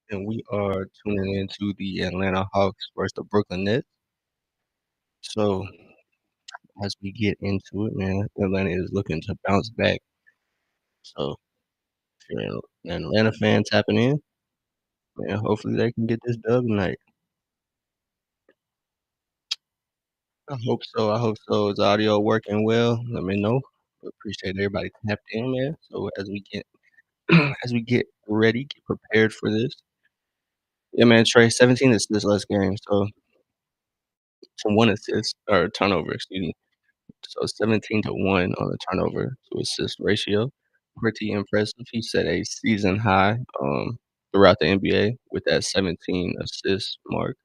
and we are tuning into the Atlanta Hawks versus the Brooklyn Nets. So as we get into it, man, Atlanta is looking to bounce back. So if you're an Atlanta fan tapping in, man, hopefully they can get this dub tonight. I hope so. I hope so. Is the audio working well? Let me know. Appreciate everybody tapped in, man. So as we get as we get ready, get prepared for this. Yeah, man, Trey, 17 assists last game. So one assist or turnover, excuse me. So 17 to 1 on the turnover to assist ratio. Pretty impressive. He set a season high throughout the NBA with that 17 assist mark.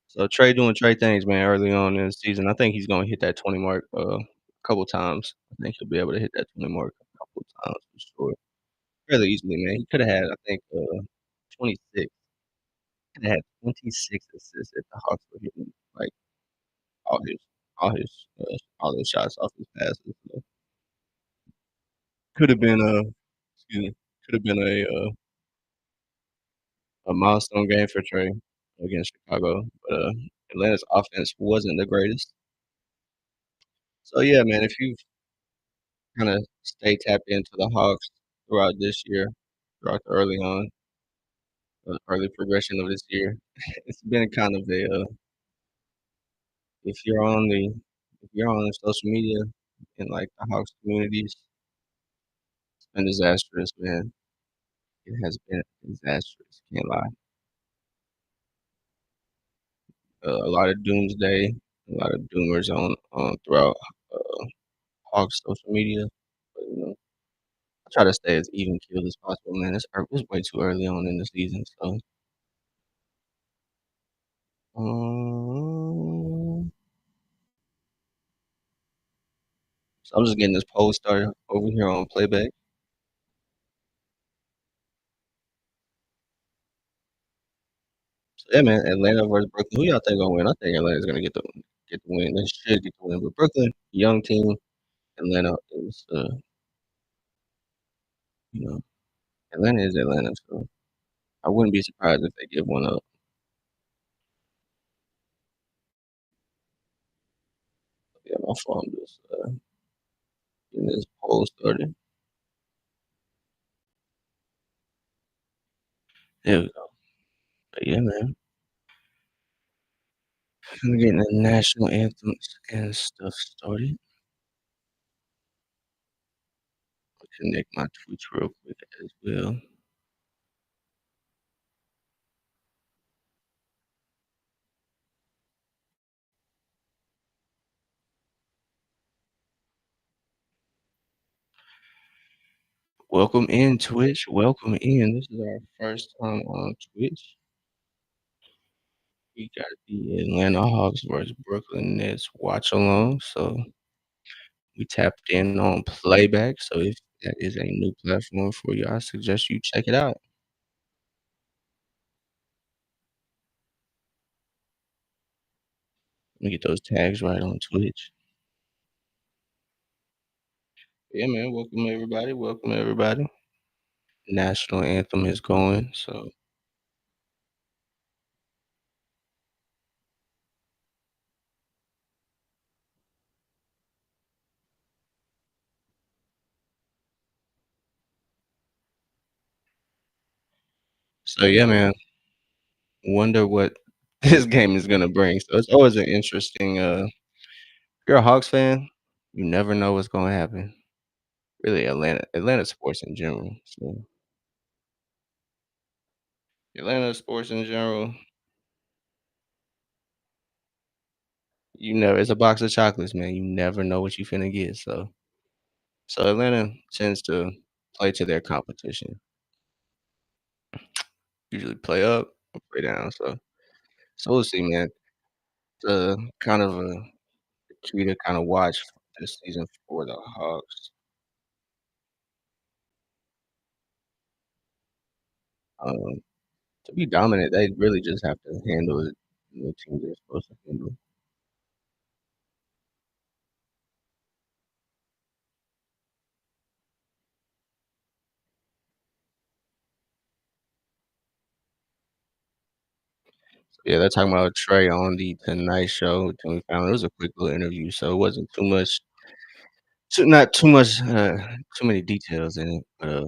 So Trey doing Trey things, man, early on in the season. I think he's gonna hit that 20 mark a couple times. I think he'll be able to hit that 20 mark a couple times for sure. Fairly easily, man. He could have had, I think, 26. Could have had 26 assists if the Hawks were hitting like all his all his shots off his passes. So could have been excuse me, could have been a milestone game for Trey against Chicago, but, Atlanta's offense wasn't the greatest. So, yeah, man, if you've kinda stay tapped into the Hawks throughout this year, throughout the early progression of this year, it's been kind of if you're on the if you're on the social media in, like, the Hawks communities, it's been disastrous, man. It has been disastrous, can't lie. A lot of doomsday, a lot of doomers on throughout, uh Hawks social media, but, I try to stay as even keeled as possible, man. It's way too early on in the season, um, so I'm just getting this poll started over here on playback. So, yeah, man, Atlanta versus Brooklyn. Who y'all think gonna win? I think Atlanta's gonna get the win. They should get the win, but Brooklyn, young team, Atlanta is, you know, Atlanta is Atlanta, so I wouldn't be surprised if they give one up. Yeah, my phone just, getting this poll started. There we go. But yeah, man. I'm getting the national anthems and stuff started. Connect my Twitch real quick as well. Welcome in, Twitch. Welcome in. This is our first time on Twitch. We got the Atlanta Hawks versus Brooklyn Nets watch along. So we tapped in on playback. So if that is a new platform for you, I suggest you check it out. Let me get those tags right on Twitch. Yeah, man. Welcome everybody. Welcome everybody. National anthem is going. So yeah, man. Wonder what this game is gonna bring. So it's always an interesting if you're a Hawks fan, you never know what's gonna happen. Really Atlanta sports in general. So Atlanta sports in general, you never it's a box of chocolates, man. You never know what you finna get. So Atlanta tends to play to their competition. Usually play up or play down. So we'll see, man. The kind of a key to kind of watch this season for the Hawks. Um, to be dominant, they really just have to handle it the team they're supposed to handle. Yeah, they're talking about Trey on the Tonight Show with Jimmy Fallon. It was a quick little interview, so it wasn't too much not too much, too many details in it, but,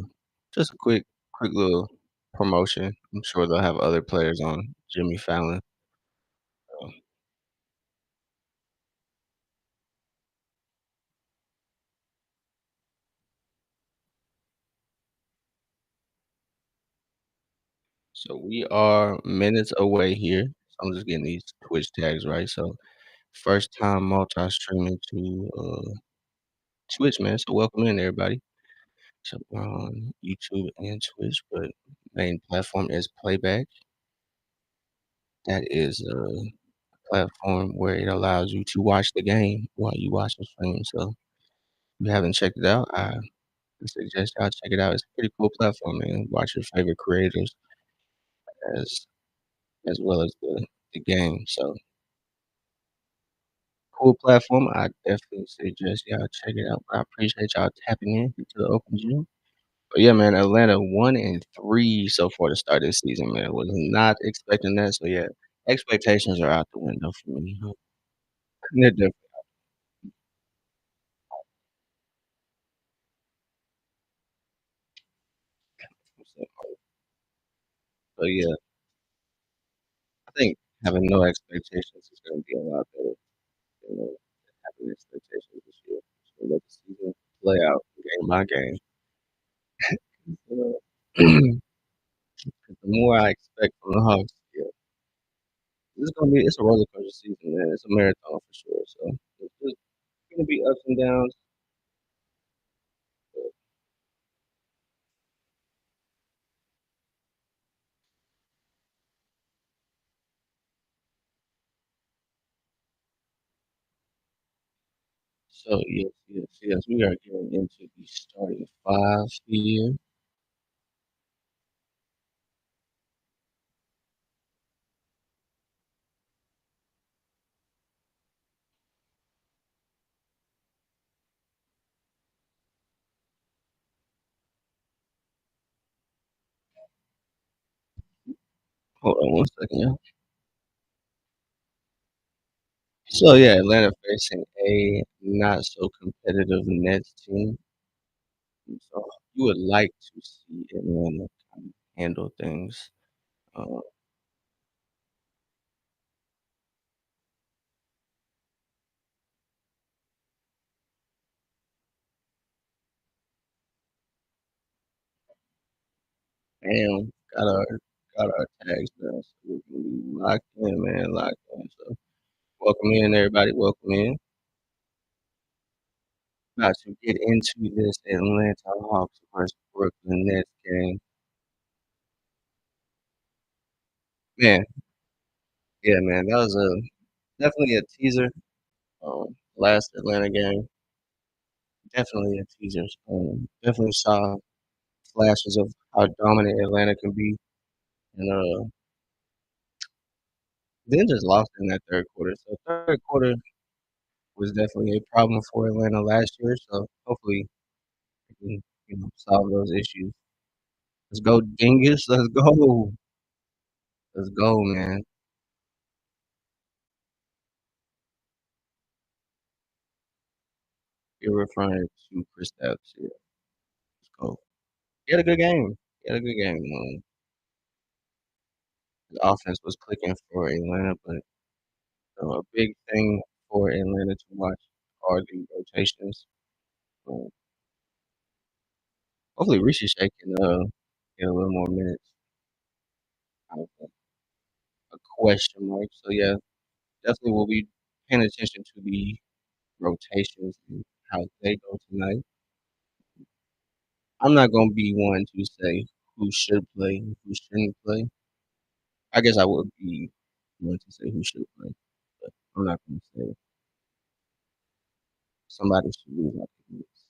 just a quick little promotion. I'm sure they'll have other players on Jimmy Fallon. Um, so we are minutes away here. So I'm just getting these Twitch tags right. So first time multi-streaming to, Twitch, man, so welcome in everybody. So we're on YouTube and Twitch, but main platform is Playback. That is a platform where it allows you to watch the game while you watch the stream. So if you haven't checked it out, I suggest y'all check it out. It's a pretty cool platform, man. Watch your favorite creators as as well as the game. So cool platform. I definitely suggest y'all check it out. I appreciate y'all tapping in to the open gym. But yeah, man, Atlanta 1-3 so far to start this season, man. Was not expecting that. So yeah, expectations are out the window for me. They're different. So yeah, I think having no expectations is going to be a lot better than having expectations this year. So let the season play out game by game. You know, 'cause the more I expect from the Hawks, yeah, it's a roller coaster season, man. It's a marathon for sure. So it's gonna be ups and downs. But, so yes, we are getting into the starting five here. Hold on one second, yeah. So yeah, Atlanta facing a not so competitive Nets team. So you would like to see Atlanta kind of handle things. Uh, and got our tags done. So we're gonna be locked in, man, locked in. So welcome in, everybody. Welcome in. About to get into this Atlanta Hawks versus Brooklyn Nets game. Man, yeah, man, that was definitely a teaser. Last Atlanta game, definitely a teaser. Definitely saw flashes of how dominant Atlanta can be, and then just lost in that third quarter. So third quarter was definitely a problem for Atlanta last year. So hopefully we can, solve those issues. Let's go, Dingus. Let's go. Let's go, man. You're referring to Kristaps here. Let's go. He had a good game. He had a good game. The offense was clicking for Atlanta, but a big thing for Atlanta to watch are the rotations. Um, hopefully, Rishi Shake can get a little more minutes. Out of a question mark. So yeah, definitely we'll be paying attention to the rotations and how they go tonight. I'm not gonna be one to say who should play and who shouldn't play. I guess I would be one to say who should play, but I'm not gonna say somebody should lose like the Knicks.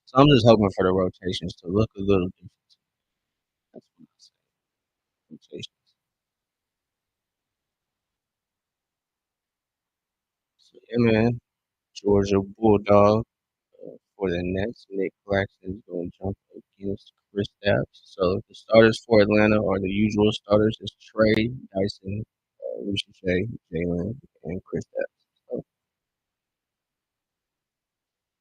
So I'm just hoping for the rotations to look a little different. That's what I say. Rotations. So yeah, man. Georgia Bulldog, for the Nets, Nick Claxton is going to jump against Kristaps. So the starters for Atlanta are the usual starters: is Trey, Dyson, Lucian Shea, Jalen, and Kristaps. So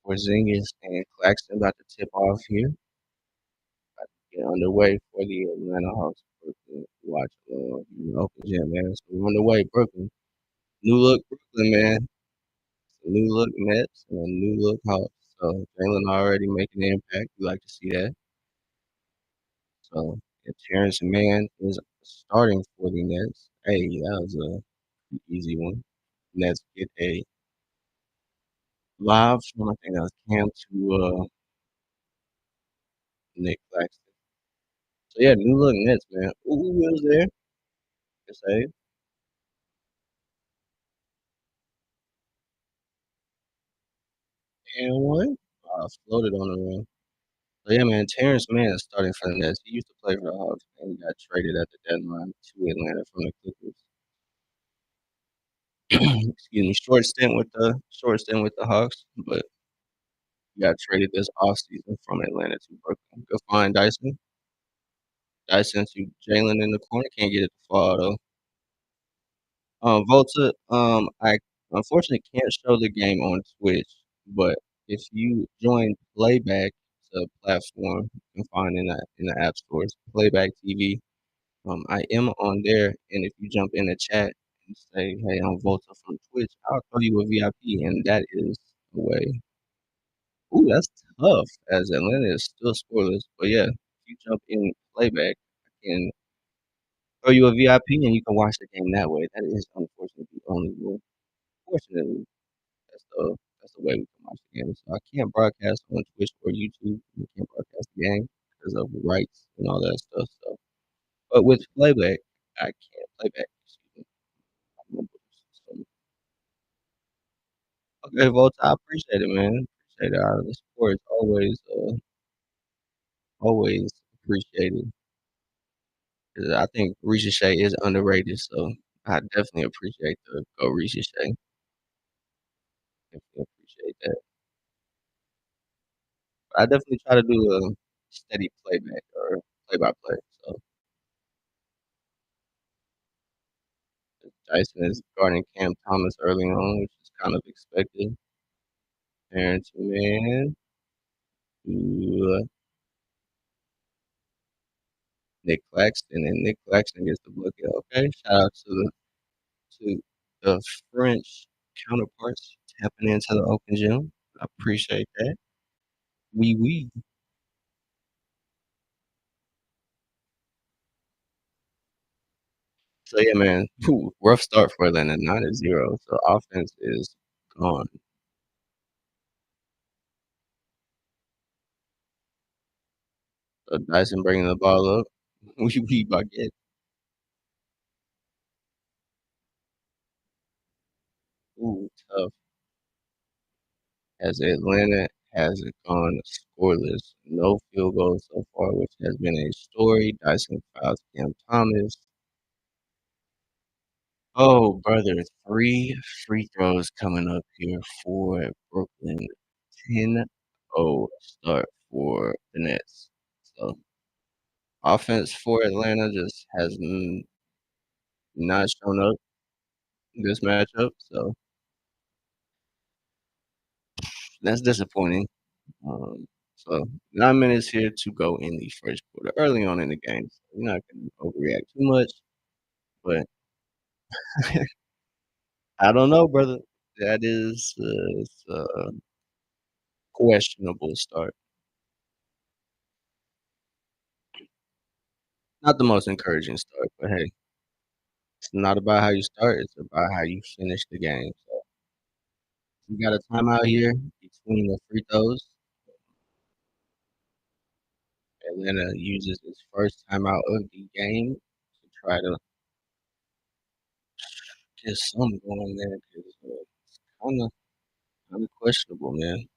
Porzingis and Claxton about to tip off here. Get underway for the Atlanta Hawks. Brooklyn, watch open gym, man. So we're on the way, Brooklyn. New look Brooklyn, man. New look Nets and a new look Hawks. So Jalen already making an impact. We like to see that. So if Terrence Mann is starting for the Nets, hey, that was a easy one. Nets get a live from I think that was Cam to Nick Claxton. So yeah, new look Nets, man. Ooh, who was there? Good save. And one. Floated on the rim. So yeah, man, Terrence Mann is starting for the Nets. He used to play for the Hawks, and he got traded at the deadline to Atlanta from the Clippers. Excuse me, short stint with the Hawks, but he got traded this offseason from Atlanta to Brooklyn. Go find Dyson. Dyson to Jalen in the corner. Can't get it to fall though. Volta, I unfortunately can't show the game on Twitch, but if you join Playback, it's a platform you can find in the app stores, Playback TV. I am on there, and if you jump in the chat and say, "Hey, I'm Volta from Twitch," I'll throw you a VIP, and that is the way. Ooh, that's tough. As Atlanta is still scoreless, but yeah, if you jump in Playback, I can throw you a VIP, and you can watch the game that way. That is unfortunately the only rule. Fortunately, that's the way we can watch the game. So I can't broadcast on Twitch or YouTube. We can't broadcast the game because of rights and all that stuff. So, but with playback, I can playback. Excuse me. So, okay, Volt, I appreciate it, man. Appreciate it. The support is always appreciated. 'Cause I think Ricochet is underrated, so I definitely appreciate the go Ricochet. Definitely appreciate that. I definitely try to do a steady playback or play by play. So Dyson is guarding Cam Thomas early on, which is kind of expected. Aaron Man to Nick Claxton, and Nick Claxton gets the bucket. Okay, shout out to the French counterparts tapping into the open gym. I appreciate that. We oui, oui. So yeah, man, rough start for Atlanta, 9-0. So offense is gone. So Dyson bringing the ball up. We baguette. Ooh, tough. As Atlanta has gone scoreless, no field goals so far, which has been a story. Dyson fouls Cam Thomas. Oh, brother, three free throws coming up here for Brooklyn. 10-0 start for the Nets. So offense for Atlanta just has not shown up in this matchup. So that's disappointing. So 9 minutes here to go in the first quarter, early on in the game. So we're not going to overreact too much, but I don't know, brother. That is it's a questionable start. Not the most encouraging start, but hey, it's not about how you start; it's about how you finish the game. So we got a timeout here between the free throws. Atlanta uses its first timeout of the game to try to get something going there because it's kind of questionable, man.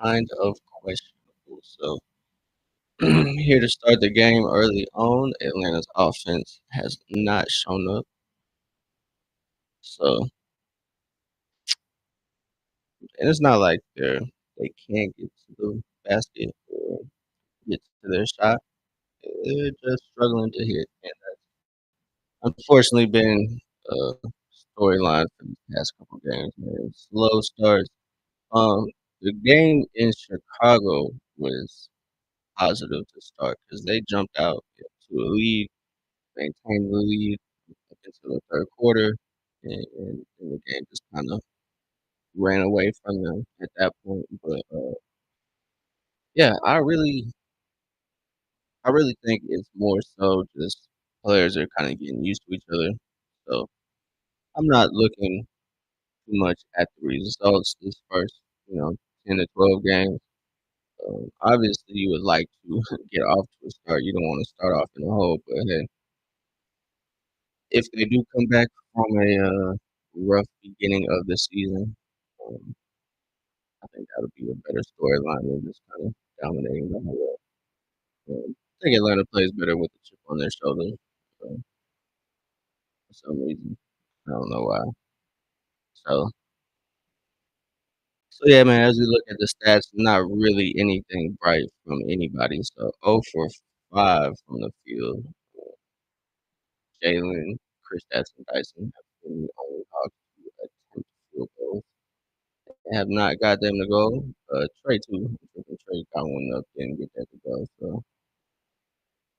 Kind of questionable. So Here to start the game early on, Atlanta's offense has not shown up, so and it's not like they can't get to the basket or get to their shot. They're just struggling to hit, and unfortunately been a storyline for these past couple games, man. Slow starts. The game in Chicago was positive to start because they jumped out to a lead, maintained the lead up into the third quarter, and the game just kind of ran away from them at that point. But yeah, I really think it's more so just players are kind of getting used to each other. So I'm not looking too much at the results this first, 10 to 12 games. Obviously, you would like to get off to a start. You don't want to start off in a hole, but hey, if they do come back from a rough beginning of the season, um, I think that'll be a better storyline than just kind of dominating the whole. I think Atlanta plays better with the chip on their shoulder for some reason. I don't know why. So, so yeah, man. As we look at the stats, not really anything bright from anybody. So, 0 for 5 from the field. Jalen, Kristaps, and Dyson have been the only Hawks to attempt field goals. They have not got them to go. Trey too. Trey got one up, didn't get that to go. So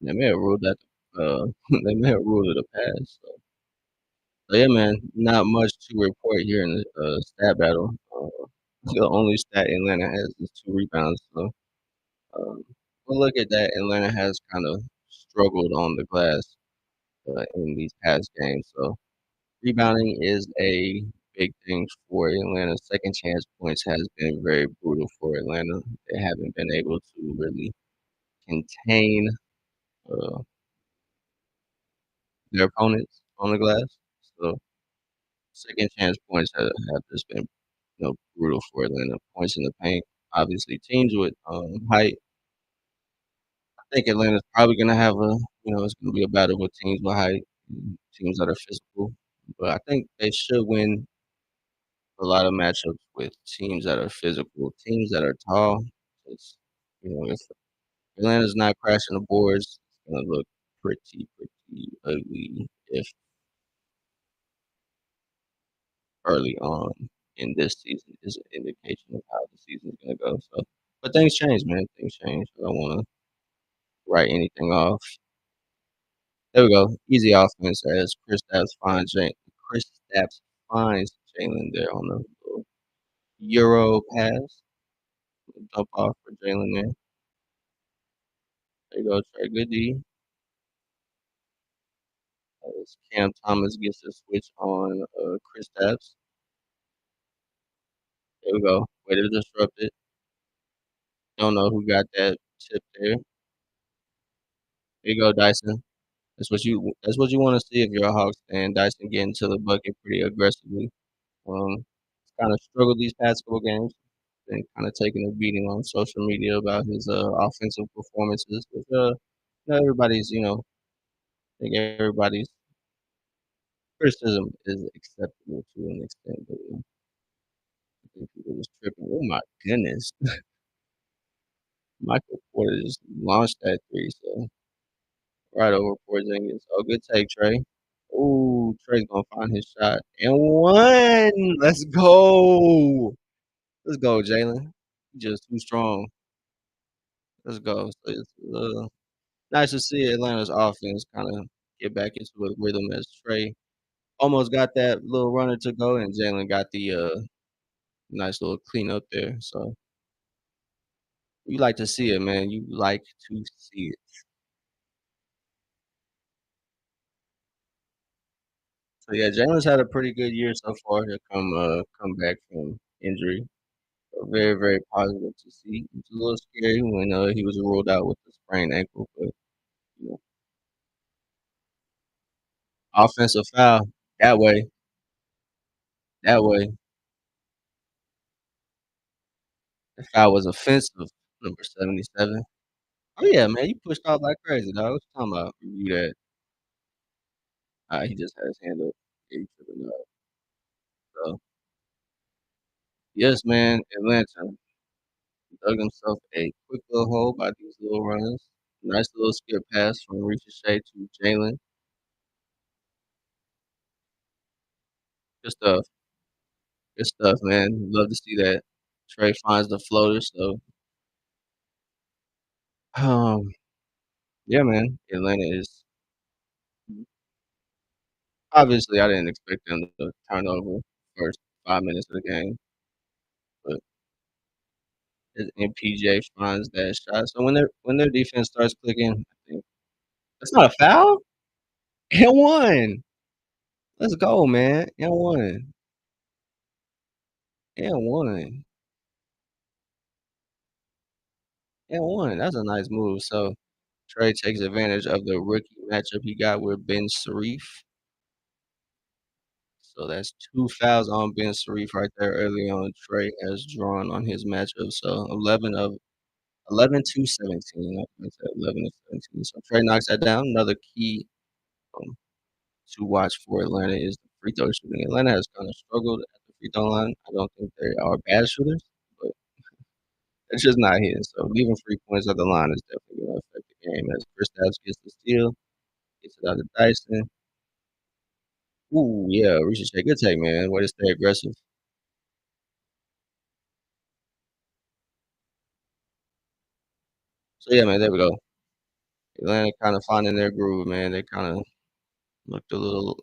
they may have ruled that. They may have ruled it a pass. So yeah, man. Not much to report here in the stat battle. The only stat Atlanta has is 2 rebounds. So we'll look at that. Atlanta has kind of struggled on the glass in these past games. So rebounding is a big thing for Atlanta. Second chance points has been very brutal for Atlanta. They haven't been able to really contain uh, their opponents on the glass. So second chance points have just been brutal for Atlanta. Points in the paint. Obviously, teams with height. I think Atlanta's probably gonna have it's gonna be a battle with teams with height, teams that are physical. But I think they should win a lot of matchups with teams that are physical, teams that are tall. It's, if Atlanta's not crashing the boards, it's gonna look pretty ugly if early on in this season is an indication of how the season's gonna go. So, but things change, man. Things change. I don't want to write anything off. There we go. Easy offense as Chris Stapps finds Jalen there on the little Euro pass. Dump off for Jalen there. There you go, Trey. Good D. As Cam Thomas gets the switch on Chris Stapps. There we go. Way to disrupt it. Don't know who got that tip there. There you go, Dyson. That's what you want to see if you're a Hawks fan. Dyson getting to the bucket pretty aggressively. He's kind of struggled these past couple games. Been kind of taking a beating on social media about his offensive performances. Which, everybody's, I think everybody's criticism is acceptable to an extent, but I think people was tripping. Oh my goodness, Michael Porter just launched that three, so right over Porzingis. Oh, good take, Trey. Ooh, Trey's gonna find his shot and one. Let's go. Let's go, Jalen. You just too strong. Let's go. So it's nice to see Atlanta's offense kind of get back into a rhythm as Trey almost got that little runner to go, and Jalen got the nice little cleanup there. So you like to see it, man. You like to see it. So yeah, Jalen's had a pretty good year so far to come back from injury. So very positive to see. It's a little scary when he was ruled out with the sprained ankle, but you know, offensive foul that way, that way. The foul was offensive. Number 77. Oh, yeah, man, you pushed off like crazy, dog. What you talking about? Review that. He just had his hand up. Yeah, he tripping up. So, yes, man, Atlanta dug himself a quick little hole by these little runs. Nice little skip pass from Ricochet to Jalen. Good stuff. Good stuff, man. Love to see that. Trey finds the floater, so, um, yeah, man, Atlanta is obviously, I didn't expect them to turn over first 5 minutes of the game, but and PJ finds that shot. So when their defense starts clicking, I think that's not a foul? And one. Let's go, man. And one. And one. And one. That's a nice move. So Trey takes advantage of the rookie matchup he got with Ben Sharif. So that's 2 fouls on Ben Sharif right there early on. Trey has drawn on his matchup. So 11 to 17. I said 11 to 17. So Trey knocks that down. Another key um, to watch for Atlanta is the free throw shooting. Atlanta has kind of struggled at the free throw line. I don't think they are bad shooters, but it's just not hitting. So leaving free points at the line is definitely going to affect the game. As Kristaps gets the steal, gets it out to Dyson. Ooh, yeah, Ricochet, good take, man. Way to stay aggressive. So yeah, man, there we go. Atlanta kind of finding their groove, man. They kind of looked a little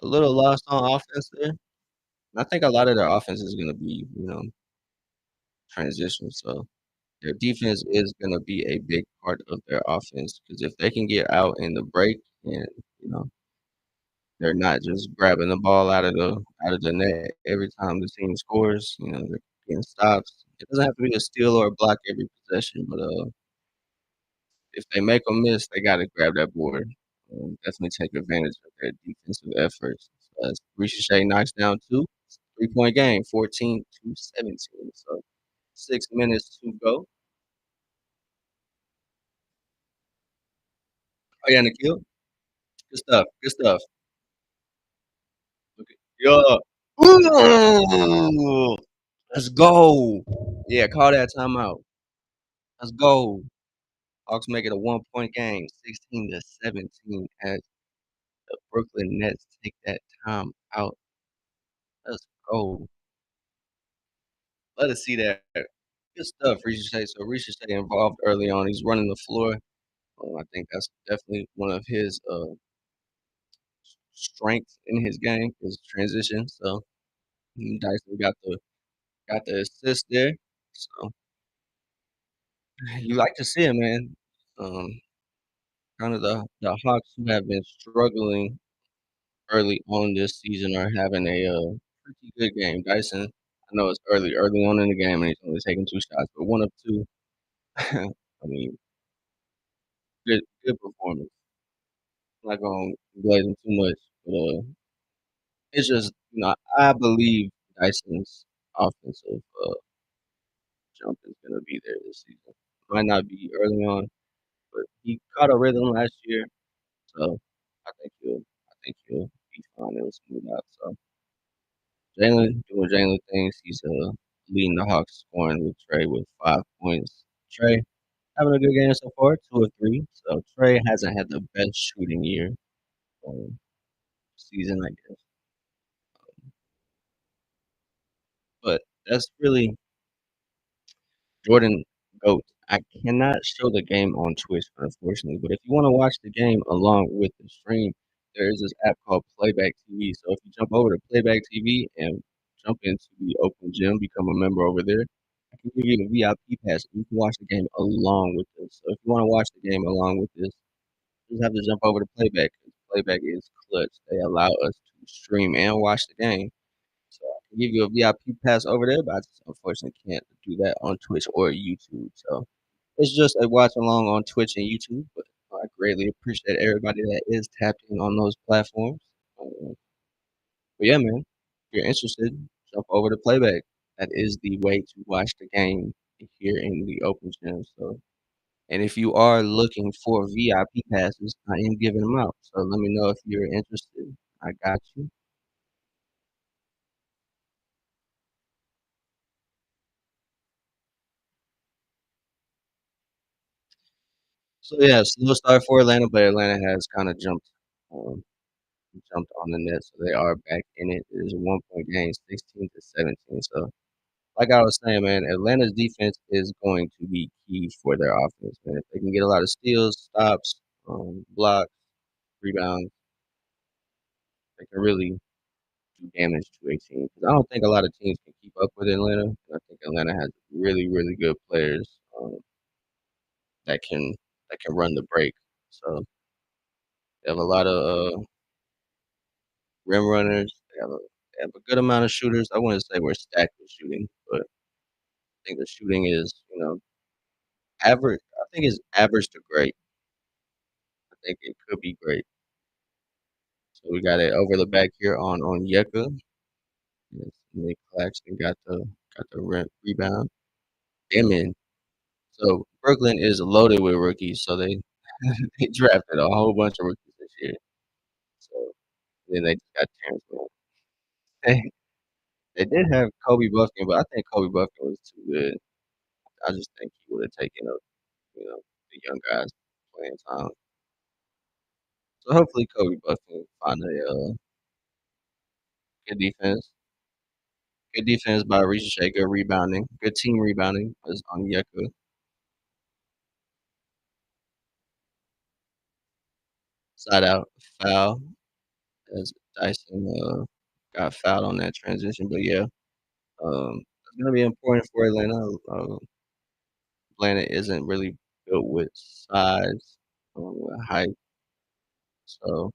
lost on offense there. I think a lot of their offense is gonna be, transition. So their defense is gonna be a big part of their offense because if they can get out in the break and you know they're not just grabbing the ball out of the net every time the team scores, they're getting stops. It doesn't have to be a steal or a block every possession, but if they make a miss, they got to grab that board. Definitely take advantage of their defensive efforts. So as Ricochet knocks down two, 3-point game, 14 to 17. So 6 minutes to go. Oh yeah, Nikhil, good stuff. Good stuff. Okay. Yeah. Ooh, let's go. Yeah, call that timeout. Let's go. Hawks make it a 1-point game, 16 to 17 as the Brooklyn Nets take that time out. Let's go. Let us see that. Good stuff, Ricochet. So Ricochet involved early on. He's running the floor. I think that's definitely one of his strengths in his game is transition. So Dyson got the assist there. So you like to see it, man. Um, kind of the Hawks who have been struggling early on this season are having a pretty good game. Dyson, I know it's early on in the game, and he's only taking 2 shots, but 1 of 2. I mean, good performance. Not gonna blaze him too much, but it's just I believe Dyson's offensive jump is gonna be there this season. Might not be early on, but he caught a rhythm last year, so I think he'll be fine. It'll smooth out. So Jalen doing Jalen things. He's leading the Hawks scoring with Trey with 5 points. Trey having a good game so far, 2 of 3. So Trey hasn't had the best shooting year season, I guess, but that's really Jordan GOAT. I cannot show the game on Twitch, unfortunately, but if you want to watch the game along with the stream, there is this app called Playback TV. So if you jump over to Playback TV and jump into the open gym, become a member over there, I can give you the VIP pass. You can watch the game along with this. So if you want to watch the game along with this, you just have to jump over to Playback. Playback is clutch. They allow us to stream and watch the game. So I can give you a VIP pass over there, but I just unfortunately can't do that on Twitch or YouTube. So it's just a watch along on Twitch and YouTube. But I greatly appreciate everybody that is tapped in on those platforms. But yeah, man, if you're interested, jump over to Playback. That is the way to watch the game here in the open gym, so and if you are looking for VIP passes, I am giving them out, so let me know if you're interested. I got you. So, yeah, slow start for Atlanta, but Atlanta has kinda jumped on the net, so they are back in it. It is a one-point game, 16-17, so like I was saying, man, Atlanta's defense is going to be key for their offense, man. If they can get a lot of steals, stops, blocks, rebounds, they can really do damage to a team. 'Cause I don't think a lot of teams can keep up with Atlanta. And I think Atlanta has really, really good players that can run the break. So they have a lot of rim runners. They have a good amount of shooters. I wouldn't say we're stacked with shooting, but I think the shooting is, average. I think it's average to great. I think it could be great. So we got it over the back here on Yeka. Yes, Nick Claxton got the rebound. Demon. So Brooklyn is loaded with rookies, so they they drafted a whole bunch of rookies this year. So then they just got Terrence Mann. They they did have Kobe Buffkin, but I think Kobe Buffkin was too good. I just think he would have taken up, the young guys playing time. So hopefully Kobe Buffkin find a good defense. Good defense by Ricochet, good rebounding, good team rebounding is on Onyeka. Side out foul as Dyson got fouled on that transition. But yeah, it's gonna be important for Atlanta. Atlanta isn't really built with size, with height, so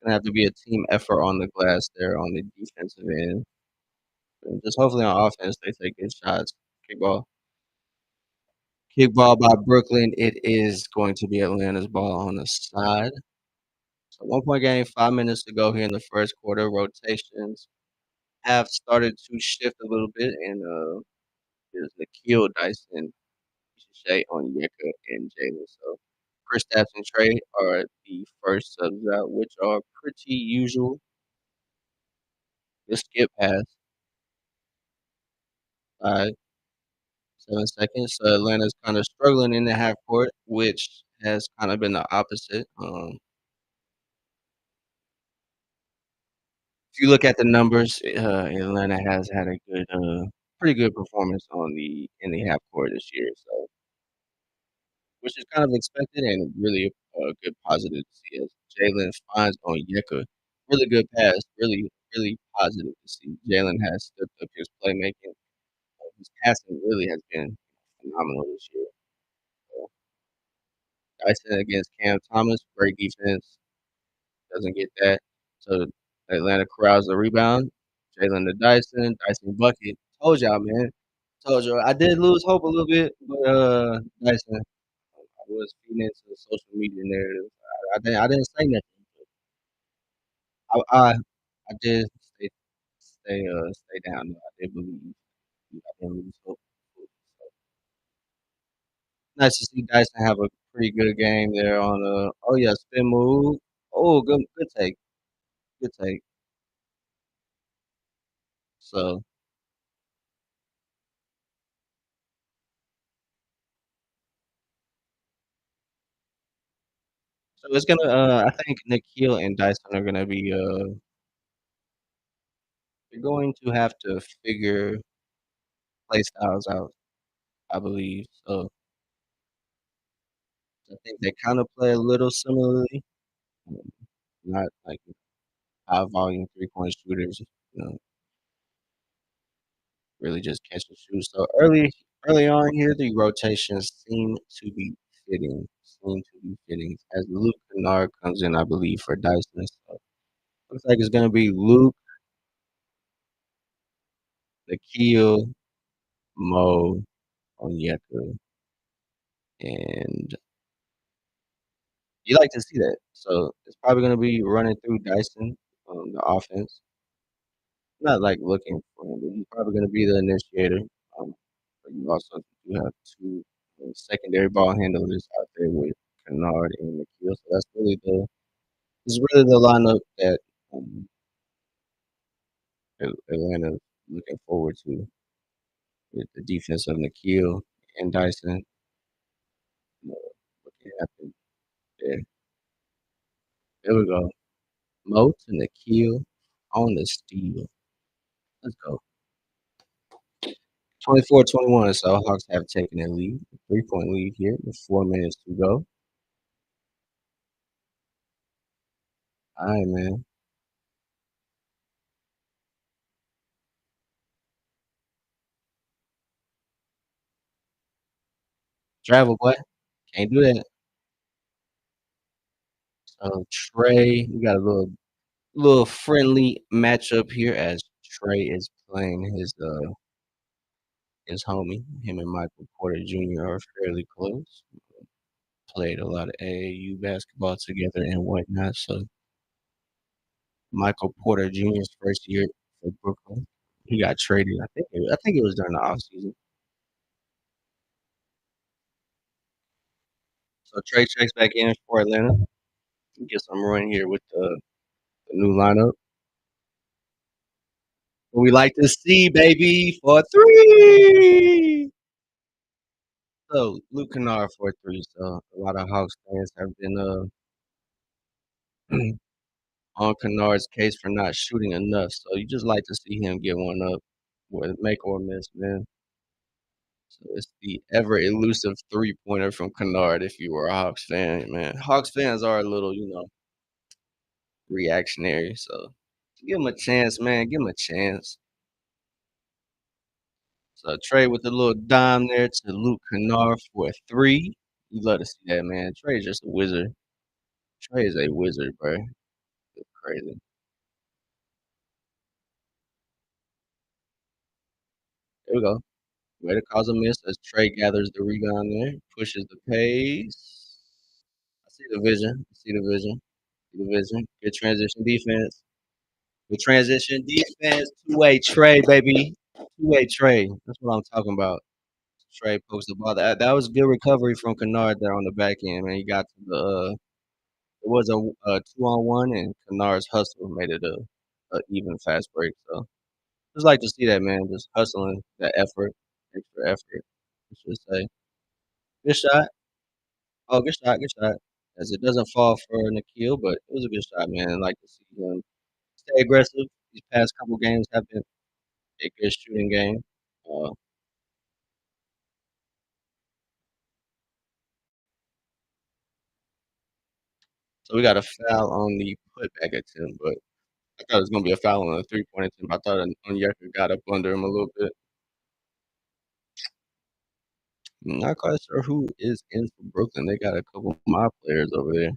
gonna have to be a team effort on the glass there on the defensive end. And just hopefully on offense they take good shots. Kickball. Kickball by Brooklyn. It is going to be Atlanta's ball on the side. So 1 point game, 5 minutes to go here in the first quarter. Rotations have started to shift a little bit, and there's Nikhil Dyson, Shay Onyeka, and Jalen. So Kristaps and Trey are the first subs out, which are pretty usual. The skip pass, 5, 7 seconds. So Atlanta's kind of struggling in the half court, which has kind of been the opposite. If you look at the numbers, Atlanta has had a pretty good performance on the in the half court this year. So which is kind of expected and really a good positive to see as Jalen finds Onyeka. Really good pass, really, really positive to see. Jalen has stepped up his playmaking. His passing really has been phenomenal this year. So, Dyson against Cam Thomas, great defense, doesn't get that. So Atlanta corrals the rebound. Jalen to Dyson, Dyson bucket. Told y'all, man. Told you I did lose hope a little bit, but Dyson, I was feeding into the social media narrative. I didn't say nothing. I I I did stay down though. I did believe. I didn't lose hope. So, nice to see Dyson have a pretty good game there on oh yeah, spin move. Oh, good take. Good take. So it's gonna I think Nikhil and Dyson are gonna be they're going to have to figure play styles out, I believe. So I think they kind of play a little similarly. um, Not like high volume 3-point shooters, really just catch and shoot. So early on here, the rotations seem to be fitting as Luke Kennard comes in, I believe, for Dyson. So looks like it's gonna be Luke, Nikhil, Mo, Onyeka, and you like to see that. So it's probably gonna be running through Dyson, the offense. Not like looking for He's probably gonna be the initiator. Um, but you also do have 2, secondary ball handlers out there with Kennard and Nikhil, so that's really the this is really the lineup that, um, Atlanta's looking forward to with the defense of Nikhil and Dyson, you know, what can happen there. There we go. Mo to Nikhil on the steal. Let's go. 24-21, so Hawks have taken a lead, 3-point lead here with 4 minutes to go. Alright, man. Travel, boy. Can't do that. So Trey, we got a little friendly matchup here as Trey is playing his homie. Him and Michael Porter Jr. are fairly close. Played a lot of AAU basketball together and whatnot. So Michael Porter Jr.'s first year for Brooklyn. He got traded. I think it was during the offseason. So Trey checks back in for Atlanta. Get some run here with the new lineup. What we like to see, baby, for three. So Luke Kennard for three. So a lot of Hawks fans have been on Kennard's case for not shooting enough. So you just like to see him get one up, with make or miss, man. So it's the ever elusive 3-pointer from Kennard. If you were a Hawks fan, man, Hawks fans are a little, reactionary. So give him a chance, man. Give him a chance. So Trey with a little dime there to Luke Kennard for a three. You love to see that, man. Trey's just a wizard. Trey is a wizard, bro. It's crazy. There we go. Way to cause a miss as Trey gathers the rebound there, pushes the pace. I see the vision. I see the vision. See the vision. Good transition defense. Good transition defense. Two-way Trey, baby. Two-way Trey. That's what I'm talking about. Trey posted the ball. That was good recovery from Kennard there on the back end, man. He got to it was a 2-on-1, and Kennard's hustle made it a even fast break. So just like to see that, man. Just hustling, that effort, extra effort. I should say. Good shot. Oh, good shot, good shot. As it doesn't fall for Nikhil, but it was a good shot, man. I like to see him stay aggressive. These past couple games have been a good shooting game. Uh, so we got a foul on the putback attempt, but I thought it was gonna be a foul on the 3-point attempt. I thought Onyeka got up under him a little bit. Not quite sure who is in for Brooklyn. They got a couple of my players over there.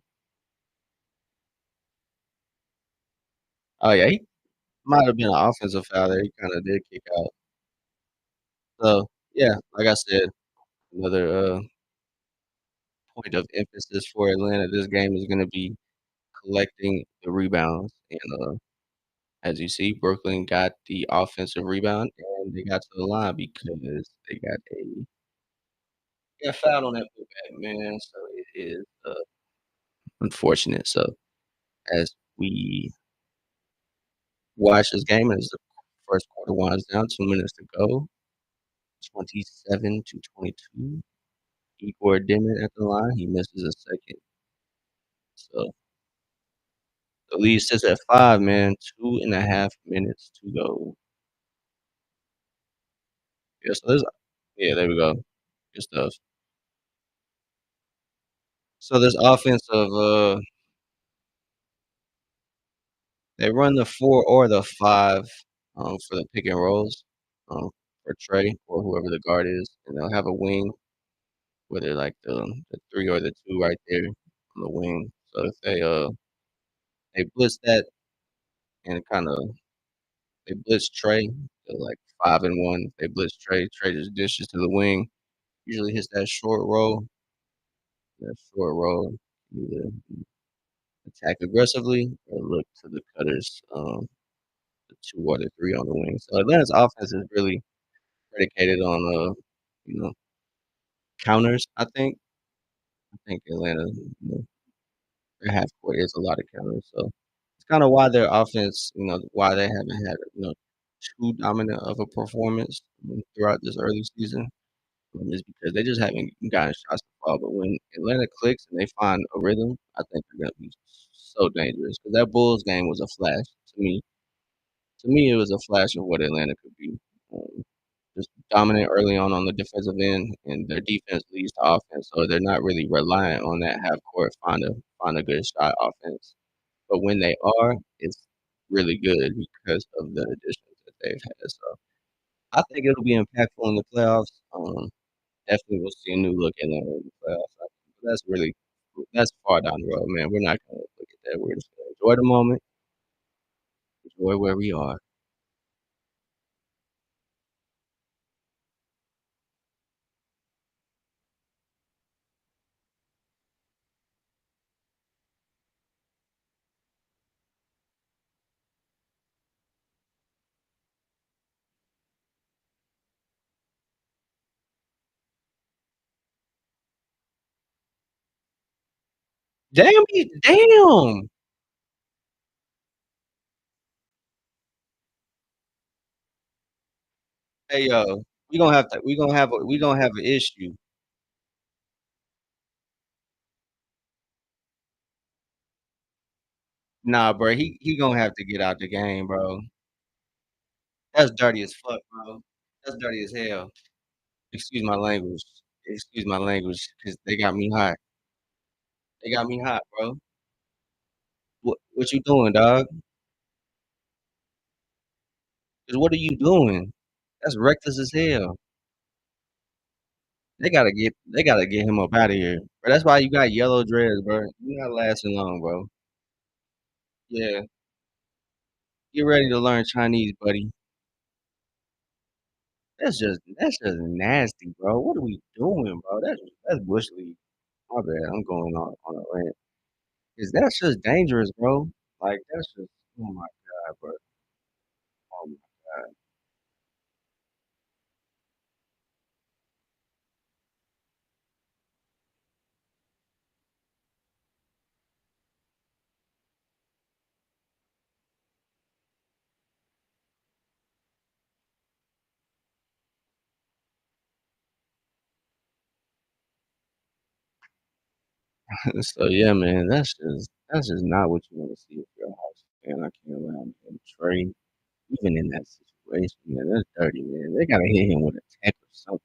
Oh yeah, he might have been an offensive foul there. He kind of did kick out. So yeah, like I said, another point of emphasis for Atlanta. This game is going to be collecting the rebounds, and as you see, Brooklyn got the offensive rebound, and they got to the line because they got fouled on that putback, man. So it is unfortunate. So as we watch this game, as the first quarter winds down, 2 minutes to go, 27-22. Igor Dimon at the line, he misses a second. So the lead sits at 5, man. 2.5 minutes to go. Yeah, there we go. Good stuff. So this offensive, they run the 4 or the 5 for the pick and rolls um, for Trey or whoever the guard is, and they'll have a wing, whether like the 3 or the 2 right there on the wing. So if they blitz that and kind of they blitz Trey, they're like 5-1. They blitz Trey. Trey just dishes to the wing. Usually hits that short roll. That short roll, either attack aggressively or look to the cutters the 2 or the 3 on the wing. So Atlanta's offense is really predicated on, you know, counters, I think. I think Atlanta, their half court is a lot of counters, so it's kinda why their offense, why they haven't had, too dominant of a performance, throughout this early season, is because they just haven't gotten shots to fall, but when Atlanta clicks and they find a rhythm, I think they're gonna be so dangerous. Because that Bulls game was a flash to me. To me, it was a flash of what Atlanta could be. Um, just dominant early on the defensive end, and their defense leads to offense, so they're not really reliant on that half court find a good shot offense. But when they are, it's really good because of the additions that they've had. So I think it'll be impactful in the playoffs. Definitely we'll see a new look in the playoffs. That's far down the road, man. We're not gonna look at that. We're just gonna enjoy the moment, enjoy where we are. Damn! Hey, yo, we gonna have an issue. Nah, bro, he gonna have to get out the game, bro. That's dirty as fuck, bro. That's dirty as hell. Excuse my language. Excuse my language, 'cause they got me hot. They got me hot, bro. What you doing, dog? 'Cause what are you doing? That's reckless as hell. They gotta get him up outta here. Bro, that's why you got yellow dreads, bro. You're not lasting long, bro. Yeah. Get ready to learn Chinese, buddy. That's just nasty, bro. What are we doing, bro? That's bush league. My bad. I'm going on a rant. 'Cause that's just dangerous, bro. Like, that's just oh my god, bro. Oh my god. So, yeah, man, that's just not what you wanna see if you're a Hawks fan. I can't lie, man. Trey, even in that situation, man, that's dirty, man. They gotta hit him with a tech or something.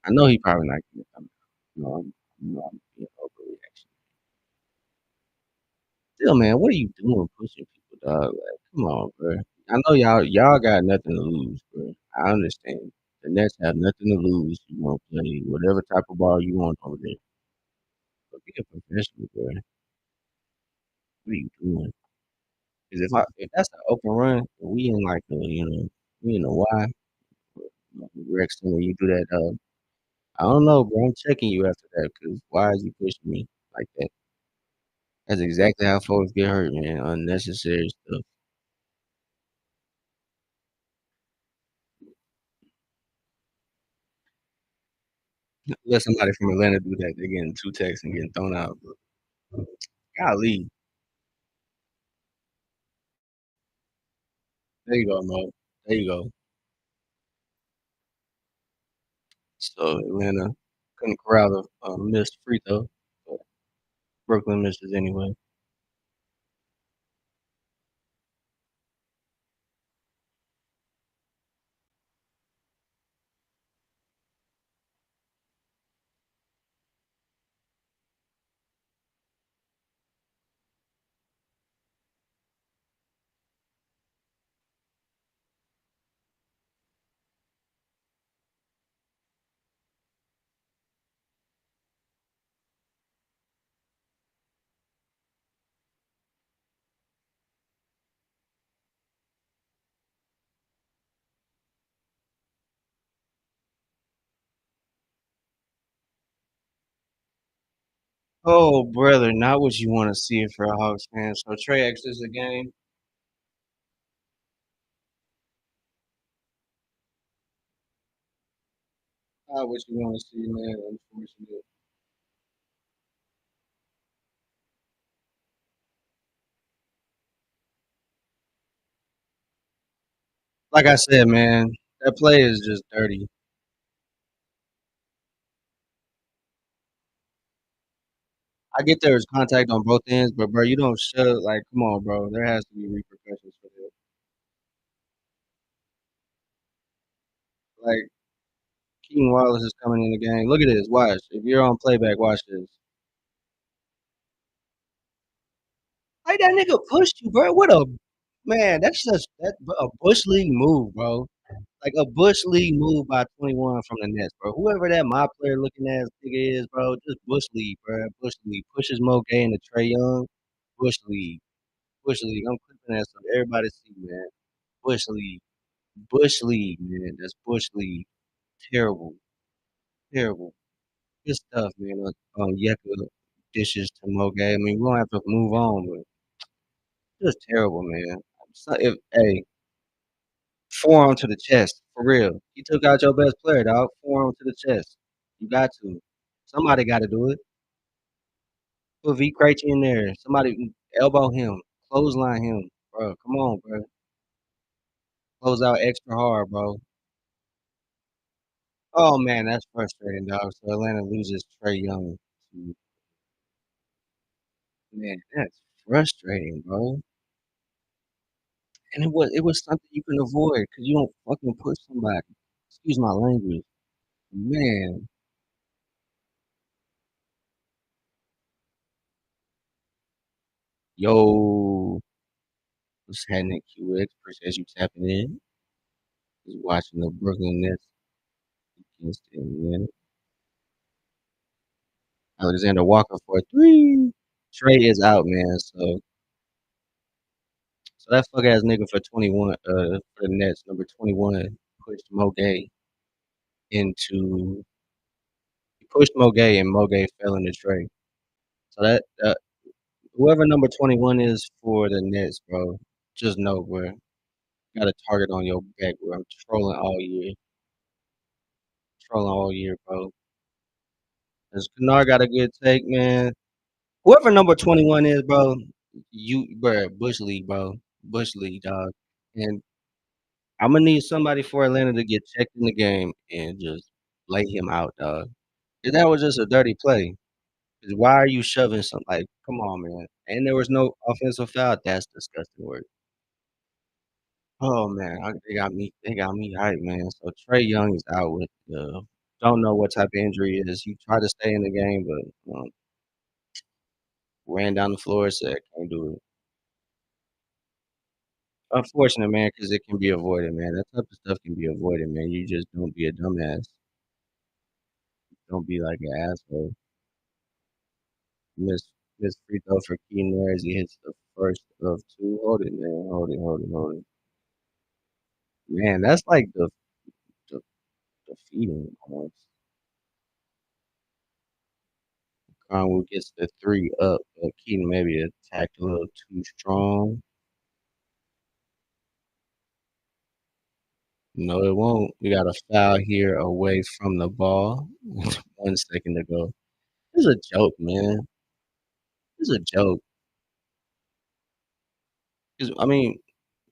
I know he probably not gonna come out. I'm being overreaction. Still, man, what are you doing pushing people, dog? Like, come on, bro. I know y'all got nothing to lose, bro. I understand. The Nets have nothing to lose. You wanna play whatever type of ball you want over there. But be a professional, bro. What are you doing? 'Cause if that's an open run, and we in like we in the Y, Rex, when you do that, I don't know, bro. I'm checking you after that because why is you pushing me like that? That's exactly how folks get hurt, man. Unnecessary stuff. Let somebody from Atlanta do that, they're getting 2 texts and getting thrown out. Golly. There you go, Mo. There you go. So Atlanta couldn't corral the missed free throw, but Brooklyn missed it anyway. Oh, brother, not what you wanna see for a Hawks fan. So Trey exits the game. What you wanna see, man, unfortunate. Like I said, man, that play is just dirty. I get there was contact on both ends, but bro, you don't shove like, come on, bro. There has to be repercussions for this. Like Keaton Wallace is coming in the game. Look at this. Watch. If you're on playback, watch this. Like that nigga pushed you, bro. What a man. That's just a bush league move, bro. Like a bush league move by 21 from the Nets, bro. Whoever that my player looking ass nigga is, bro, just bush league, bro. Bush league pushes Mo Gay into Trey Young. Bush league, bush league. I'm clipping that so everybody see, man. Bush league, bush league, man. That's bush league. Terrible, terrible. Good stuff, man. Yeka dishes to Mo Gay. I mean, we don't have to move on, but just terrible, man. So if hey, forearm to the chest, for real. You took out your best player, dog. Forearm to the chest. You got to. Somebody got to do it. Put V Krejci in there. Somebody elbow him. Clothesline him, bro. Come on, bro. Close out extra hard, bro. Oh man, that's frustrating, dog. So Atlanta loses Trey Young. Man, that's frustrating, bro. And it was something you can avoid because you don't fucking push somebody. Excuse my language, man. Yo, what's happening, QX? Appreciate you tapping in. Just watching the Brooklyn Nets against them, man. Alexander Walker for a three. Trey is out, man. So that fuck ass nigga for 21, for the Nets, number 21, pushed Mo Gay into he pushed Mo Gay and Mo Gay fell into Trey. So that whoever number 21 is for the Nets, bro, just know, bro, got a target on your back, bro. I'm trolling all year, bro. Cause Kennard got a good take, man. Whoever number 21 is, bro, bro, Bush League, bro. Bush League, dog. And I'm gonna need somebody for Atlanta to get checked in the game and just lay him out, dog. 'Cause that was just a dirty play. 'Cause why are you shoving some like, come on, man. And there was no offensive foul. That's disgusting work. Oh man, they got me hyped, man. So Trey Young is out with don't know what type of injury it is. He tried to stay in the game, but ran down the floor, said can't do it. Unfortunate, man, because it can be avoided, man. That type of stuff can be avoided, man. You just don't be a dumbass. Don't be like an asshole. Miss miss free throw for Keaton there as he hits the first of two. Hold it, man. Hold it, hold it, hold it. Man, that's like the defeating almost. Conwood gets the three up, but Keaton maybe attacked a little too strong. No, it won't. We got a foul here away from the ball. 1 second to go. This is a joke, man. This is a joke. 'Cause, I mean,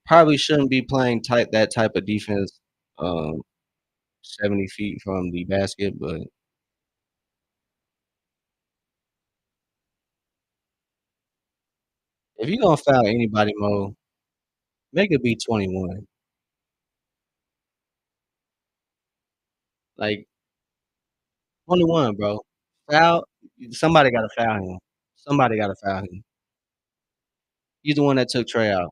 probably shouldn't be playing that type of defense, um, 70 feet from the basket, but if you gonna foul anybody, Mo, make it be 21. Like 21, bro. Foul. Somebody got to foul him. Somebody got to foul him. He's the one that took Trey out.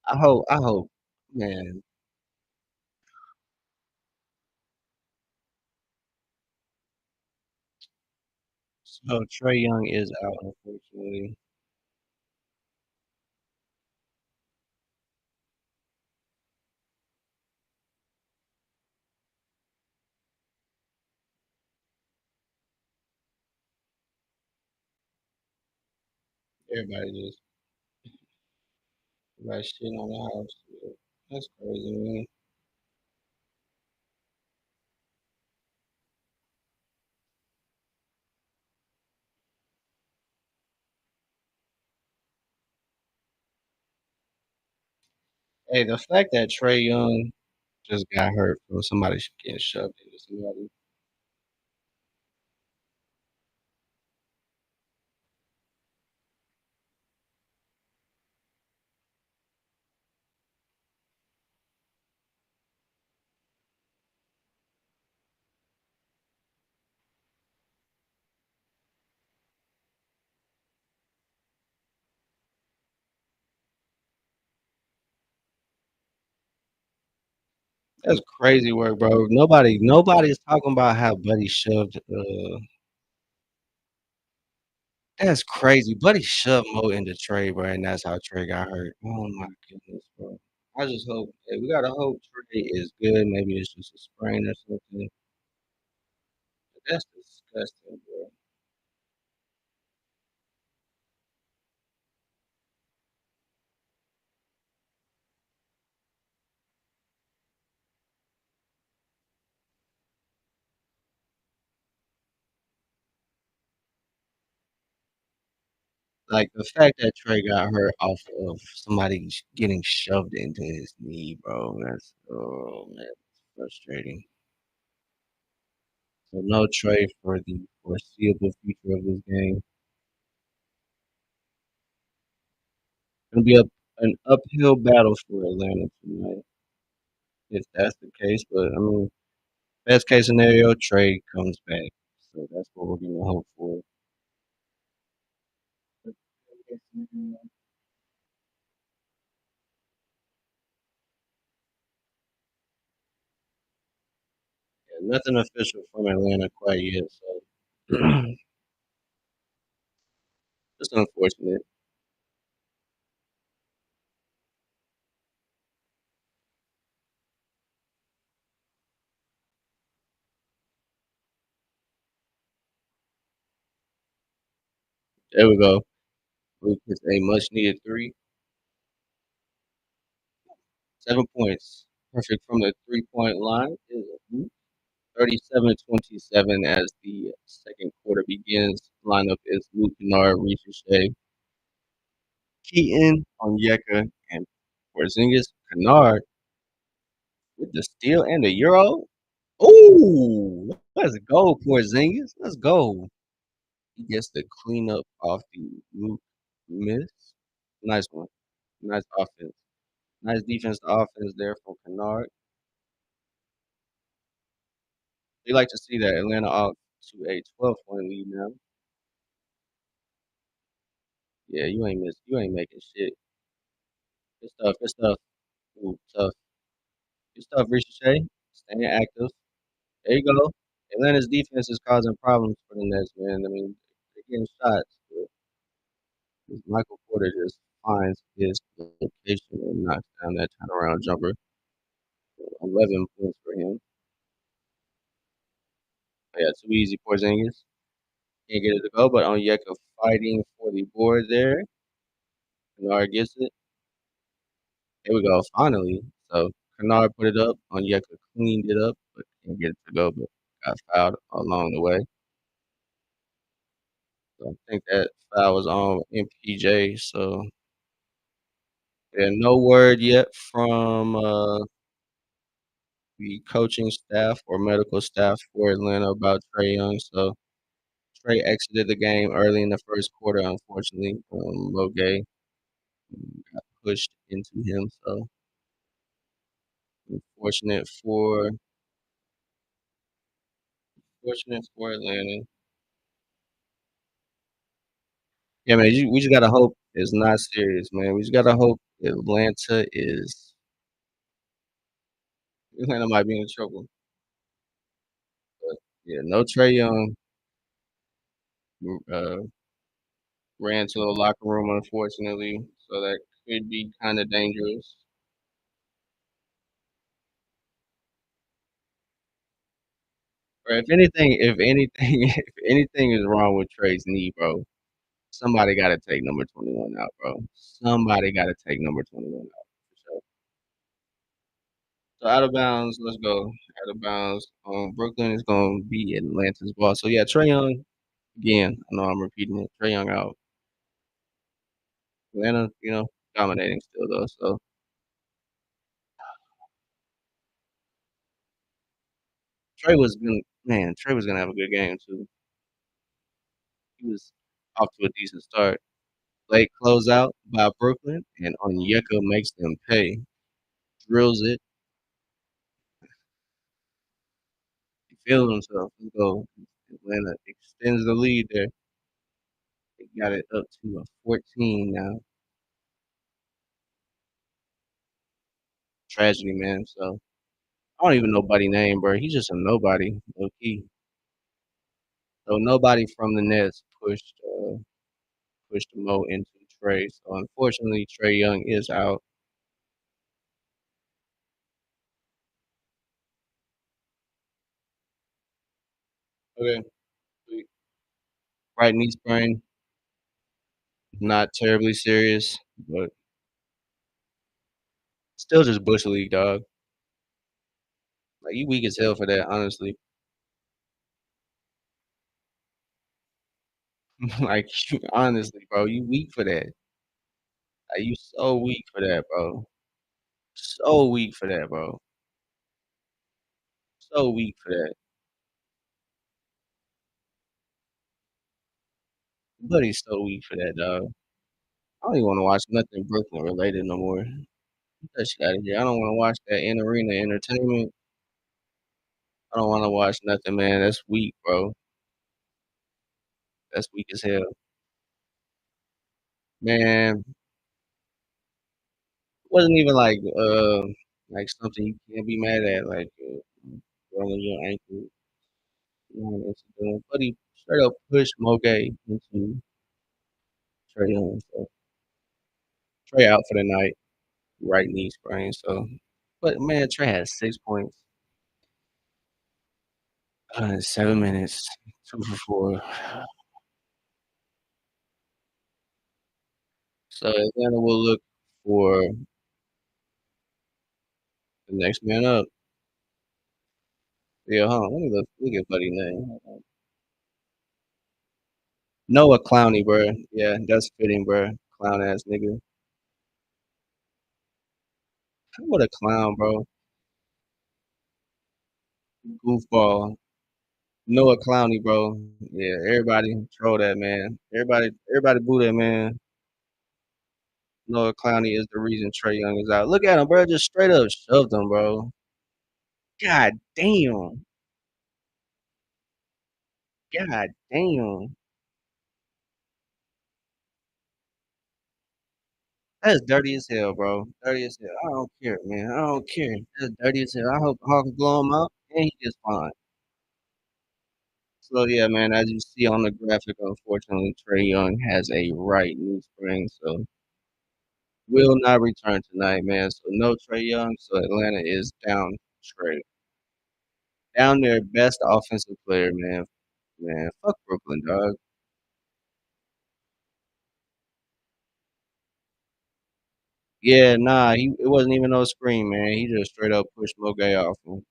I hope, man. So Trey Young is out, unfortunately. Everybody just Everybody shitting on the house. Yeah. That's crazy, man. Hey, the fact that Trey Young just got hurt from somebody getting shoved into somebody. That's crazy work, bro. Nobody is talking about how Buddy shoved. That's crazy. Buddy shoved Mo into Trey, bro, and that's how Trey got hurt. Oh my goodness, bro. I just hope. Hey, we gotta hope Trey is good. Maybe it's just a sprain or something. But that's disgusting, bro. Like the fact that Trey got hurt off of somebody getting shoved into his knee, bro. That's oh man, frustrating. So no Trey for the foreseeable future of this game. Gonna be an uphill battle for Atlanta tonight, if that's the case. But I mean, best case scenario, Trey comes back. So that's what we're gonna hope for. Yeah, nothing official from Atlanta quite yet, so just unfortunate. There we go. Luke hits a much needed three. 7 points. Perfect from the 3 point line is 37-27 as the second quarter begins. Lineup is Luke Kennard, Ricochet, Keaton, Onyeka, and Porzingis. Kennard with the steal and the euro. Ooh, let's go, Porzingis. Let's go. He gets the cleanup off the Luke miss. Nice one. Nice offense. Nice defense to offense there from Kennard. We like to see that Atlanta out to a 12-point lead now. Yeah, you ain't making shit. Good stuff, good stuff. Ooh, tough. Good stuff, Ricochet. Staying active. There you go. Atlanta's defense is causing problems for the Nets, man. I mean, they're getting shots, but Michael Porter just finds his location and knocks down that turnaround jumper. 11 points for him. Yeah, too easy, Porzingis. Can't get it to go, but Onyeka fighting for the board there. Kennard gets it. Here we go, finally. So Kennard put it up. Onyeka cleaned it up, but can't get it to go, but got fouled along the way. So I think that foul was on MPJ. So yeah, no word yet from the coaching staff or medical staff for Atlanta about Trey Young. So Trey exited the game early in the first quarter, unfortunately. Loge got pushed into him. So unfortunate for fortunate for Atlanta. Yeah, man, we just gotta hope it's not serious, man. We just gotta hope Atlanta might be in trouble. But yeah, no Trey Young. Uh, ran to the locker room, unfortunately, so that could be kind of dangerous. Or if anything, if anything is wrong with Trey's knee, bro, Somebody gotta take number 21 out, bro. Somebody gotta take number 21 out for sure. So out of bounds, let's go. Out of bounds. Brooklyn is gonna be Atlanta's ball. So yeah, Trae Young again. I know I'm repeating it. Trae Young out. Atlanta, dominating still though. So Trey was gonna have a good game too. He was off to a decent start. Late closeout by Brooklyn, and Onyeka makes them pay. Drills it. He feels himself. Let's go. Atlanta extends the lead there. They got it up to a 14 now. Tragedy, man. So I don't even know buddy name, bro. He's just a nobody, low key. So nobody from the Nets pushed Mo into Trey. So unfortunately, Trey Young is out. Okay. Sweet. Right knee sprain, not terribly serious, but still just bush league, dog. Like you weak as hell for that, honestly. Like you, honestly, bro, you weak for that. Like you so weak for that, bro. So weak for that, bro. So weak for that. Buddy's so weak for that, dog. I don't even want to watch nothing Brooklyn related no more. Get that shit out of here. I don't want to watch that in arena entertainment. I don't want to watch nothing, man. That's weak, bro. That's weak as hell, man. Wasn't even like something you can't be mad at, like rolling your ankle, incident. But he straight up pushed Moge into Trey Young. So Trey out for the night, right knee sprain. So, but man, Trey has 6 points, 7 minutes, 2 for 4. So Atlanta will look for the next man up. Yeah, huh? Let me look at buddy name. Hold on. Noah Clowney, bro. Yeah, that's fitting, bro. Clown ass nigga. What a clown, bro. Goofball. Noah Clowney, bro. Yeah, everybody troll that man. Everybody boo that man. Noah Clowney is the reason Trey Young is out. Look at him, bro. Just straight up shoved him, bro. God damn. God damn. That's dirty as hell, bro. Dirty as hell. I don't care, man. I don't care. That's dirty as hell. I hope Hawks blow him up and he gets fine. So yeah, man, as you see on the graphic, unfortunately, Trey Young has a right knee sprain, so will not return tonight, man. So no Trey Young. So Atlanta is down Trey. Down their best offensive player, man. Man, fuck Brooklyn, dog. Yeah, nah, it wasn't even no screen, man. He just straight up pushed Moge off him.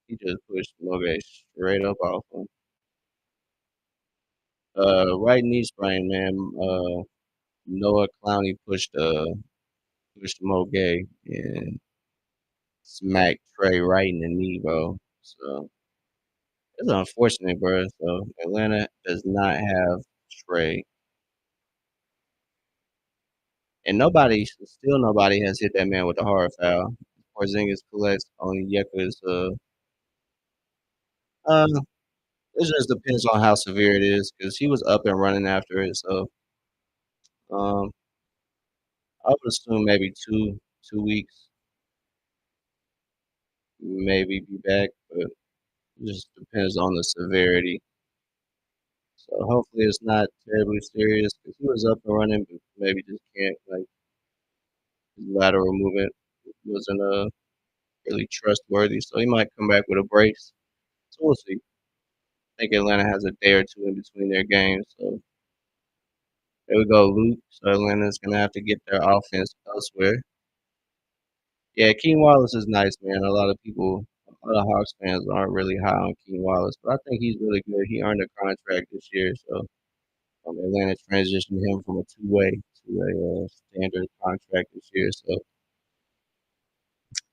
He just pushed Moge straight up off him. Right knee sprain, man. Noah Clowney pushed Moge and smacked Trey right in the knee, bro. So it's unfortunate, bro. So Atlanta does not have Trey, and nobody has hit that man with a hard foul. Porzingis collects on Yeka's. Uh, it just depends on how severe it is, because he was up and running after it. So um, I would assume maybe 2 weeks, maybe be back, but it just depends on the severity. So hopefully it's not terribly serious, because he was up and running, but maybe just can't, like, his lateral movement wasn't really trustworthy. So he might come back with a brace. So we'll see. think Atlanta has a day or 2 in between their games, so there we go, Luke. So Atlanta's gonna have to get their offense elsewhere. Yeah, Keen Wallace is nice, man. A lot of Hawks fans aren't really high on Keen Wallace, but I think he's really good. He earned a contract this year, so Atlanta transitioned him from a two-way to a standard contract this year. So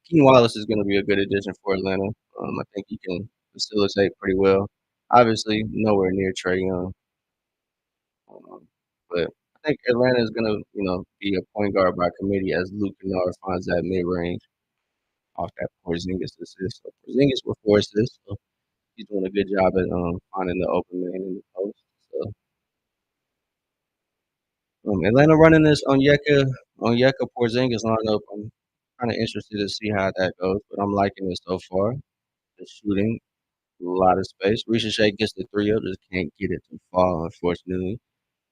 Keen Wallace is going to be a good addition for Atlanta. I think he can facilitate pretty well. Obviously, nowhere near Trey Young, um, but I think Atlanta is going to, be a point guard by committee as Luke Kennard finds that mid-range off that Porzingis assist. So Porzingis will force this. So he's doing a good job at finding the open man in the post. So Atlanta running this on Yeka Porzingis lineup. I'm kind of interested to see how that goes, but I'm liking it so far. The shooting, a lot of space. Ricochet gets the three up, just can't get it to fall, unfortunately.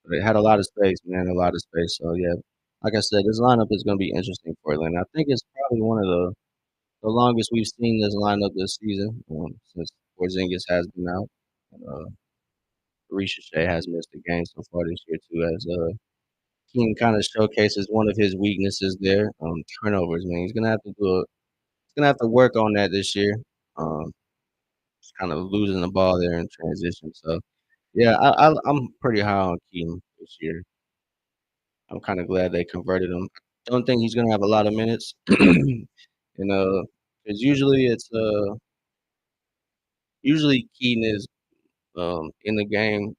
But it had a lot of space, man, a lot of space. So yeah, like I said, this lineup is going to be interesting for Atlanta. I think it's probably one of the longest we've seen this lineup this season, since Porzingis has been out. And, Ricochet has missed a game so far this year too, as King kind of showcases one of his weaknesses there, turnovers. Man, he's gonna have to work on that this year. Um, just kind of losing the ball there in transition. So yeah, I'm pretty high on Keaton this year. I'm kind of glad they converted him. Don't think he's gonna have a lot of minutes, because usually Keaton is in the game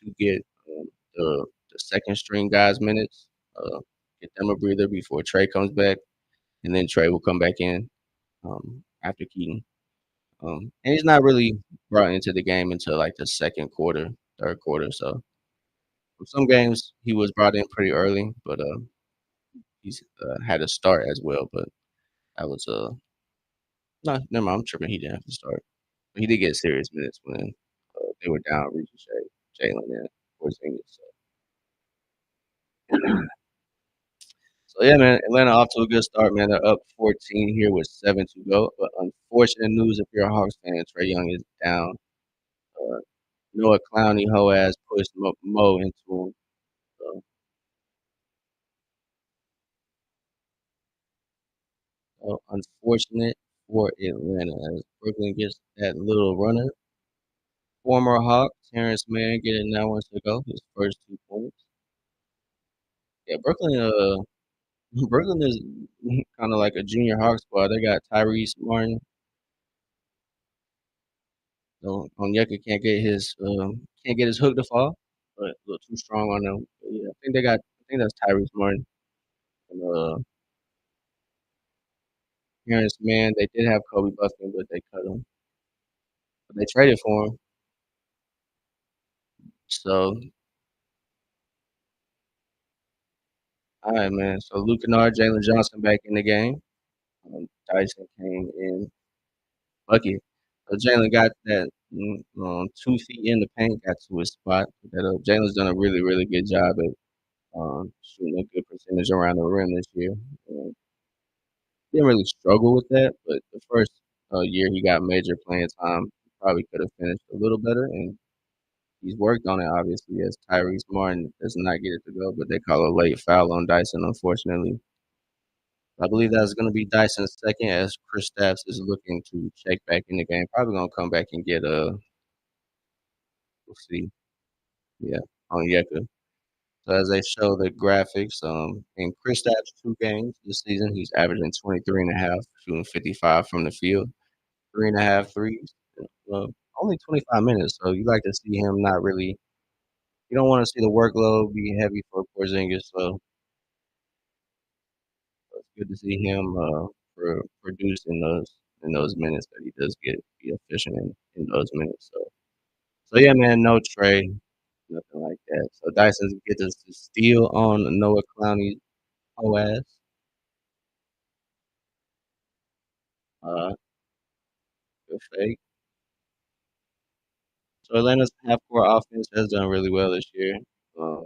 to get the second string guys minutes, get them a breather before Trey comes back, and then Trey will come back in after Keaton. And he's not really brought into the game until like the second quarter, third quarter. So some games he was brought in pretty early, but he's had a start as well. But that was no, never mind. I'm tripping. He didn't have to start. But he did get serious minutes when they were down Ricochet, Jalen, and Porzingis. So yeah, man, Atlanta off to a good start, man. They're up 14 here with 7 to go. But unfortunate news if you're a Hawks fan, Trey Young is down. Uh, Noah Clowney hoe ass pushed Mo into him. So unfortunate for Atlanta as Brooklyn gets that little runner. Former Hawk Terrence Mann getting that one to go. His first 2 points. Yeah, Brooklyn is kind of like a junior Hawk squad. They got Tyrese Martin. So Onyeka can't get his hook to fall, but a little too strong on them. But yeah, I think that's Tyrese Martin and Terrence Mann. They did have Kobe Buffington, but they cut him. But they traded for him. So all right, man. So Luke Kennard, Jalen Johnson back in the game. Dyson came in bucket. So Jalen got that 2 feet in the paint, got to his spot. Jalen's done a really, really good job at shooting a good percentage around the rim this year. Didn't really struggle with that, but the first year he got major playing time, he probably could have finished a little better, and he's worked on it obviously as Tyrese Martin does not get it to go, but they call a late foul on Dyson, unfortunately. I believe that's going to be Dyson's second as Kristaps is looking to check back in the game. Probably going to come back and get we'll see, yeah, on Yeka. So as they show the graphics, in Kristaps' 2 games this season, he's averaging 23 and a half, shooting 55 from the field. 3.5 threes. Well, only 25 minutes, so you like to see him not really. You don't want to see the workload be heavy for Porzingis, so it's good to see him produce in those minutes that he does get be efficient in those minutes. So yeah, man, no trade, nothing like that. So Dyson gets us to steal on Noah Clowney's whole ass. Uh, Good fake. So Atlanta's half court offense has done really well this year. Um,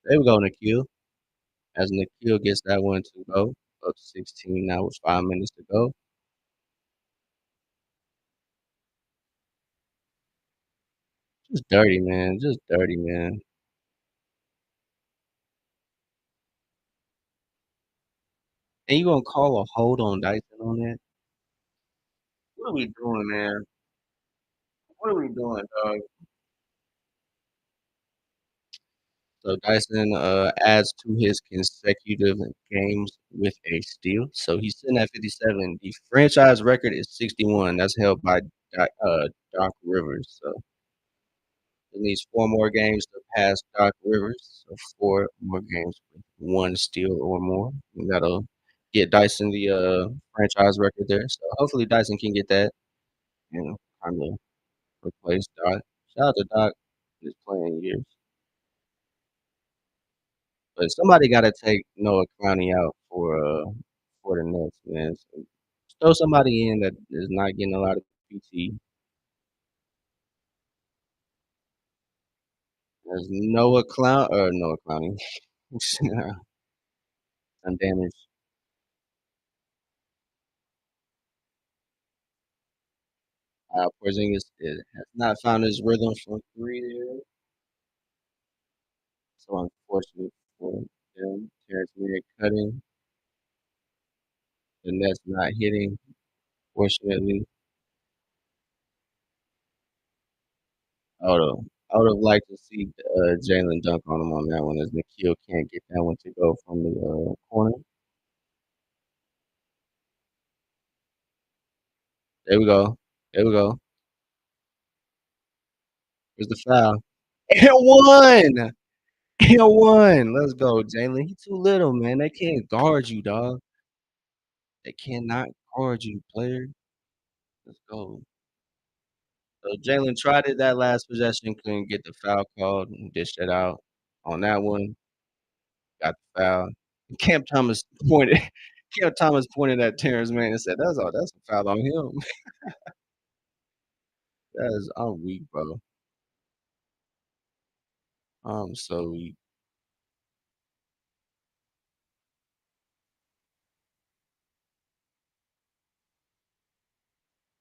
they would go Nikhil. As Nikhil gets that one to go, up 16 now with 5 minutes to go. Just dirty, man, just dirty, man. And you gonna call a hold on Dyson on that? What are we doing, man? What are we doing, dog? So Dyson, adds to his consecutive games with a steal, so he's sitting at 57. The franchise record is 61, that's held by Doc Rivers, so he needs 4 more games to pass Doc Rivers, so 4 more games with 1 steal or more, and that'll get Dyson the, franchise record there, so hopefully Dyson can get that, you know, kinda replace Doc. Shout out to Doc, his playing years. But somebody gotta take Noah Clowney out for the Nets, man. So just throw somebody in that is not getting a lot of PT. There's Noah Clowney, undamaged. Porzingis has not found his rhythm from 3 there, so unfortunate for them. Terrence Mann cutting, the Nets not hitting, fortunately. I would have liked to see Jalen dunk on him on that one as Nikhil can't get that one to go from the corner. There we go. There we go. Where's the foul? And one! And one! Let's go, Jalen. He too little, man. They can't guard you, dog. They cannot guard you, player. Let's go. So Jalen tried it that last possession, couldn't get the foul called and dished it out. On that one, got the foul. Cam Thomas pointed Cam Thomas pointed at Terrence Mann and said, That's a foul on him." That is I'm weak, bro. I'm so weak.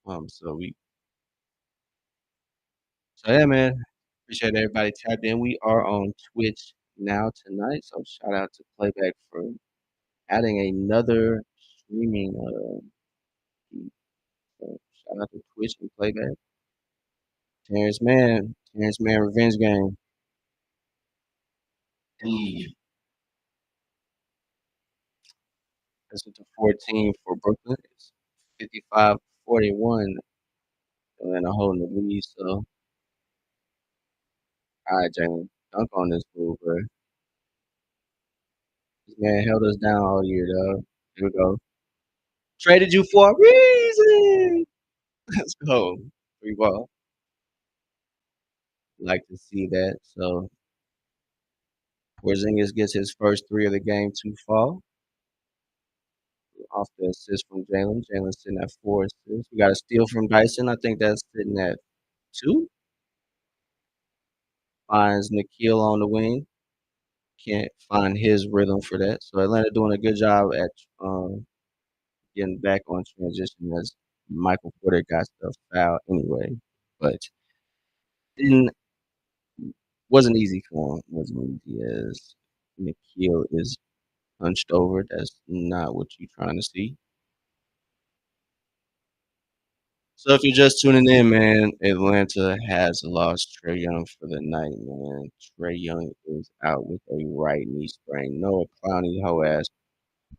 I'm so weak. So yeah, man. Appreciate everybody tapped in. We are on Twitch now tonight, so shout out to Playback for adding another streaming feed. So shout out to Twitch and Playback. Terrence Mann Revenge Game. Hey, that's with the 14 for Brooklyn. It's 55-41. Atlanta holding the lead. So all right, Jalen, dunk on this fool, bro. This man held us down all year, dog. Here we go. Traded you for a reason. Let's go. Three ball. Like to see that. So Porzingis gets his first 3 of the game to fall. Off the assist from Jalen. Jalen's sitting at 4 assists. We got a steal from Dyson. I think that's sitting at 2. Finds Nikhil on the wing. Can't find his rhythm for that. So Atlanta doing a good job at getting back on transition as Michael Porter got stuff fouled anyway. But didn't wasn't easy for him. Wasn't easy as Nikhil is hunched over. That's not what you're trying to see. So if you're just tuning in, man, Atlanta has lost Trae Young for the night, man. Trae Young is out with a right knee sprain. Noah Clowney, hoe ass,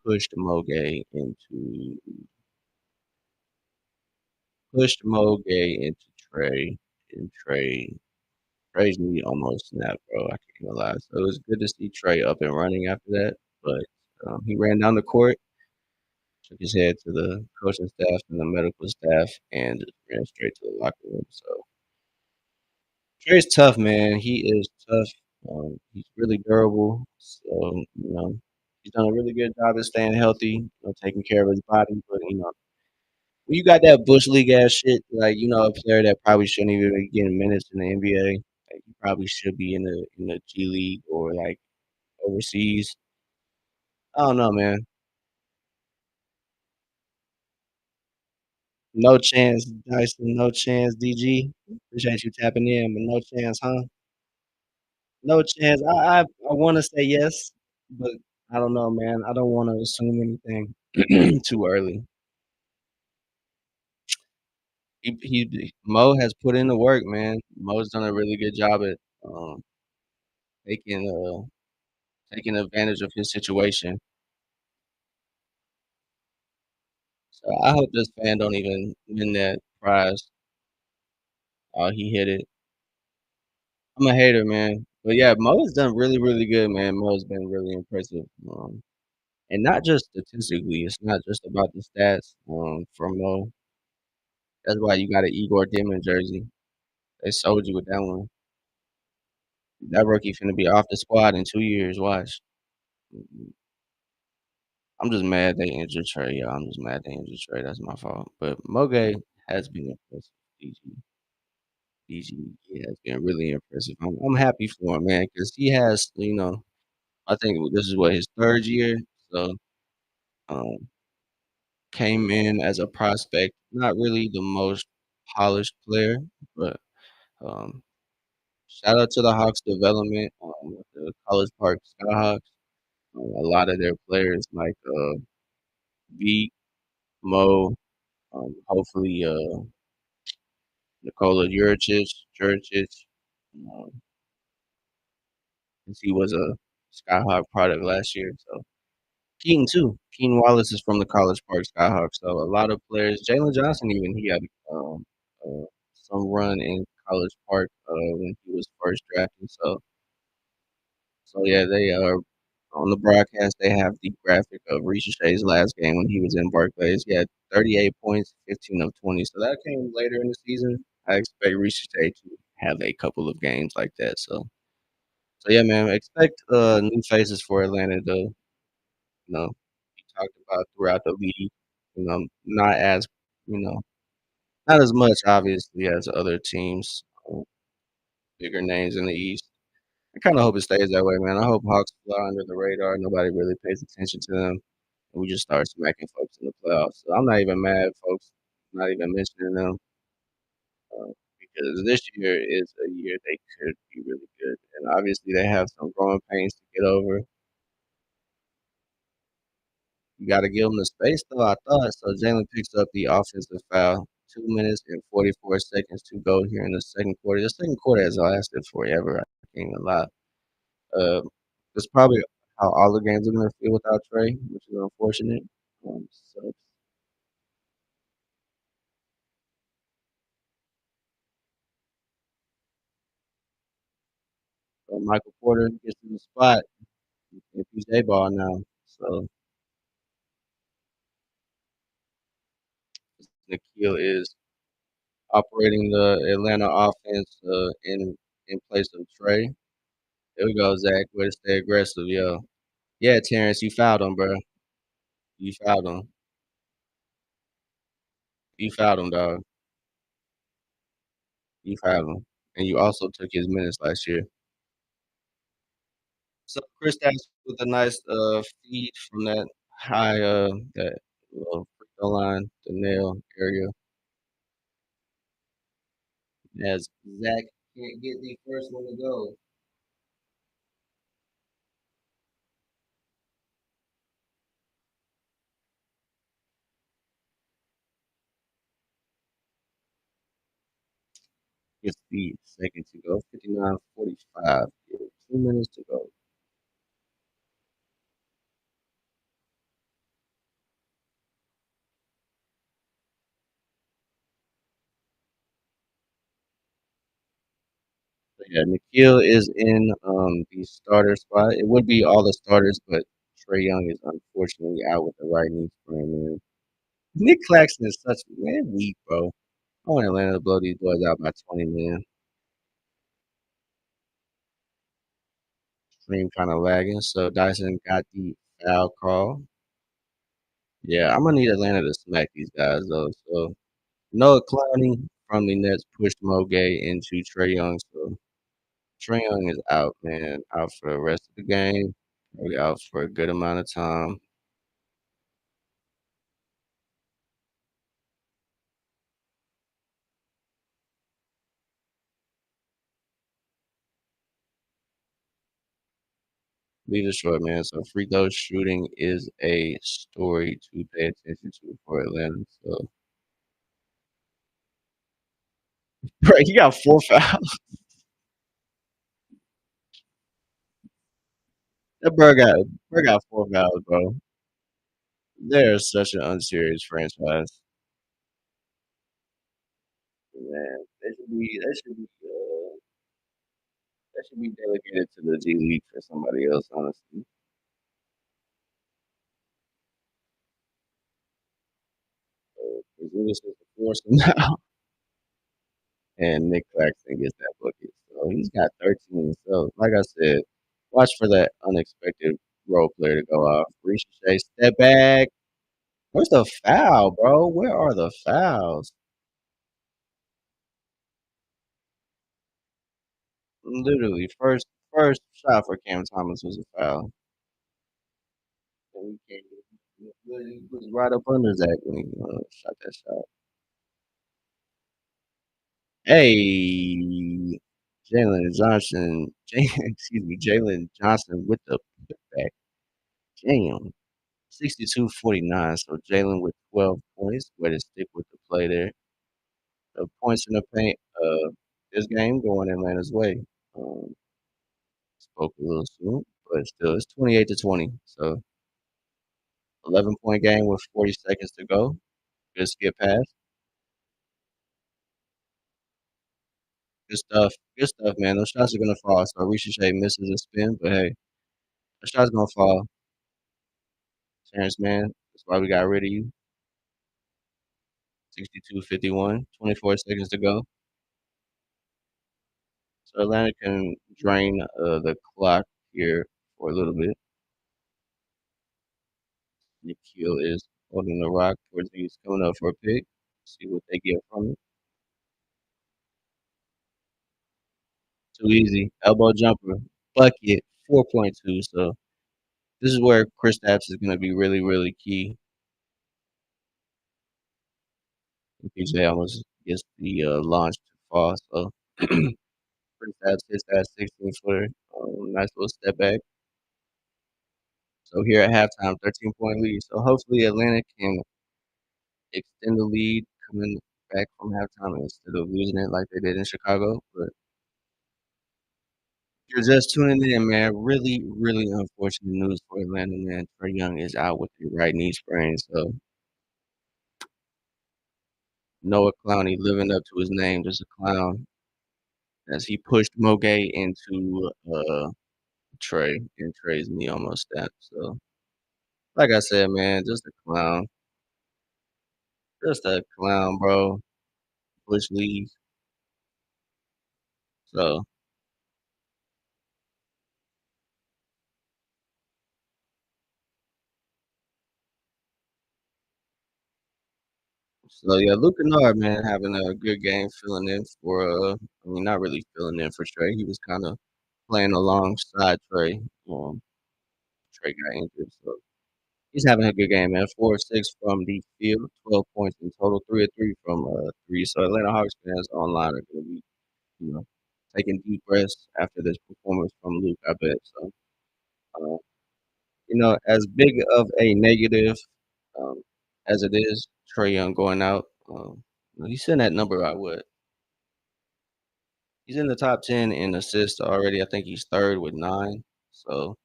pushed Moge into Trae, and Trae's knee almost snapped, bro. I can't even lie. So it was good to see Trae up and running after that, but he ran down the court, shook his head to the coaching staff and the medical staff, and just ran straight to the locker room. So Dre's tough, man. He is tough. He's really durable. So, he's done a really good job of staying healthy, taking care of his body. But, when you got that Bush League ass shit, like, a player that probably shouldn't even be getting minutes in the NBA, like, he probably should be in the G League or, like, overseas. I don't know, man. No chance, Dyson, no chance, DG. Appreciate you tapping in, but no chance, huh? No chance. I wanna say yes, but I don't know, man. I don't wanna assume anything too early. Mo has put in the work, man. Mo's done a really good job at, taking, taking advantage of his situation. So I hope this fan don't even win that prize. Oh, he hit it. I'm a hater, man. But yeah, Mo has done really, really good, man. Mo's been really impressive. And not just statistically, it's not just about the stats, for Mo. That's why you got an Igor Dimon jersey. They sold you with that one. That rookie finna be off the squad in 2 years, watch. Mhm. I'm just mad they injured Trey, y'all. I'm just mad they injured Trey, that's my fault. But Moge has been impressive. DG, he has been really impressive. I'm happy for him, man, because he has, I think this is what, his 3rd year? So, um, came in as a prospect, not really the most polished player, but, um, shout out to the Hawks development, with the College Park Skyhawks. A lot of their players like, V, Mo, hopefully, Nikola Juricic, um, since he was a Skyhawk product last year, so Keaton too. Keaton Wallace is from the College Park Skyhawks, so a lot of players. Jalen Johnson even he had uh, some run in College Park when he was first drafted. So yeah, they are on the broadcast. They have the graphic of Ricochet's last game when he was in Barclays. He had 38 points, 15 of 20. So that came later in the season. I expect Ricochet to have a couple of games like that. So yeah, man, expect new faces for Atlanta though. He talked about throughout the league, not as, you know, not as much obviously as other teams, bigger names in the East. I kinda hope it stays that way, man. I hope Hawks fly under the radar, nobody really pays attention to them, and we just start smacking folks in the playoffs. So I'm not even mad folks not even mentioning them, because this year is a year they could be really good, and obviously they have some growing pains to get over. You gotta give him the space though, I thought. So Jalen picks up the offensive foul. 2 minutes and 44 seconds to go here in the second quarter. The second quarter has lasted forever, I can't even lie. Uh, that's probably how all the games are gonna feel without Trey, which is unfortunate. So Michael Porter gets in the spot if he's a ball now. So Nikhil is operating the Atlanta offense in place of Trey. There we go, Zach. Way to stay aggressive, yo. Yeah, Terrence, you fouled him, bro. You fouled him. You fouled him, dog. You fouled him. And you also took his minutes last year. So Chris Kristaps with a nice feed from that high that little free throw line, the nail area. As Zach can't get the first one to go. Gets the second to go. 59:45. 2 minutes to go. So yeah, Nikhil is in the starter spot. It would be all the starters, but Trey Young is unfortunately out with the right knee sprain, man. Nick Claxton is such man weak, bro. I want Atlanta to blow these boys out by 20, man. Stream kind of lagging, so Dyson got the foul call. Yeah, I'm gonna need Atlanta to smack these guys though. So Noah Clowney from the Nets pushed Mo Gay into Trey Young. So Trey Young is out, man, out for the rest of the game. Probably out for a good amount of time. Leave it short, man. So free throw shooting is a story to pay attention to for Atlanta. So, right, he got 4 fouls. That bro got 4 fouls, bro. They're such an unserious franchise. Man, they should be delegated to the G League for somebody else, honestly. 'Cause is force him now, and Nick Claxton gets that bucket. So he's got 13. So, like I said, watch for that unexpected role player to go off. Ricochet, step back. Where's the foul, bro? Where are the fouls? Literally, first shot for Cam Thomas was a foul. And he came, he was right up under Zach when he shot that shot. Hey, Jalen Johnson, excuse me, Jalen Johnson with the putback. Damn, 62-49. So Jalen with 12 points. Way to stick with the play there. The points in the paint. This game going Atlanta's way. Um, Spoke a little soon, but still, it's 28-20. So 11-point game with 40 seconds to go. Good skip pass. Good stuff. Good stuff, man. Those shots are gonna fall. So Ricochet misses a spin, but hey, the shot's gonna fall. Terrence, man, that's why we got rid of you. 62-51. 24 seconds to go. So Atlanta can drain the clock here for a little bit. Nikhil is holding the rock towards he's coming up for a pick. See what they get from it. Too easy. Elbow jumper. Bucket. 4.2. So this is where Chris Stapps is going to be really, really key. PJ almost gets the launch to fall. So Chris Stapps hits that 16 footer. Nice little step back. So here at halftime, 13-point lead. So hopefully Atlanta can extend the lead coming back from halftime instead of losing it like they did in Chicago. But if you're just tuning in, man, really, really unfortunate news for Atlanta, man. Trae Young is out with the right knee sprain. So Noah Clowney living up to his name, just a clown, as he pushed Moge into Trae, and Trae's knee almost snapped. So, like I said, man, just a clown. Just a clown, bro. Bush league. So, yeah, Luke Kennard, man, having a good game, filling in for, I mean, not really filling in for Trae. He was kind of playing alongside Trae. Um, Trae got injured, so he's having a good game, man. 4 of 6 from the field, 12 points in total, 3 of 3 from three. So Atlanta Hawks fans online are going to be, you know, taking deep breaths after this performance from Luke, I bet. So, uh, as big of a negative um, as it is, Trae Young going out, he's sitting at number, I would. He's in the top 10 in assists already. I think he's third with 9. So,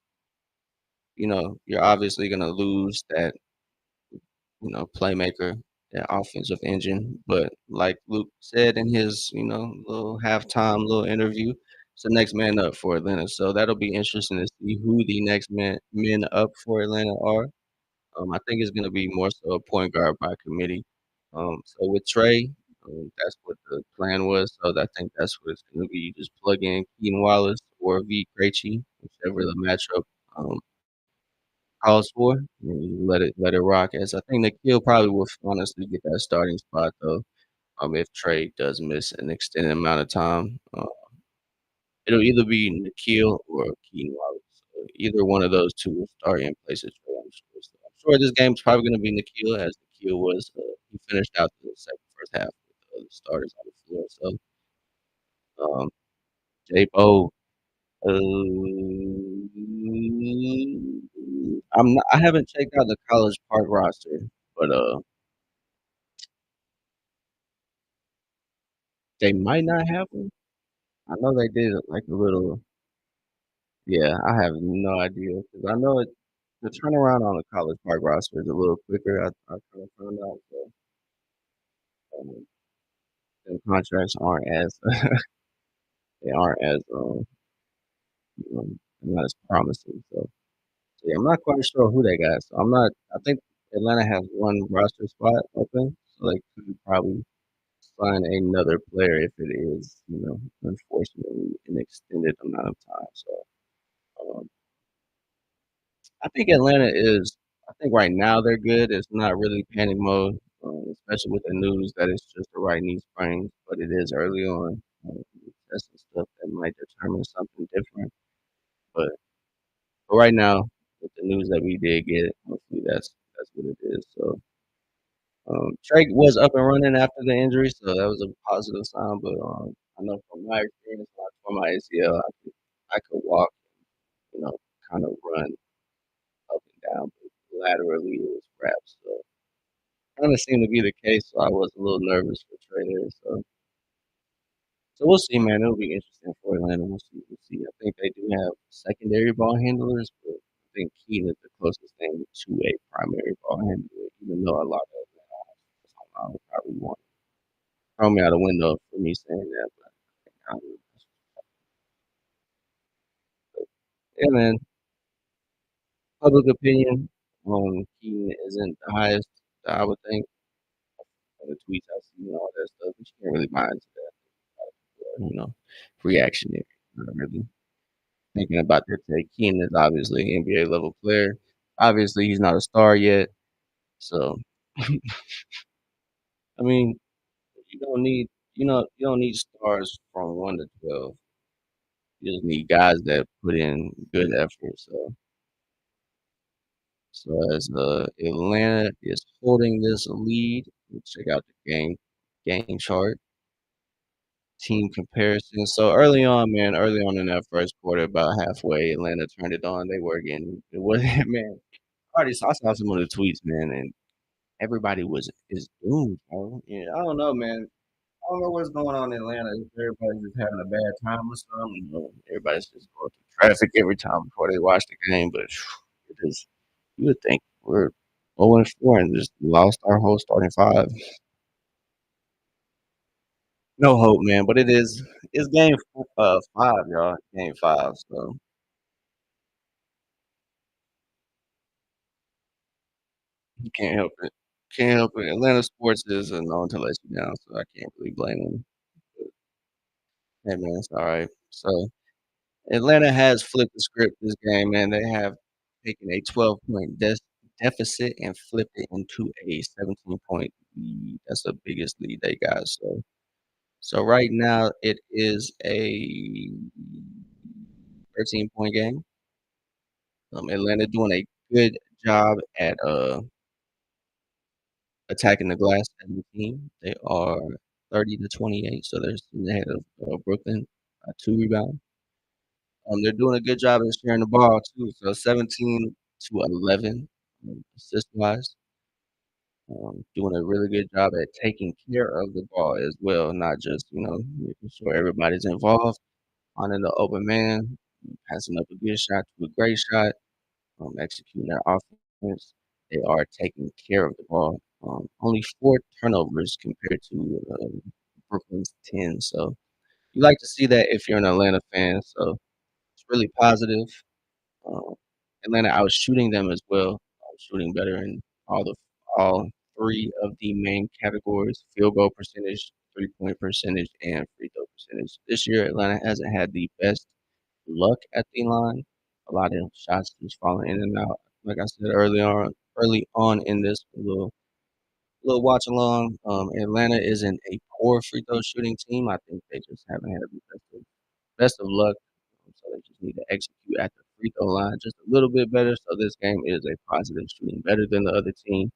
you're obviously going to lose that playmaker, that offensive engine. But like Luke said in his, little halftime little interview, it's the next man up for Atlanta. So that'll be interesting to see who the next men up for Atlanta are. I think it's going to be more so a point guard by committee. So with Trey, that's what the plan was. So I think that's what it's going to be. Just plug in Keenan Wallace or V. Krejci, whichever the matchup um, calls for, and you let it rock. As I think Nikhil probably will honestly get that starting spot though. If Trey does miss an extended amount of time, it'll either be Nikhil or Keenan Wallace. So either one of those two will start in place of Trey. I'm sure this game's probably going to be Nikhil, as Nikhil was. He finished out the first half with the starters on the floor. So J Bo. Uh, I haven't checked out the College Park roster, but, they might not have one. I know they did, like, a little yeah, I have no idea because I know the turnaround on the College Park roster is a little quicker, I kinda found out, so, um, the contracts aren't as they aren't as, not as promising, so, yeah, I'm not quite sure who they got, so I'm not I think Atlanta has one roster spot open, so they could probably sign another player if it is, unfortunately an extended amount of time, so, um I think Atlanta is I think right now they're good. It's not really panic mode, especially with the news that it's just a right knee sprain, but it is early on. That's the stuff that might determine something different. But right now, with the news that we did get, hopefully that's what it is. So Drake was up and running after the injury, so that was a positive sign. But I know from my experience, when I tore my ACL, I could walk, you know, kind of run up and down, but laterally it was wraps. So kinda seemed to be the case, so I was a little nervous for Trey there. So we'll see, man. It'll be interesting for Atlanta. We'll see. I think they do have secondary ball handlers, but I think Keaton is the closest thing to a primary ball handler, even though a lot of Atlanta offensive probably want to throw me out a window for me saying that, but I don't know. Yeah, man. Public opinion on Keaton isn't the highest that I would think. The tweets I see and all that stuff, but you can't really mind that. Reactionary. Not really thinking about that today. Keenan is obviously an NBA level player. Obviously, he's not a star yet. So, I mean, you don't need, you don't need stars from 1 to 12. You just need guys that put in good effort. So as Atlanta is holding this lead, let's check out the game chart, team comparison. So early on in that first quarter, about halfway, Atlanta turned it on. They were getting it was man. I saw some of the tweets, man, and everybody is doomed, bro. Yeah, I don't know, man. I don't know what's going on in Atlanta. If everybody's just having a bad time or something. Everybody's just going through traffic every time before they watch the game. But it is, you would think we're 0-4 and just lost our whole starting five. No hope, man. But it's game 5, y'all. Game 5. So you can't help it. Can't help it. Atlanta sports is known to let you down, so I can't really blame them. Hey man, it's all right. So Atlanta has flipped the script this game, man. They have taken a 12-point deficit and flipped it into a 17-point lead. That's the biggest lead they got. So right now it is a 13-point game. Atlanta doing a good job at attacking the glass as a team. They are 30 to 28, so they're still ahead of Brooklyn, 2 rebounds. They're doing a good job of sharing the ball too. So 17 to 11 assist wise. Doing a really good job at taking care of the ball as well, not just making sure everybody's involved. Finding the open man, passing up a good shot to a great shot, executing their offense. They are taking care of the ball. Only 4 turnovers compared to Brooklyn's 10. So you like to see that if you're an Atlanta fan. So it's really positive. Um, Atlanta, I was shooting them as well. I was shooting better in all 3 of the main categories: field goal percentage, 3-point percentage, and free throw percentage. This year, Atlanta hasn't had the best luck at the line. A lot of shots just falling in and out. Like I said early on in this little watch along, Atlanta isn't a poor free throw shooting team. I think they just haven't had the best of luck. So they just need to execute at the free throw line just a little bit better. So this game is a positive shooting better than the other team.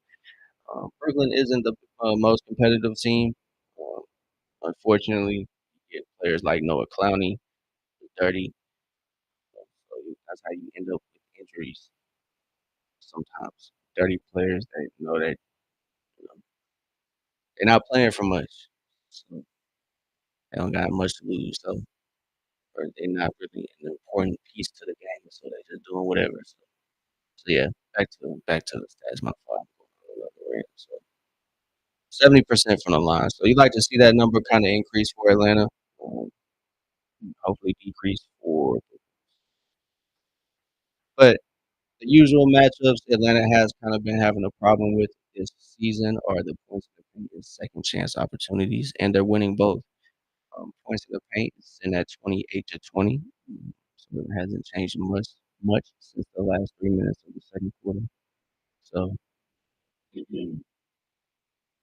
Brooklyn isn't the most competitive team. Um, Unfortunately, you get players like Noah Clowney, who's dirty. So that's how you end up injuries sometimes. Dirty players, they know that, you know, they're not playing for much, so they don't got much to lose, so or they're not really an important piece to the game, so they're just doing whatever. So yeah, back to the stats. My fault. So 70% from the line. So you like to see that number kind of increase for Atlanta, um, hopefully decrease for. But the usual matchups Atlanta has kind of been having a problem with this season are the points in the paint and second chance opportunities, and they're winning both. Points in the paint is in at 28-20. So it hasn't changed much since the last 3 minutes of the second quarter. So mhm,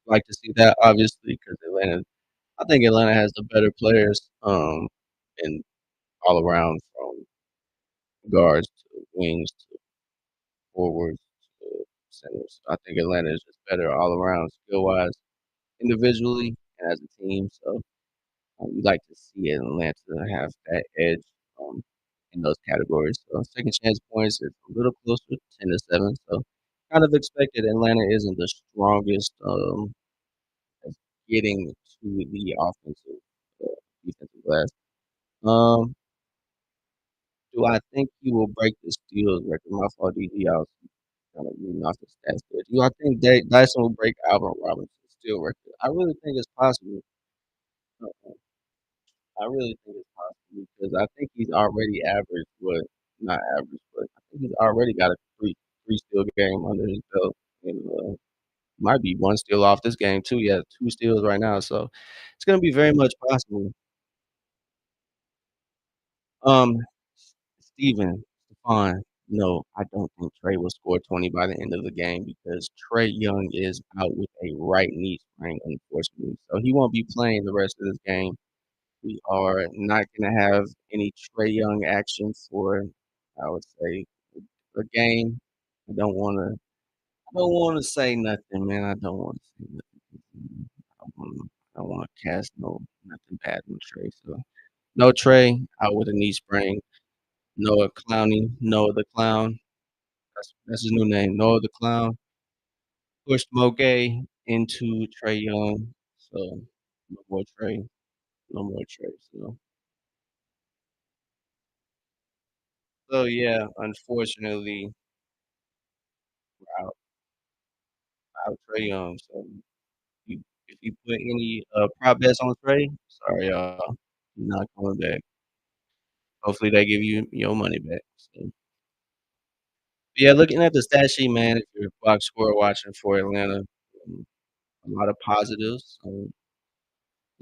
like to see that obviously because I think Atlanta has the better players, and all around from guards to wings to forwards to centers. I think Atlanta is just better all around skill wise, individually and as a team. So you like to see Atlanta have that edge um, in those categories. So second chance points is a little closer, 10-7. So kind of expected. Atlanta isn't the strongest at getting to the offensive defensive glass. Um, do I think he will break the steals record? My fault, DD. I was kind of reading off the stats there. Do I think Dyson will break Alvin Robinson's steal record? I really think it's possible. Uh, I really think it's possible because I think he's already averaged what not average, but I think he's already got a three steal game under his belt, and might be one steal off this game too. Yeah, two steals right now, so it's gonna be very much possible. Um, Stephon, no, I don't think Trey will score 20 by the end of the game because Trey Young is out with a right knee sprain, unfortunately, so he won't be playing the rest of this game. We are not gonna have any Trey Young action for, I would say, a game. I don't wanna I don't wanna say nothing, man. I don't wanna say nothing. I don't wanna cast nothing bad on Trey. So no Trey out with a knee sprain. Noah Clowney, Noah the Clown. That's his new name. Noah the Clown pushed Moge into Trey Young. So no more Trey. No more Trey. So yeah, unfortunately, we're out Trey Young. So you, if you put any prop bets on Trey, sorry y'all, he's not coming back. Hopefully they give you your money back. So, yeah, looking at the stat sheet, man, if you're a box score watching for Atlanta, a lot of positives.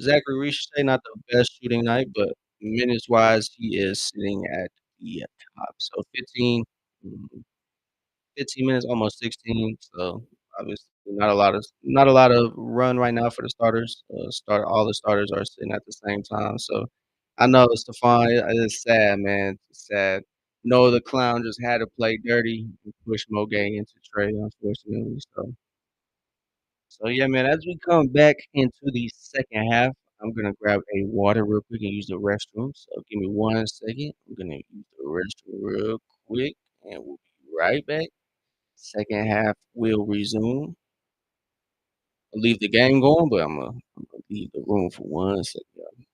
Zachary Richey, not the best shooting night, but minutes wise, he is sitting at the top. So mm, 15 minutes, almost 16. So obviously not a lot of run right now for the starters. All the starters are sitting at the same time. So I know Stephon, it's sad, man. It's sad. No, the clown just had to play dirty and push Mogang into Trey, unfortunately. So yeah, man. As we come back into the second half, I'm gonna grab a water real quick and use the restroom. So give me 1 second. I'm gonna use the restroom real quick, and we'll be right back. Second half will resume. I'll leave the game going, but I'm gonna leave the room for 1 second.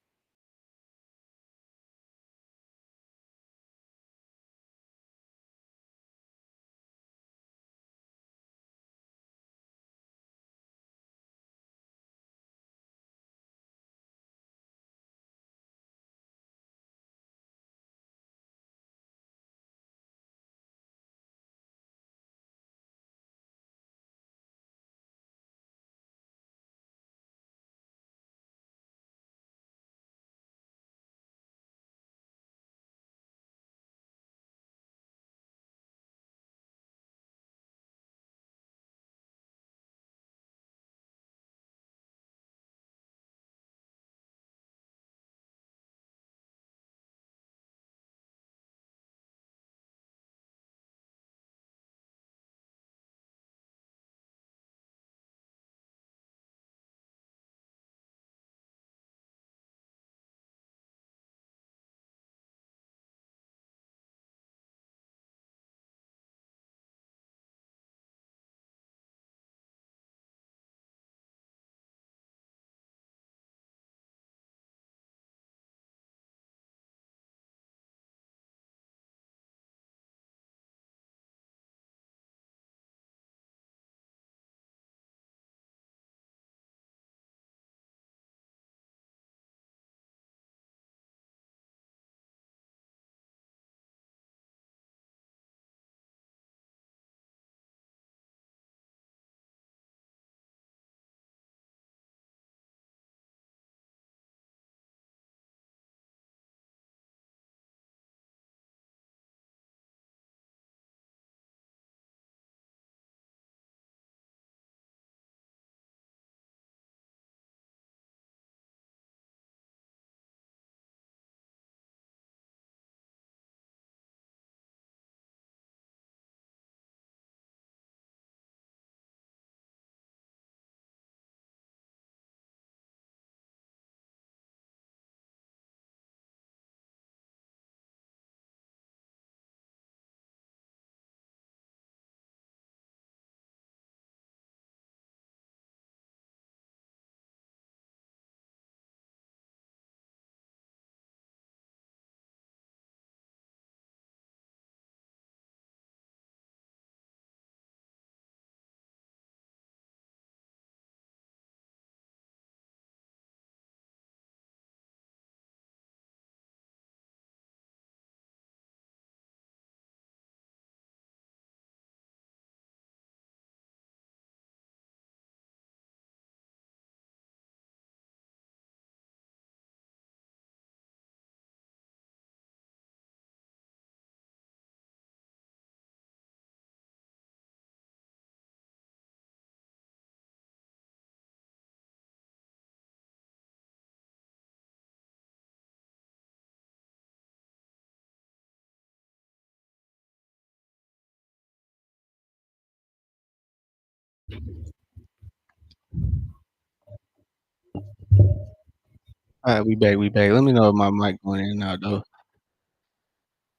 Alright, we back, we back. Let me know if my mic going in and out though.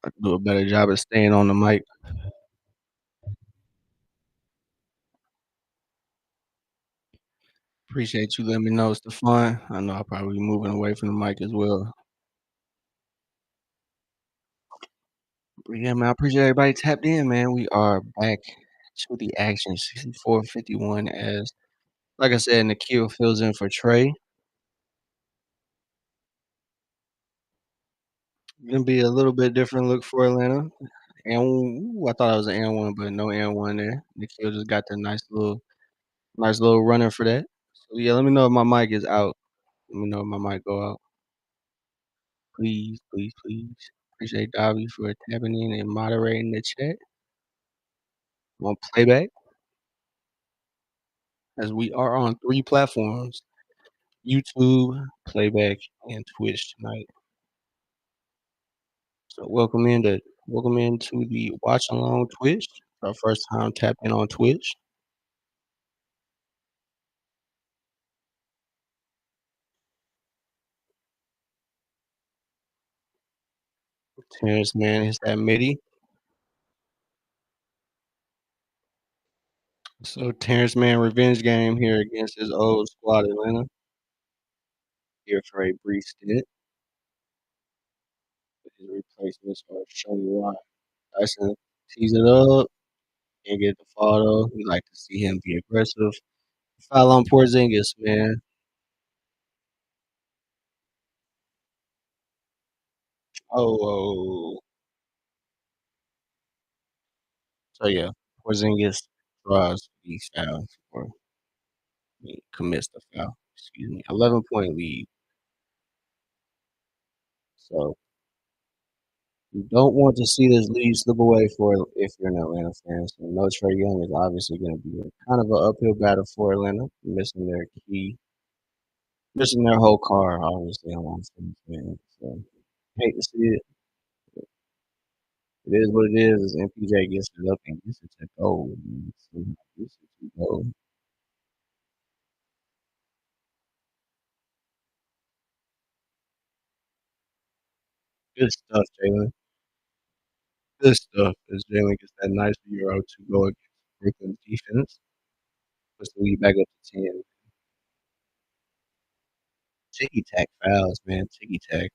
I can do a better job of staying on the mic. Appreciate you letting me know, it's the fun. I know I'll probably be moving away from the mic as well. But yeah, man, I appreciate everybody tapped in, man. We are back to the action, 64-51 as like I said, Nikhil fills in for Trey. Gonna be a little bit different look for Atlanta. And ooh, I thought it was an and one, but no and one there. Nikhil just got the nice little runner for that. So yeah, let me know if my mic is out. Let me know if my mic go out. Please, please, please. Appreciate Davi for tapping in and moderating the chat on playback as we are on 3 platforms, YouTube, playback, and Twitch tonight. So welcome into the watch along Twitch. Our first time tapping on Twitch. Terrence Man is that MIDI. So Terrence Man revenge game here against his old squad Atlanta. Here for a brief stint. His replacements are Shoney Watt. Dyson tees it up. Can't get the photo. We like to see him be aggressive. Foul on Porzingis, man. Oh. So yeah, Porzingis draws the foul or commits the foul. Excuse me. 11-point lead. So you don't want to see this lead slip away for if you're an Atlanta fan. So no Trey Young is obviously going to be kind of an uphill battle for Atlanta, missing their whole car, obviously on offense, man. So hate to see it. It is what it is. MPJ gets it up and gets it to go. Man. Somehow gets it to go. Good stuff, Jalen. Good stuff. As Jalen gets that nice Euro to go against Brooklyn's defense. Puts the lead back up to 10. Ticky tack fouls, man. Ticky tack.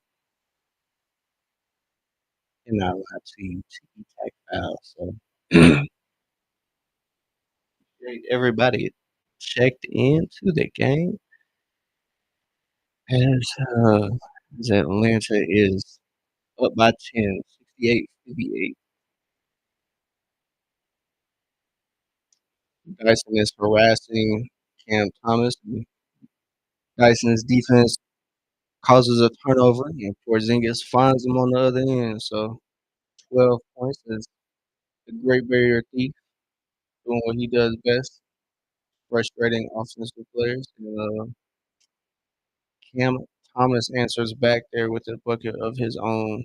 Cannot lie to you. Ticky tack fouls. So everybody checked into the game as, uh, as Atlanta is up by 10, 68-58. Dyson is harassing Cam Thomas. Dyson's defense causes a turnover, and Porzingis finds him on the other end. So 12 points is the Great Barrier Thief doing what he does best, frustrating offensive players. And Cam Thomas answers back there with a bucket of his own.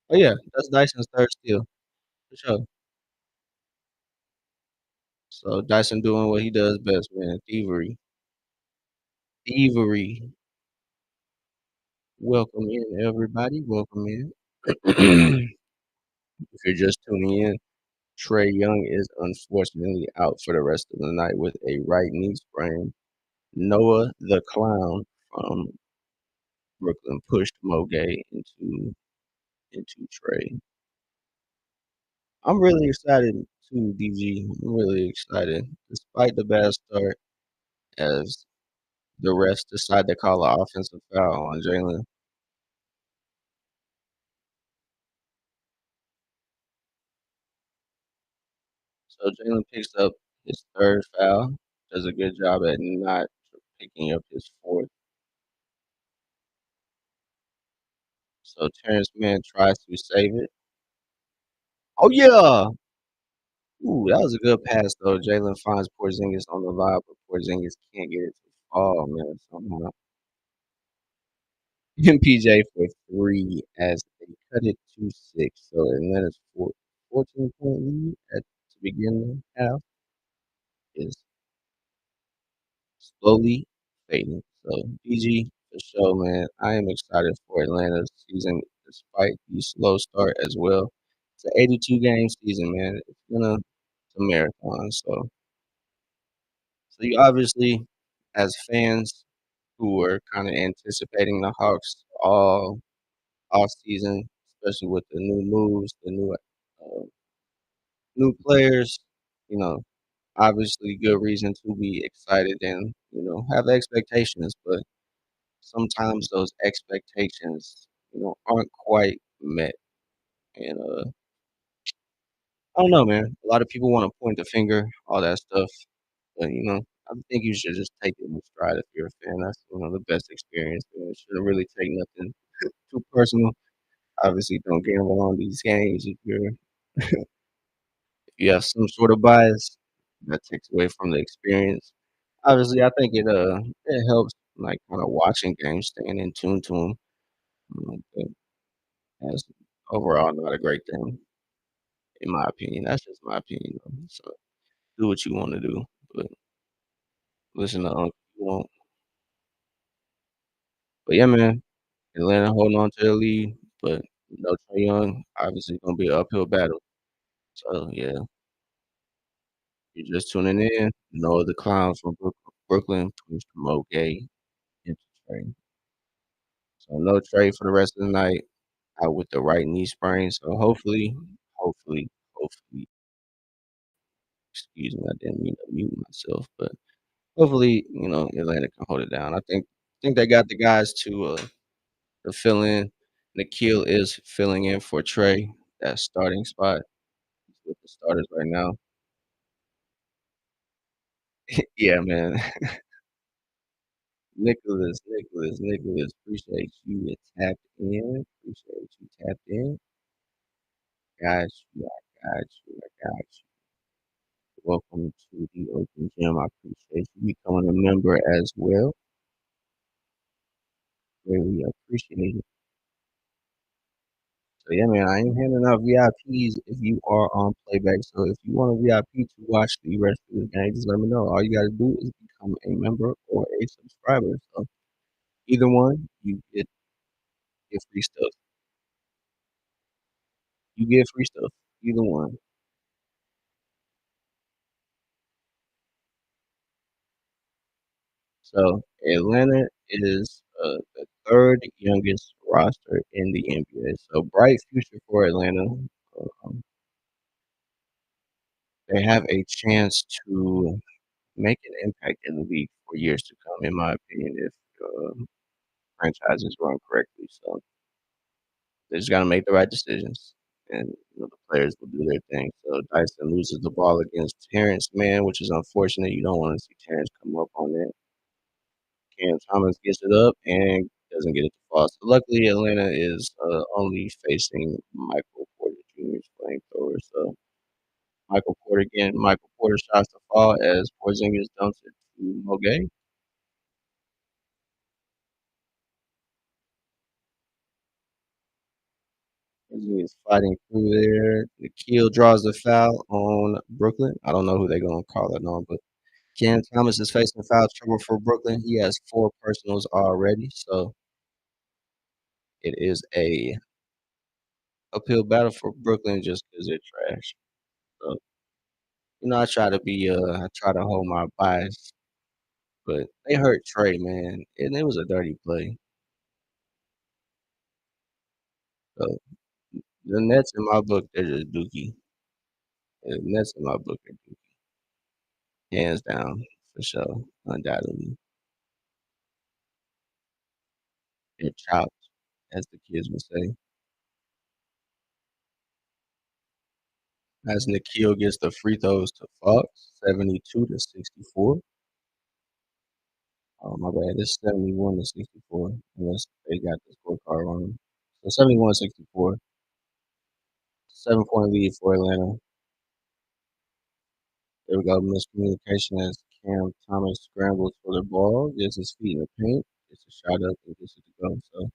Oh yeah, that's Dyson's third steal for sure. So Dyson doing what he does best, man. Thievery. Thievery. Welcome in, everybody. Welcome in. If you're just tuning in, Trey Young is unfortunately out for the rest of the night with a right knee sprain. Noah the Clown from Brooklyn pushed Mogay into Trey. I'm really excited too, DG. I'm really excited. Despite the bad start, as the refs decide to call an offensive foul on Jalen. So Jalen picks up his third foul, does a good job at not picking up his fourth. So Terrence Mann tries to save it. Oh yeah! Ooh, that was a good pass though. Jalen finds Porzingis on the lob, but Porzingis can't get it to fall, man, somehow. MPJ for 3 as they cut it to 6. So Atlanta's fourth. 14-point lead at to begin the half is slowly fading. So, PG, for sure, man. I am excited for Atlanta's season despite the slow start as well. It's an 82 game season, man. It's a marathon. So you obviously, as fans who were kind of anticipating the Hawks all off season, especially with the new moves, the new players, you know, obviously good reason to be excited and have expectations, but sometimes those expectations, aren't quite met. And I don't know, man. A lot of people want to point the finger, all that stuff, but I think you should just take it in stride if you're a fan. That's the best experience. You shouldn't really take nothing too personal. Obviously, don't gamble on these games if you have some sort of bias. That takes away from the experience. Obviously, I think it helps like kind of watching games, staying in tune to them. But that's overall not a great thing, in my opinion. That's just my opinion, though. So do what you want to do, but listen to Uncle if you won't. But yeah, man, Atlanta holding on to the lead, but no Trae Young, obviously gonna be an uphill battle. So yeah, you're just tuning in. No other clowns from Brooklyn, please promote gay into Trae. So no Trae for the rest of the night. Out with the right knee sprain. So hopefully, excuse me, I didn't mean to mute myself, but hopefully, Atlanta can hold it down. I think they got the guys to fill in. Nikhil is filling in for Trey, that starting spot. He's with the starters right now. Yeah, man. Nicholas, appreciate you tapped in. Appreciate you tapped in. Got you, I got you, I got you. Welcome to the Open Gym. I appreciate you becoming a member as well. Really appreciate it. So yeah, man, I am handing out VIPs if you are on playback. So if you want a VIP to watch the rest of the game, just let me know. All you gotta do is become a member or a subscriber. So either one, you get free stuff. You get free stuff. Either one. So Atlanta is the third youngest roster in the NBA. So bright future for Atlanta. Um, they have a chance to make an impact in the league for years to come, in my opinion, if franchises run correctly. So they just got to make the right decisions, and the players will do their thing. So Dyson loses the ball against Terrence Mann, which is unfortunate. You don't want to see Terrence come up on that. Cam Thomas gets it up and doesn't get it to fall. So luckily, Atlanta is only facing Michael Porter Jr.'s flamethrower. So Michael Porter shots to fall as Porzingis dumps it to Moget. He is fighting through there. Nikhil draws the foul on Brooklyn. I don't know who they're gonna call it on, but Cam Thomas is facing foul trouble for Brooklyn. He has 4 personals already, so it is a uphill battle for Brooklyn just because they're trash. So I try to hold my bias, but they hurt Trey, man, and it was a dirty play. So the Nets in my book, they're just dookie. The Nets in my book are dookie, hands down for sure, undoubtedly. They're chopped, as the kids would say. As Nikhil gets the free throws to Fox, 72-64. Oh, my bad. It's 71-64, unless they got the scorecard wrong. So 71-64, 7-point lead for Atlanta. There we go. Miscommunication as Cam Thomas scrambles for the ball, gets his feet in the paint, gets a shot up, and gets it to go. So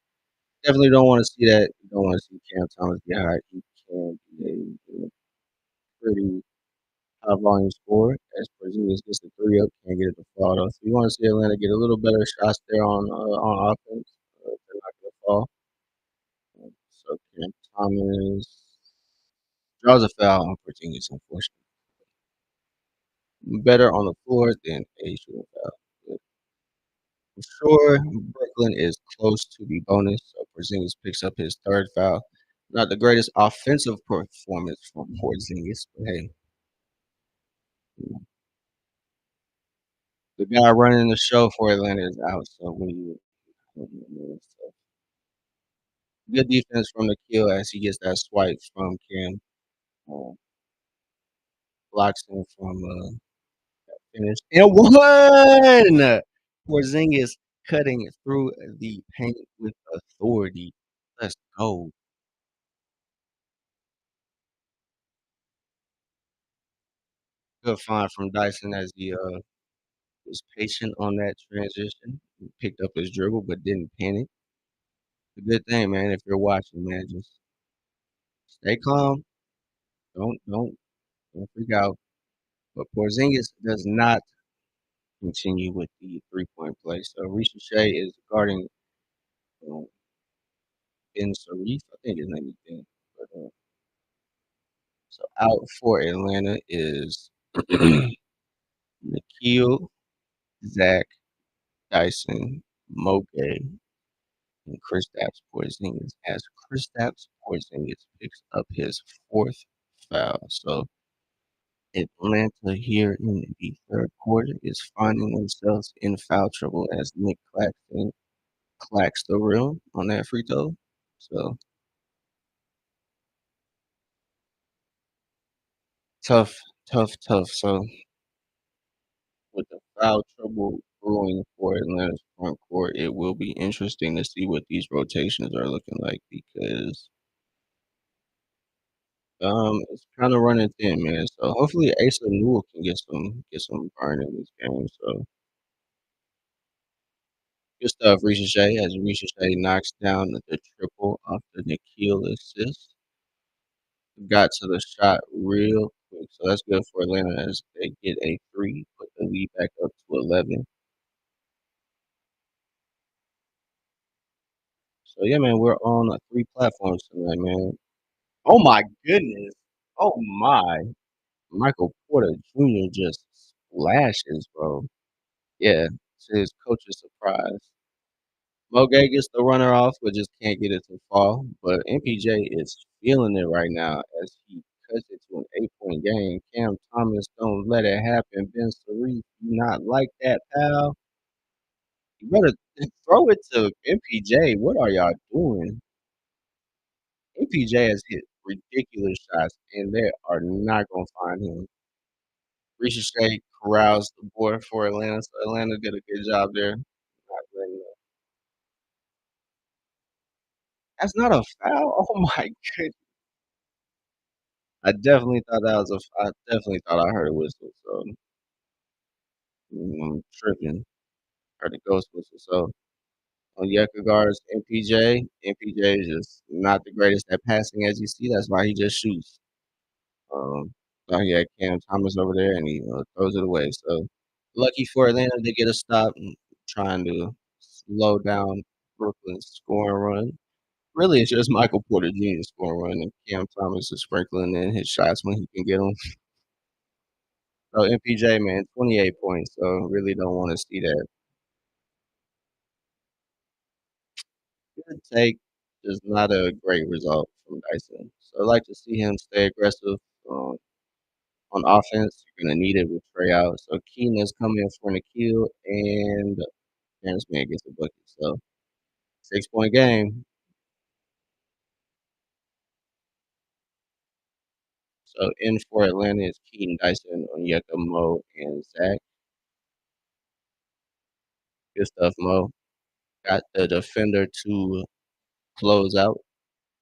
definitely don't want to see that. You don't want to see Cam Thomas get hot. He can be a pretty high volume score as Porzingis gets the 3 up, can't get it to fall though. So you wanna see Atlanta get a little better shots there on offense, if they're not gonna fall. So Cam Thomas draws a foul on Porzingis, unfortunately. Better on the floor than a shooting foul. But for sure, Brooklyn is close to the bonus, so Porzingis picks up his 3rd foul. Not the greatest offensive performance from Porzingis, but hey, you know, the guy running the show for Atlanta is out, so so good defense from the kill as he gets that swipe from Cam, uh, blocks him from, finish and one! Porzingis cutting through the paint with authority. Let's go. Good find from Dyson as he, was patient on that transition. He picked up his dribble but didn't panic. It's a good thing, man, if you're watching, man, just stay calm. Don't freak out. But Porzingis does not continue with the three-point play. So Ricochet is guarding, um, Ben Sharif. I think his name is Ben. But, so out for Atlanta is Nikhil, Zach, Dyson, Moge, and Kristaps Porzingis as Kristaps Porzingis picks up his 4th foul. So Atlanta here in the 3rd quarter is finding themselves in foul trouble as Nick Claxton clacks the rim on that free throw. So tough, tough. So with the foul trouble brewing for Atlanta's front court, it will be interesting to see what these rotations are looking like because it's kind of running thin, man. So hopefully Asa Newell can get some burn in this game. So good stuff, Ricochet, as Ricochet knocks down the triple off the Nikhil assist. Got to the shot real quick, so that's good for Atlanta as they get a 3, put the lead back up to 11. So yeah, man, we're on 3 platforms tonight, man. Oh my goodness. Oh my. Michael Porter Jr. just splashes, bro. Yeah, to his coach's surprise. Moge gets the runner off, but just can't get it to fall. But MPJ is feeling it right now as he cuts it to an 8-point game. Cam Thomas don't let it happen. Ben Sharif, you not like that, pal? You better throw it to MPJ. What are y'all doing? MPJ has hit ridiculous shots, and they are not gonna find him. Ricochet corrals the board for Atlanta, so Atlanta did a good job there. Not letting That's not a foul? Oh my goodness. I definitely thought I heard a whistle, so, I'm tripping. Heard a ghost whistle, so Onyeka guards MPJ. MPJ is just not the greatest at passing as you see, that's why he just shoots. So he had Cam Thomas over there, and he, throws it away, so lucky for Atlanta to get a stop and trying to slow down Brooklyn's scoring run. Really, it's just Michael Porter Jr. scoring run, and Cam Thomas is sprinkling in his shots when he can get them. So MPJ, man, 28 points, so really don't wanna see that. Good take, just not a great result from Dyson. So I like to see him stay aggressive, um, on offense. You're gonna need it with Trey out. So Keenan is coming for Nikhil, and Terrence Mann gets a bucket. So 6-point game. So in for Atlanta is Keaton Dyson, Onyeka, Mo, and Zach. Good stuff, Mo. Got the defender to close out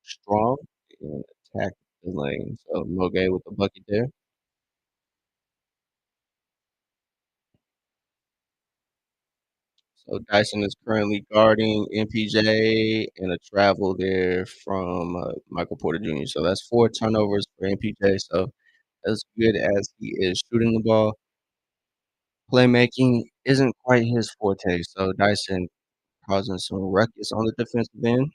strong and attack the lane. So Moge with the bucket there. So Dyson is currently guarding MPJ and a travel there from Michael Porter Jr. So that's 4 turnovers for MPJ. So as good as he is shooting the ball, playmaking isn't quite his forte, so Dyson causing some ruckus on the defensive end,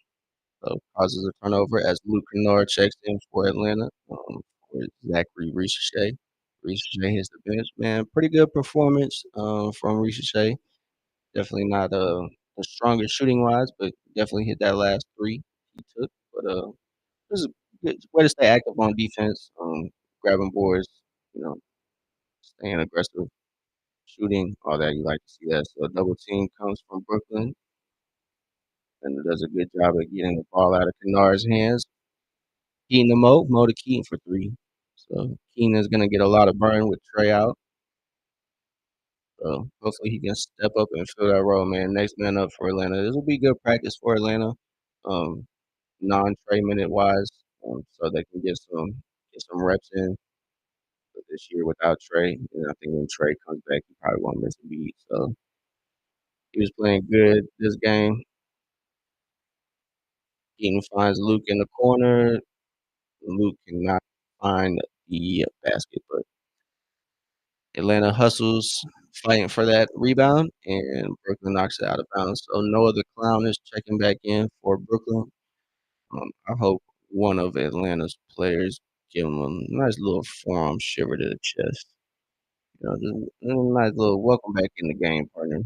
so causes a turnover as Luke Kennard checks in for Atlanta, for Zachary Richer. Richer hits the bench, man. Pretty good performance, from Richer. Definitely not, the strongest shooting wise, but definitely hit that last 3 he took, but, this is a good way to stay active on defense, grabbing boards, you know, staying aggressive, shooting, all that, you like to see that. So a double team comes from Brooklyn, and it does a good job of getting the ball out of Kennard's hands. Keaton to Mo to Keaton for 3. So Keaton is gonna get a lot of burn with Trey out, so hopefully he can step up and fill that role, man. Next man up for Atlanta. This will be good practice for Atlanta, um, non-Trey minute wise, so they can get some reps in. But this year without Trey, and I think when Trey comes back, he probably won't miss a beat. So he was playing good this game. Keaton finds Luke in the corner. Luke cannot find the basket, but Atlanta hustles, fighting for that rebound, and Brooklyn knocks it out of bounds. So Noah the Clown is checking back in for Brooklyn. I hope one of Atlanta's players give him a nice little forearm shiver to the chest. Just a nice little welcome back in the game, partner.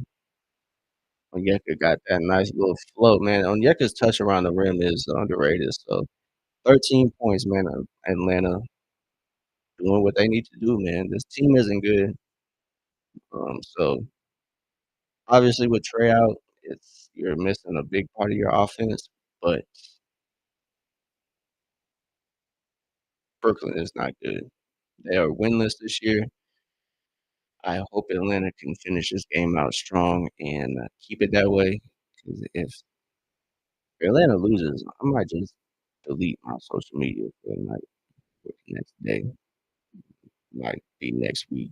Onyeka got that nice little float, man. Onyeka's touch around the rim is underrated. So 13 points, man. Atlanta doing what they need to do, man. This team isn't good. So obviously with Trey out, it's you're missing a big part of your offense, but Brooklyn is not good. They are winless this year. I hope Atlanta can finish this game out strong and keep it that way. Because if Atlanta loses, I might just delete my social media for the night, for the next day. Might be next week,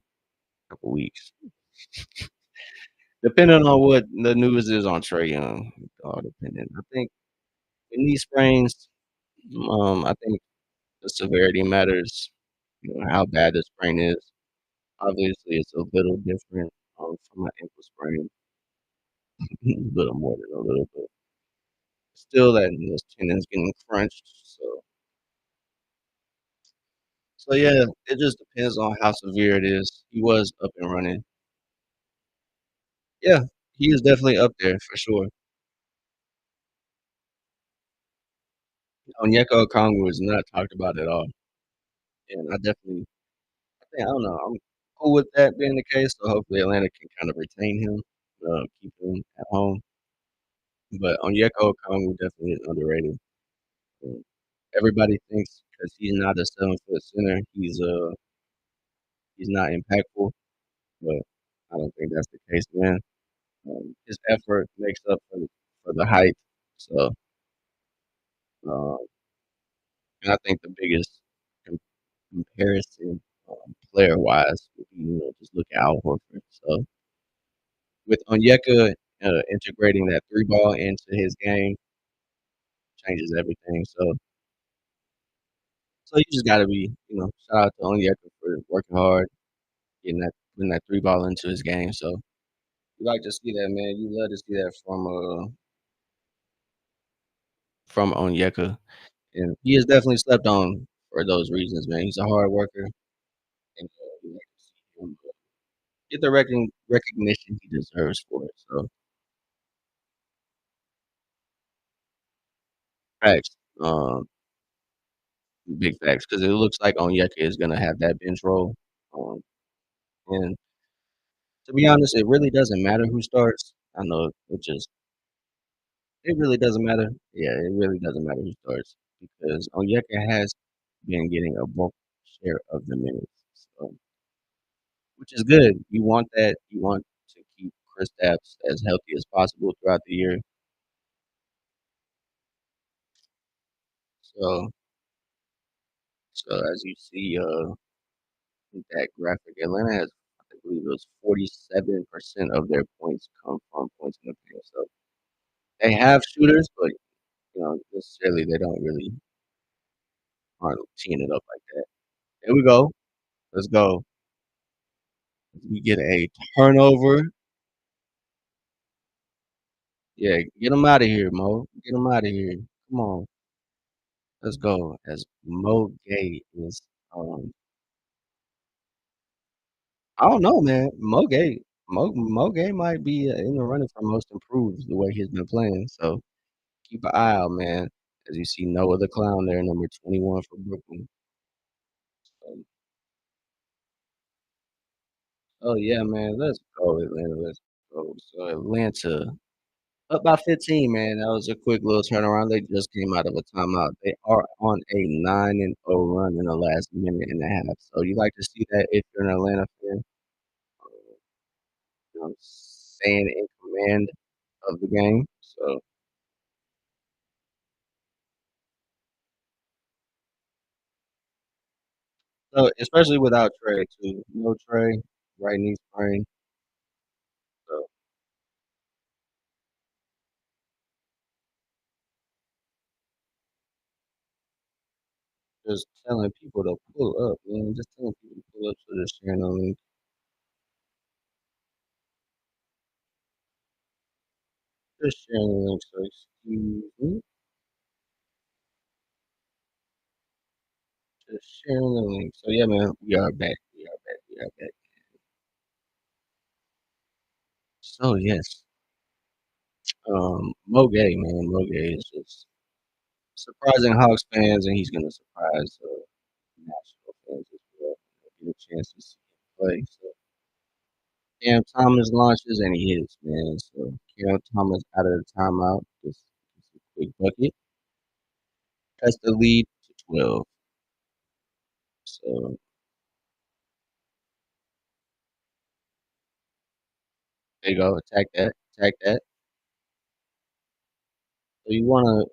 couple weeks, depending on what the news is on Trey Young. All depending. I think in these sprains, I think the severity matters. How bad the sprain is. Obviously, it's a little different from an ankle sprain, a little more than a little, but still, that those tendons getting crunched. So yeah, it just depends on how severe it is. He was up and running. Yeah, he is definitely up there for sure. Onyeka Okongwu is not talked about at all, and I don't know, I'm cool with that being the case, so hopefully Atlanta can kind of retain him, keep him at home, but Onyeka Okongwu definitely is underrated. Um, Everybody thinks because he's not a 7-foot center, he's not impactful, but I don't think that's the case, man. His effort makes up for the height, so, uh, and I think the biggest comparison, player-wise would be, just look at Al Horford. So with Onyeka, integrating that 3 ball into his game changes everything. So you just gotta be, shout out to Onyeka for working hard, putting that 3 ball into his game. So you like to see that, man. You love to see that from Onyeka, and he is definitely slept on for those reasons, man. He's a hard worker, and, you like to see him get the recognition he deserves for it. So facts, big facts, because it looks like Onyeka is gonna have that bench role, um, and to be honest, it really doesn't matter who starts. I know it really doesn't matter. Yeah, it really doesn't matter who starts because Onyeka has been getting a bulk share of the minutes, so which is good. You want that. You want to keep Kristaps as healthy as possible throughout the year. So, so as you see, that graphic, Atlanta has, I believe it was 47% of their points come from points in the paint. So they have shooters, but necessarily they don't really aren't teeing it up like that. There we go. Let's go. We get a turnover. Yeah, get him out of here, Mo. Get him out of here. Come on. Let's go. As Mo Gay is, I don't know, man. Mo Gay might be in the running for most improved the way he's been playing. So keep an eye out, man. As you see Noah the Clown there, number 21 for Brooklyn. So, oh yeah, man. Let's go, Atlanta. Let's go. So Atlanta up by 15, man. That was a quick little turnaround. They just came out of a timeout. They are on a 9-0 run in the last minute and a half. So you like to see that if you're an Atlanta fan, staying in command of the game. So especially without Trey too. No Trey, right knee sprain. So just telling people to pull up, man. Just telling people to pull up so they're sharing the link. Just sharing the link. So excuse me. Just sharing the link. So yeah, man, we are back. We are back. We are back. So yes, Mo Gay, man, Mo Gay is just surprising Hawks fans, and he's gonna surprise national fans as well. Get a chance to see him play. So Cam Thomas launches and he hits, man. So Cam Thomas out of the timeout, just a quick bucket. That's the lead to 12. So there you go. Attack that. Attack that. So you wanna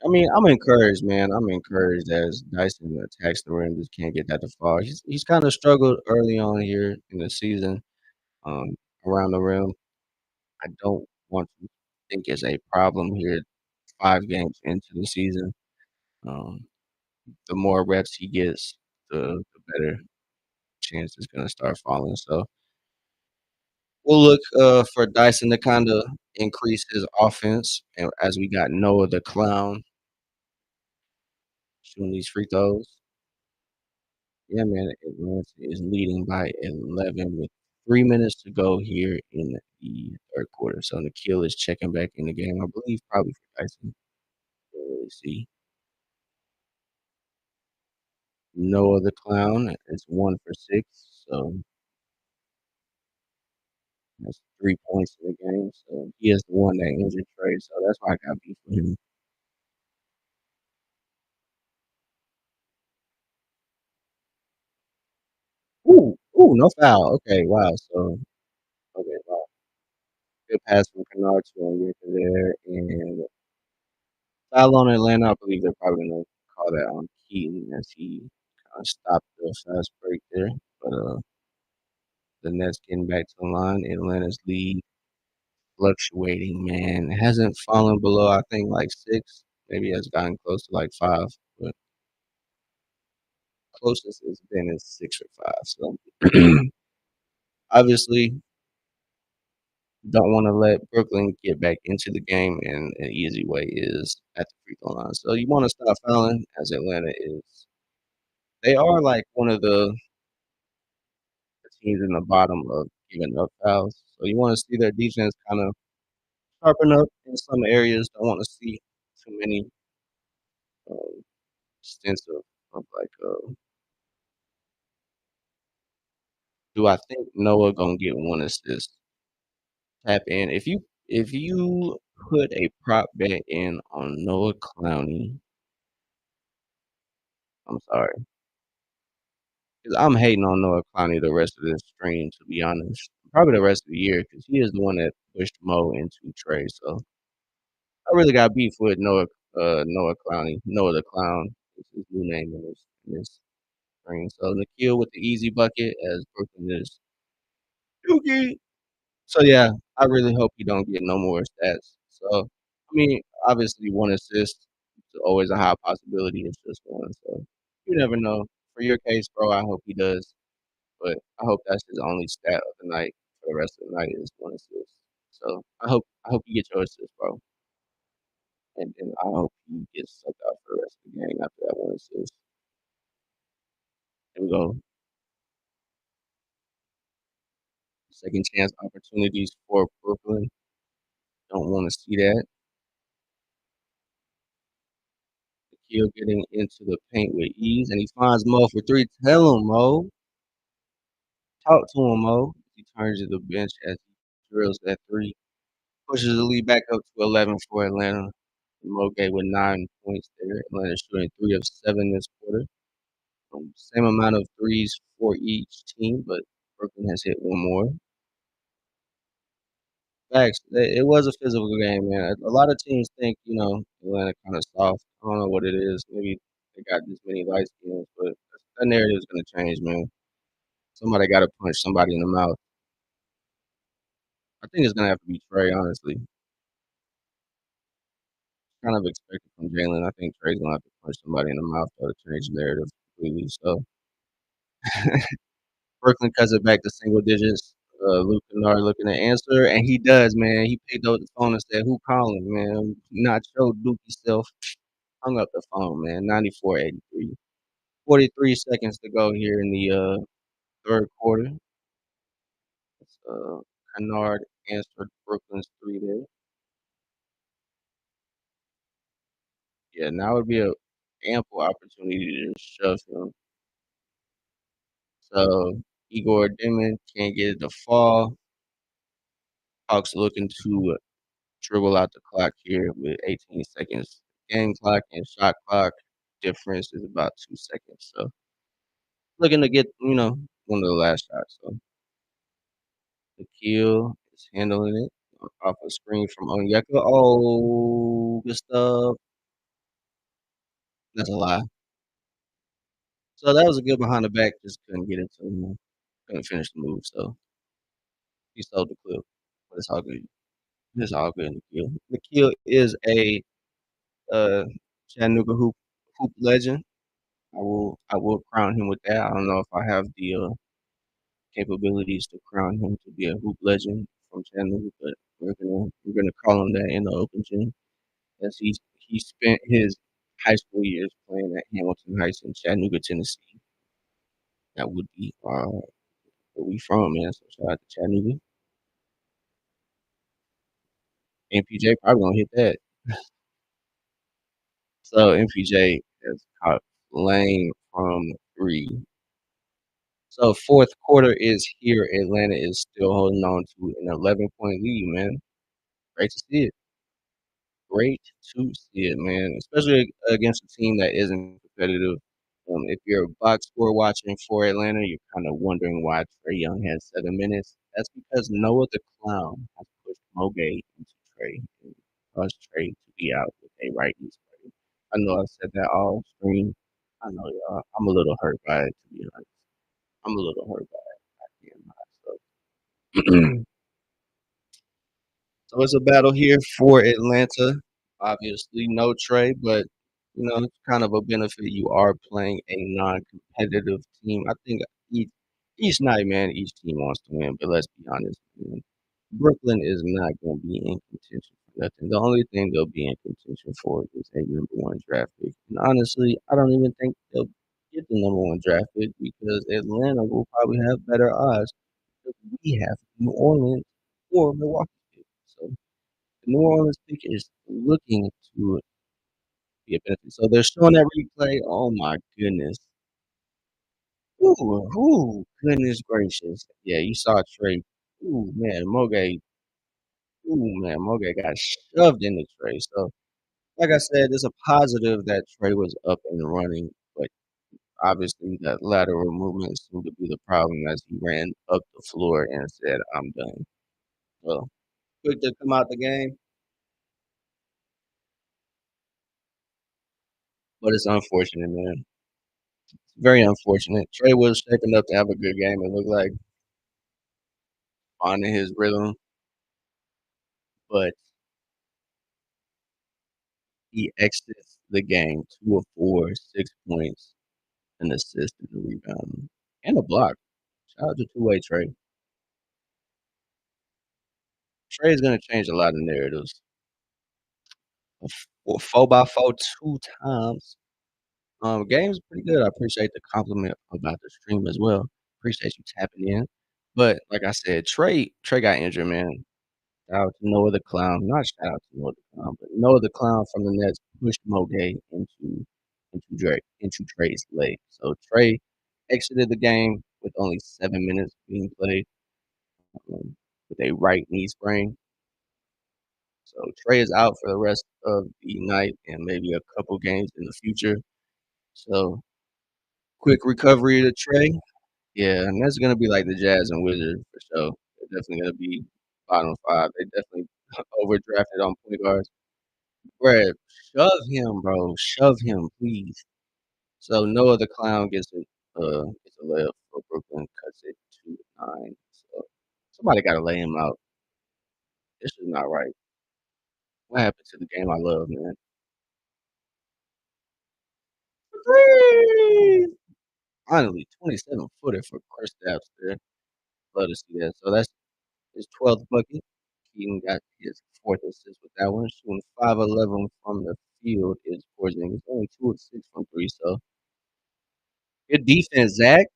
I mean, I'm encouraged, man. I'm encouraged as Dyson attacks the rim, just can't get that to fall. He's kind of struggled early on here in the season, um, around the rim. I don't want to think it's a problem here 5 games into the season. Um, the more reps he gets, the better chance it's gonna start falling. So we'll look for Dyson to kind of increase his offense, and as we got Noah the Clown shooting these free throws. Yeah, man, Atlanta is leading by 11 with 3 minutes to go here in the third quarter. So Nikhil is checking back in the game, I believe, probably for Dyson. Let's see. Noah the Clown is 1 for 6, so that's 3 points in the game. So he is the one that injured Trey, so that's why I got beef with him. Ooh, no foul. Okay, wow. So okay, wow. Good pass from Kennard to Onyeka there, and foul on Atlanta. I believe they're probably gonna call that on Keaton as he kind of stopped the fast break there. But the Nets getting back to the line. Atlanta's lead fluctuating, man. It hasn't fallen below I think like 6. Maybe it's gotten close to like 5, but closest it's been is 6 or 5. So obviously don't want to let Brooklyn get back into the game, and an easy way is at the free throw line. So you want to stop fouling, as Atlanta is. They are like one of the teams in the bottom of giving up fouls. So you want to see their defense kind of sharpen up in some areas. Don't want to see too many um, stints of like. Do I think Noah gonna get 1 assist? Tap in if you put a prop bet in on Noah Clowney. I'm sorry. 'Cause I'm hating on Noah Clowney the rest of this stream, to be honest. Probably the rest of the year, because he is the one that pushed Mo into Trey. So I really got beef with Noah Clowney. Noah the Clown is his new name in this stream. So Nikhil with the easy bucket as Brooklyn is Dookie. So yeah, I really hope he don't get no more stats. So I mean, obviously 1 assist is always a high possibility. It's just one. So You never know. For your case, bro, I hope he does, but I hope that's his only stat of the night for the rest of the night is 1 assist. So, I hope you get your assist, bro, and then I hope he gets subbed out for the rest of the game after that 1 assist. Here we go. Second chance opportunities for Brooklyn. Don't wanna see that. Shaquille getting into the paint with ease, and he finds Mo for 3. Tell him, Mo. Talk to him, Mo. He turns to the bench as he drills that 3. Pushes the lead back up to 11 for Atlanta. Moge with 9 points there. Atlanta shooting 3 of 7 this quarter. Same amount of threes for each team, but Brooklyn has hit 1 more. Facts. It was a physical game, man. A lot of teams think, Atlanta kind of soft. I don't know what it is. Maybe they got this many light skins, but that narrative is going to change, man. Somebody got to punch somebody in the mouth. I think it's going to have to be Trey, honestly. Kind of expected from Jalen. I think Trey's going to have to punch somebody in the mouth to change the narrative completely. So Brooklyn cuts it back to single digits. Luke Kennard looking to answer, and he does, man. He picked up the phone and said, "Who calling, man? Not your Dookie self." Hung up the phone, man. 94-83. 43 seconds to go here in the third quarter. Uh, Kennard answered Brooklyn's 3 there. Yeah, now would be a ample opportunity to shove him. So Igor Dimon can't get it to fall. Hawks looking to dribble out the clock here with 18 seconds. Game clock and shot clock difference is about 2 seconds. So looking to get, one of the last shots. So Nikhil is handling it off a screen from Onyeka. Oh, good stuff. That's a lie. So that was a good behind the back. Just couldn't get into him. Couldn't finish the move. So he sold the clip. But it's all good. It's all good, Nikhil. Nikhil is a Chattanooga hoop legend. I will crown him with that. I don't know if I have the capabilities to crown him to be a hoop legend from Chattanooga, but we're gonna call him that in the open gym. As he spent his high school years playing at Hamilton Heights in Chattanooga, Tennessee. That would be where we from, man. So shout out to Chattanooga. MPJ probably gonna hit that. So MPJ has caught lane from 3. So fourth quarter is here. Atlanta is still holding on to an 11-point lead, man. Great to see it. Great to see it, man. Especially against a team that isn't competitive. If you're a box score watching for Atlanta, you're kind of wondering why Trey Young had 7 minutes. That's because Noah the Clown has pushed Moge into Trey and caused Trey to be out with a right knee sprain. I know I said that all stream. I know y'all. I'm a little hurt by it, to be honest. I'm a little hurt by it. I can't lie. So So it's a battle here for Atlanta. Obviously, no Trey, but it's kind of a benefit. You are playing a non-competitive team. I think each night, man, each team wants to win. But let's be honest, man, Brooklyn is not going to be in contention for nothing. The only thing they'll be in contention for is a number 1 draft pick. And honestly, I don't even think they'll get the number 1 draft pick because Atlanta will probably have better odds because we have New Orleans or Milwaukee pick. So the New Orleans pick is looking to be a benefit. So they're showing that replay. Oh my goodness. Goodness gracious. Yeah, you saw Trey. Ooh, man, Moge. Ooh, man, Moge got shoved in the Trey. So, like I said, it's a positive that Trey was up and running, but obviously that lateral movement seemed to be the problem as he ran up the floor and said, "I'm done." So, quick to come out the game, but it's unfortunate, man. Very unfortunate. Trey was shaping up to have a good game. It looked like finding his rhythm, but he exits the game 2 of 4, 6 points. an assist, and a rebound, and a block. Shout out to two-way Trey. Trey is gonna change a lot of narratives. A f well, 4 by 4 2 times. Game's pretty good. I appreciate the compliment about the stream as well. Appreciate you tapping in. But like I said, Trey got injured, man. Shout out to Noah the Clown. Not shout out to Noah the Clown, but Noah the Clown from the Nets pushed Mo Gay into Trey's leg. So Trey exited the game with only 7 minutes being played with a right knee sprain. So Trey is out for the rest of the night and maybe a couple games in the future. So quick recovery to Trey. Yeah, and that's gonna be like the Jazz and Wizards for sure. They're definitely gonna be bottom five. They definitely overdrafted on point guards. Brad, shove him, bro. Shove him, please. So Noah the Clown gets a layup for Brooklyn, cuts it to 9. So somebody gotta lay him out. This is not right. What happened to the game I love, man? Three! Finally, 27 footer for Kristaps there. Love to see that. So that's his 12th bucket. Keaton got his 4th assist with that one. Shooting 5-11 from the field is Porzingis. Only 2 of 6 from 3. So good defense, Zach.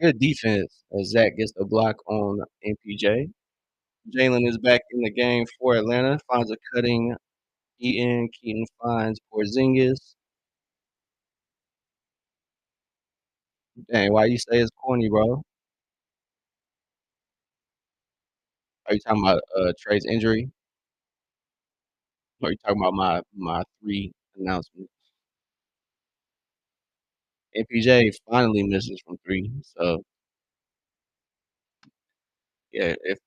Good defense as Zach gets the block on MPJ. Jalen is back in the game for Atlanta. Finds a cutting Keaton. Keaton finds Porzingis. Dang, why you say it's corny, bro? Are you talking about Trey's injury? Or are you talking about my 3 announcements? MPJ finally misses from 3. So yeah, if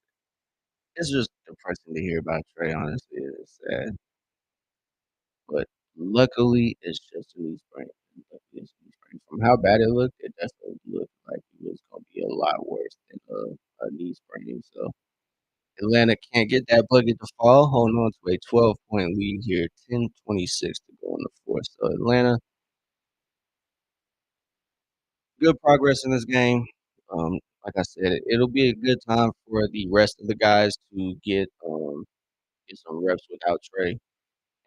it's just depressing to hear about Trey, honestly. It's sad. But luckily it's just a knee sprain. Luckily it's a knee sprain. From how bad it looked, it definitely looked like it was gonna be a lot worse than a knee sprain. So Atlanta can't get that bucket to fall, holding on to a 12-point lead here, 10:26 to go in the fourth. So Atlanta, good progress in this game. Like I said, it'll be a good time for the rest of the guys to get some reps without Trey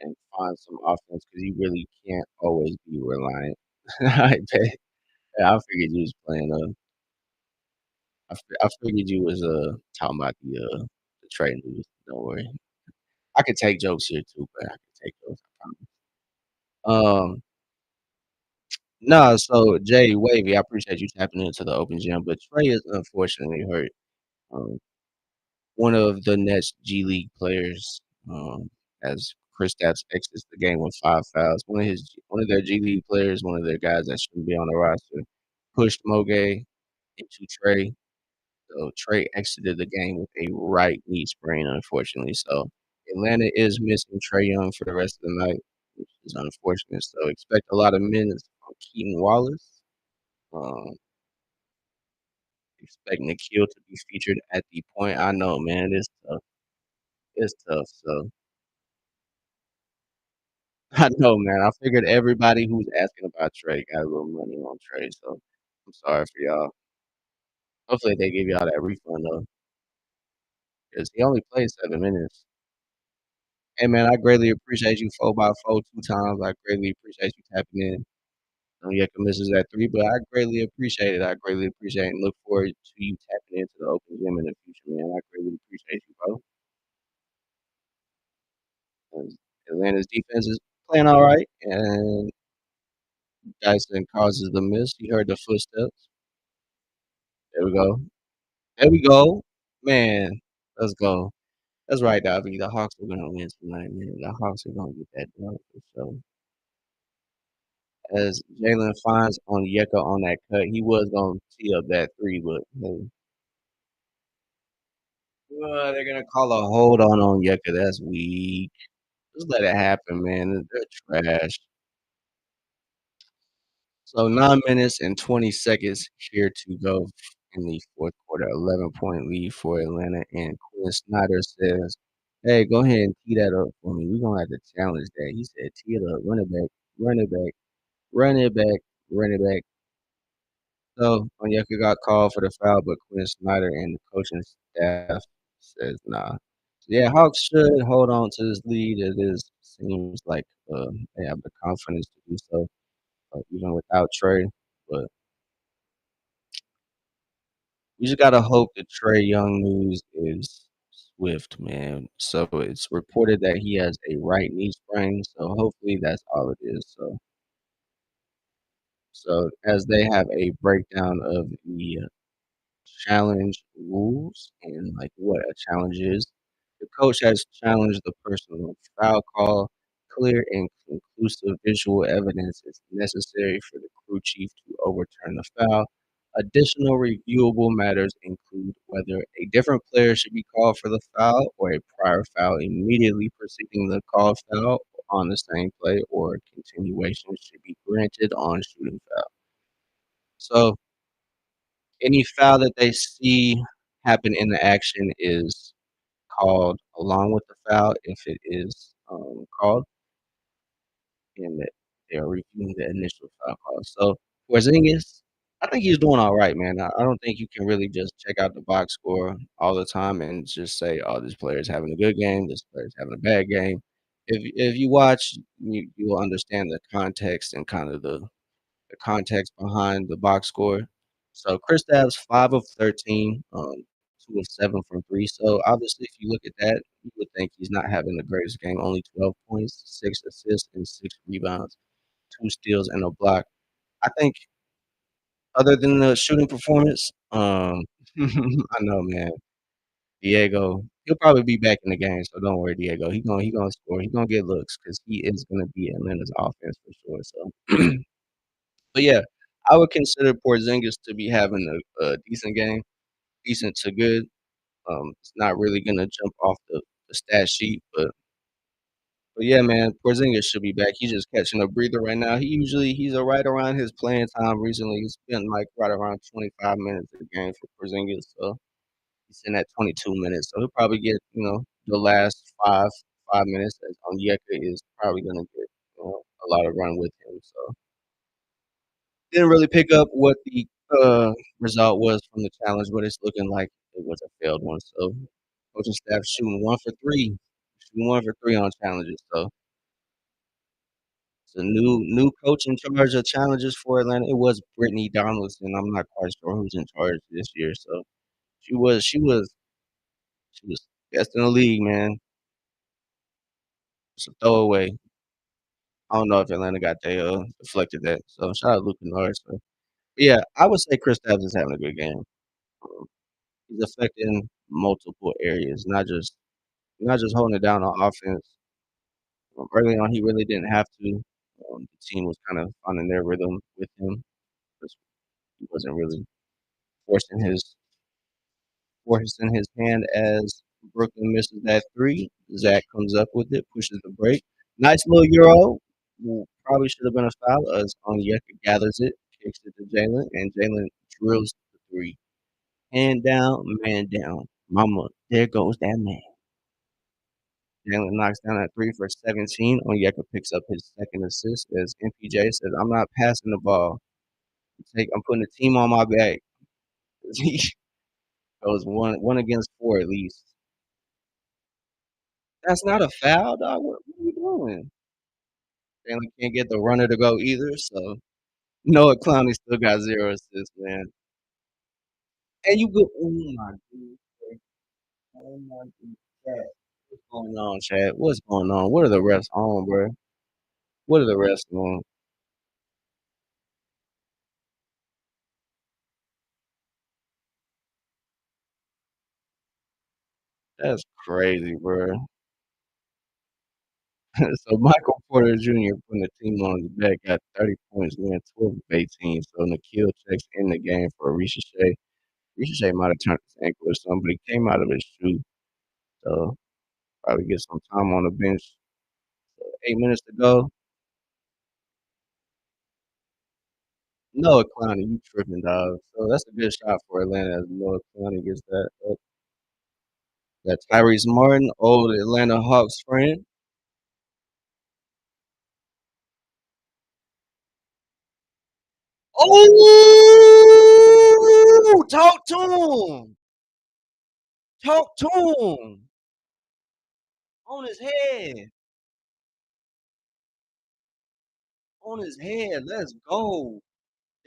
and find some offense because he really can't always be reliant. I bet. Yeah, I figured you was playing. I figured you was talking about the Trey news. Don't worry. I could take jokes here too, but I can take jokes. I promise. No, so Jay Wavy, I appreciate you tapping into the open gym, but Trey is unfortunately hurt. Um, one of the Nets G League players, as Kristaps exits the game with 5 fouls. One of their G League players, one of their guys that shouldn't be on the roster, pushed Moge into Trey. So Trey exited the game with a right knee sprain, unfortunately. So Atlanta is missing Trey Young for the rest of the night, which is unfortunate. So expect a lot of minutes on Keaton Wallace. Um, expect Nikhil to be featured at the point. I know, man, it's tough. It's tough. So I know, man. I figured everybody who's asking about Trey got a little money on Trey. So I'm sorry for y'all. Hopefully they give y'all that refund though, because he only played 7 minutes. Hey man, I greatly appreciate you 4 by 4 2 times. I greatly appreciate you tapping in. Yeka misses at 3, but I greatly appreciate it. I greatly appreciate it and look forward to you tapping into the open gym in the future, man. I greatly appreciate you, bro. 'Cause Atlanta's defense is playing all right, and Dyson causes the miss. He heard the footsteps. There we go. There we go. Man, let's go. That's right, Dobby. The Hawks are gonna win tonight, man. The Hawks are gonna get that done for sure. As Jalen finds on Yeka on that cut, he was gonna tee up that 3, but hey, they're gonna call a hold on Yeka. That's weak. Just let it happen, man. They're trash. So 9 minutes and 20 seconds here to go in the fourth quarter. 11-point lead for Atlanta, and Quinn Snyder says, "Hey, go ahead and tee that up for me. We're gonna have to challenge that." He said, "Tee it up, run it back, run it back, run it back, run it back." So Onyeka got called for the foul, but Quinn Snyder and the coaching staff says nah. So yeah, Hawks should hold on to this lead. It is seems like they have the confidence to do so, even without Trey. But we just gotta hope that Trey Young news is swift, man. So it's reported that he has a right knee sprain. So hopefully that's all it is. So as they have a breakdown of the challenge rules and like what a challenge is. The coach has challenged the personal foul call. Clear and conclusive visual evidence is necessary for the crew chief to overturn the foul. Additional reviewable matters include whether a different player should be called for the foul or a prior foul immediately preceding the called foul on the same play or continuation should be granted on shooting foul. So any foul that they see happen in the action is called along with the foul if it is called, and that they're reviewing the initial foul call. So Porzingis, I think he's doing all right, man. I don't think you can really just check out the box score all the time and just say, "Oh, this player's having a good game. This player's having a bad game." If you watch, you'll understand the context and kind of the context behind the box score. So Kristaps 5 of 13, 2 of 7 from 3. So obviously, if you look at that, you would think he's not having the greatest game. Only 12 points, 6 assists, and 6 rebounds, 2 steals, and a block. I think other than the shooting performance, I know, man. Diego, he'll probably be back in the game, so don't worry, Diego. He gonna score. He gonna get looks because he is gonna be Atlanta's offense for sure. So but yeah, I would consider Porzingis to be having a decent game, decent to good. It's not really gonna jump off the stat sheet, but yeah, man, Porzingis should be back. He's just catching a breather right now. He's right around his playing time recently. He's been like right around 25 minutes a game for Porzingis, so he's in at 22 minutes. So he'll probably get the last five minutes. As Onyeka is probably gonna get a lot of run with him. So didn't really pick up what the result was from the challenge, but it's looking like it was a failed one. So coaching staff shooting 1 for 3 on challenges. So it's a new coach in charge of challenges for Atlanta. It was Brittany Donaldson. I'm not quite sure who's in charge this year. So she was best in the league, man. It's a throwaway. I don't know if Atlanta got they deflected that. So shout out Luke Kennard. So yeah, I would say Chris Stapps is having a good game. Um, he's affecting multiple areas, not just holding it down on offense. Early on, he really didn't have to. The team was kind of finding their rhythm with him because he wasn't really forcing his forcing his hand as Brooklyn misses that three. Zach comes up with it, pushes the break. Nice little euro. Probably should have been a foul as Onyeka gathers it, kicks it to Jalen, and Jalen drills the three. Hand down, man down. Mama, there goes that man. Jalen knocks down that three for 17. Onyeka picks up his second assist as MPJ says, "I'm not passing the ball. I'm putting the team on my back." He goes one against four at least. That's not a foul, dog. What are you doing? Jalen can't get the runner to go either. So Noah Clowney still got 0 assists, man. And you go, oh my god, oh my god, Chad. What's going on, Chad? What's going on? What are the refs on, bro? What are the refs on? That's crazy, bro. So Michael Porter Jr. putting the team on his back got 30 points, man, 12 of 18. So Nikhil checks in the game for Ricochet. Ricochet might have turned his ankle or something, but he came out of his shoe. So probably get some time on the bench. So 8 minutes to go. Noah Clowney, you tripping, dog. So that's a good shot for Atlanta as Noah Clowney gets that up. That's Tyrese Martin, old Atlanta Hawks friend. Oh! Talk to him. Talk to him. On his head. On his head. Let's go.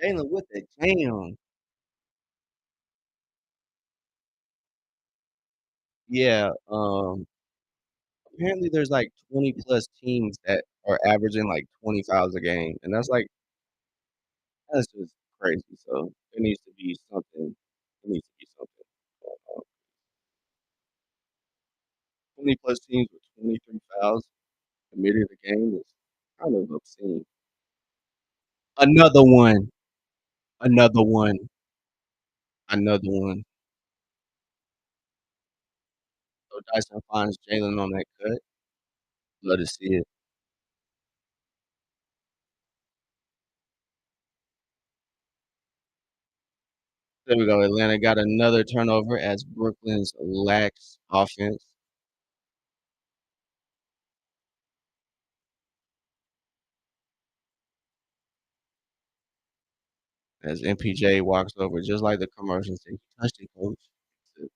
Jalen with the jam. Yeah, apparently there's like 20 plus teams that are averaging like 20 fouls a game, and that's just crazy. So it needs to be something. It needs to be something. Uh, 20 plus teams with 23 fouls committed a game is kind of obscene. Another one. Another one. Another one. So Dyson finds Jalen on that cut. Love to see it. There we go. Atlanta got another turnover as Brooklyn's lax offense. As MPJ walks over, just like the commercial, said, "You touched it, coach." So,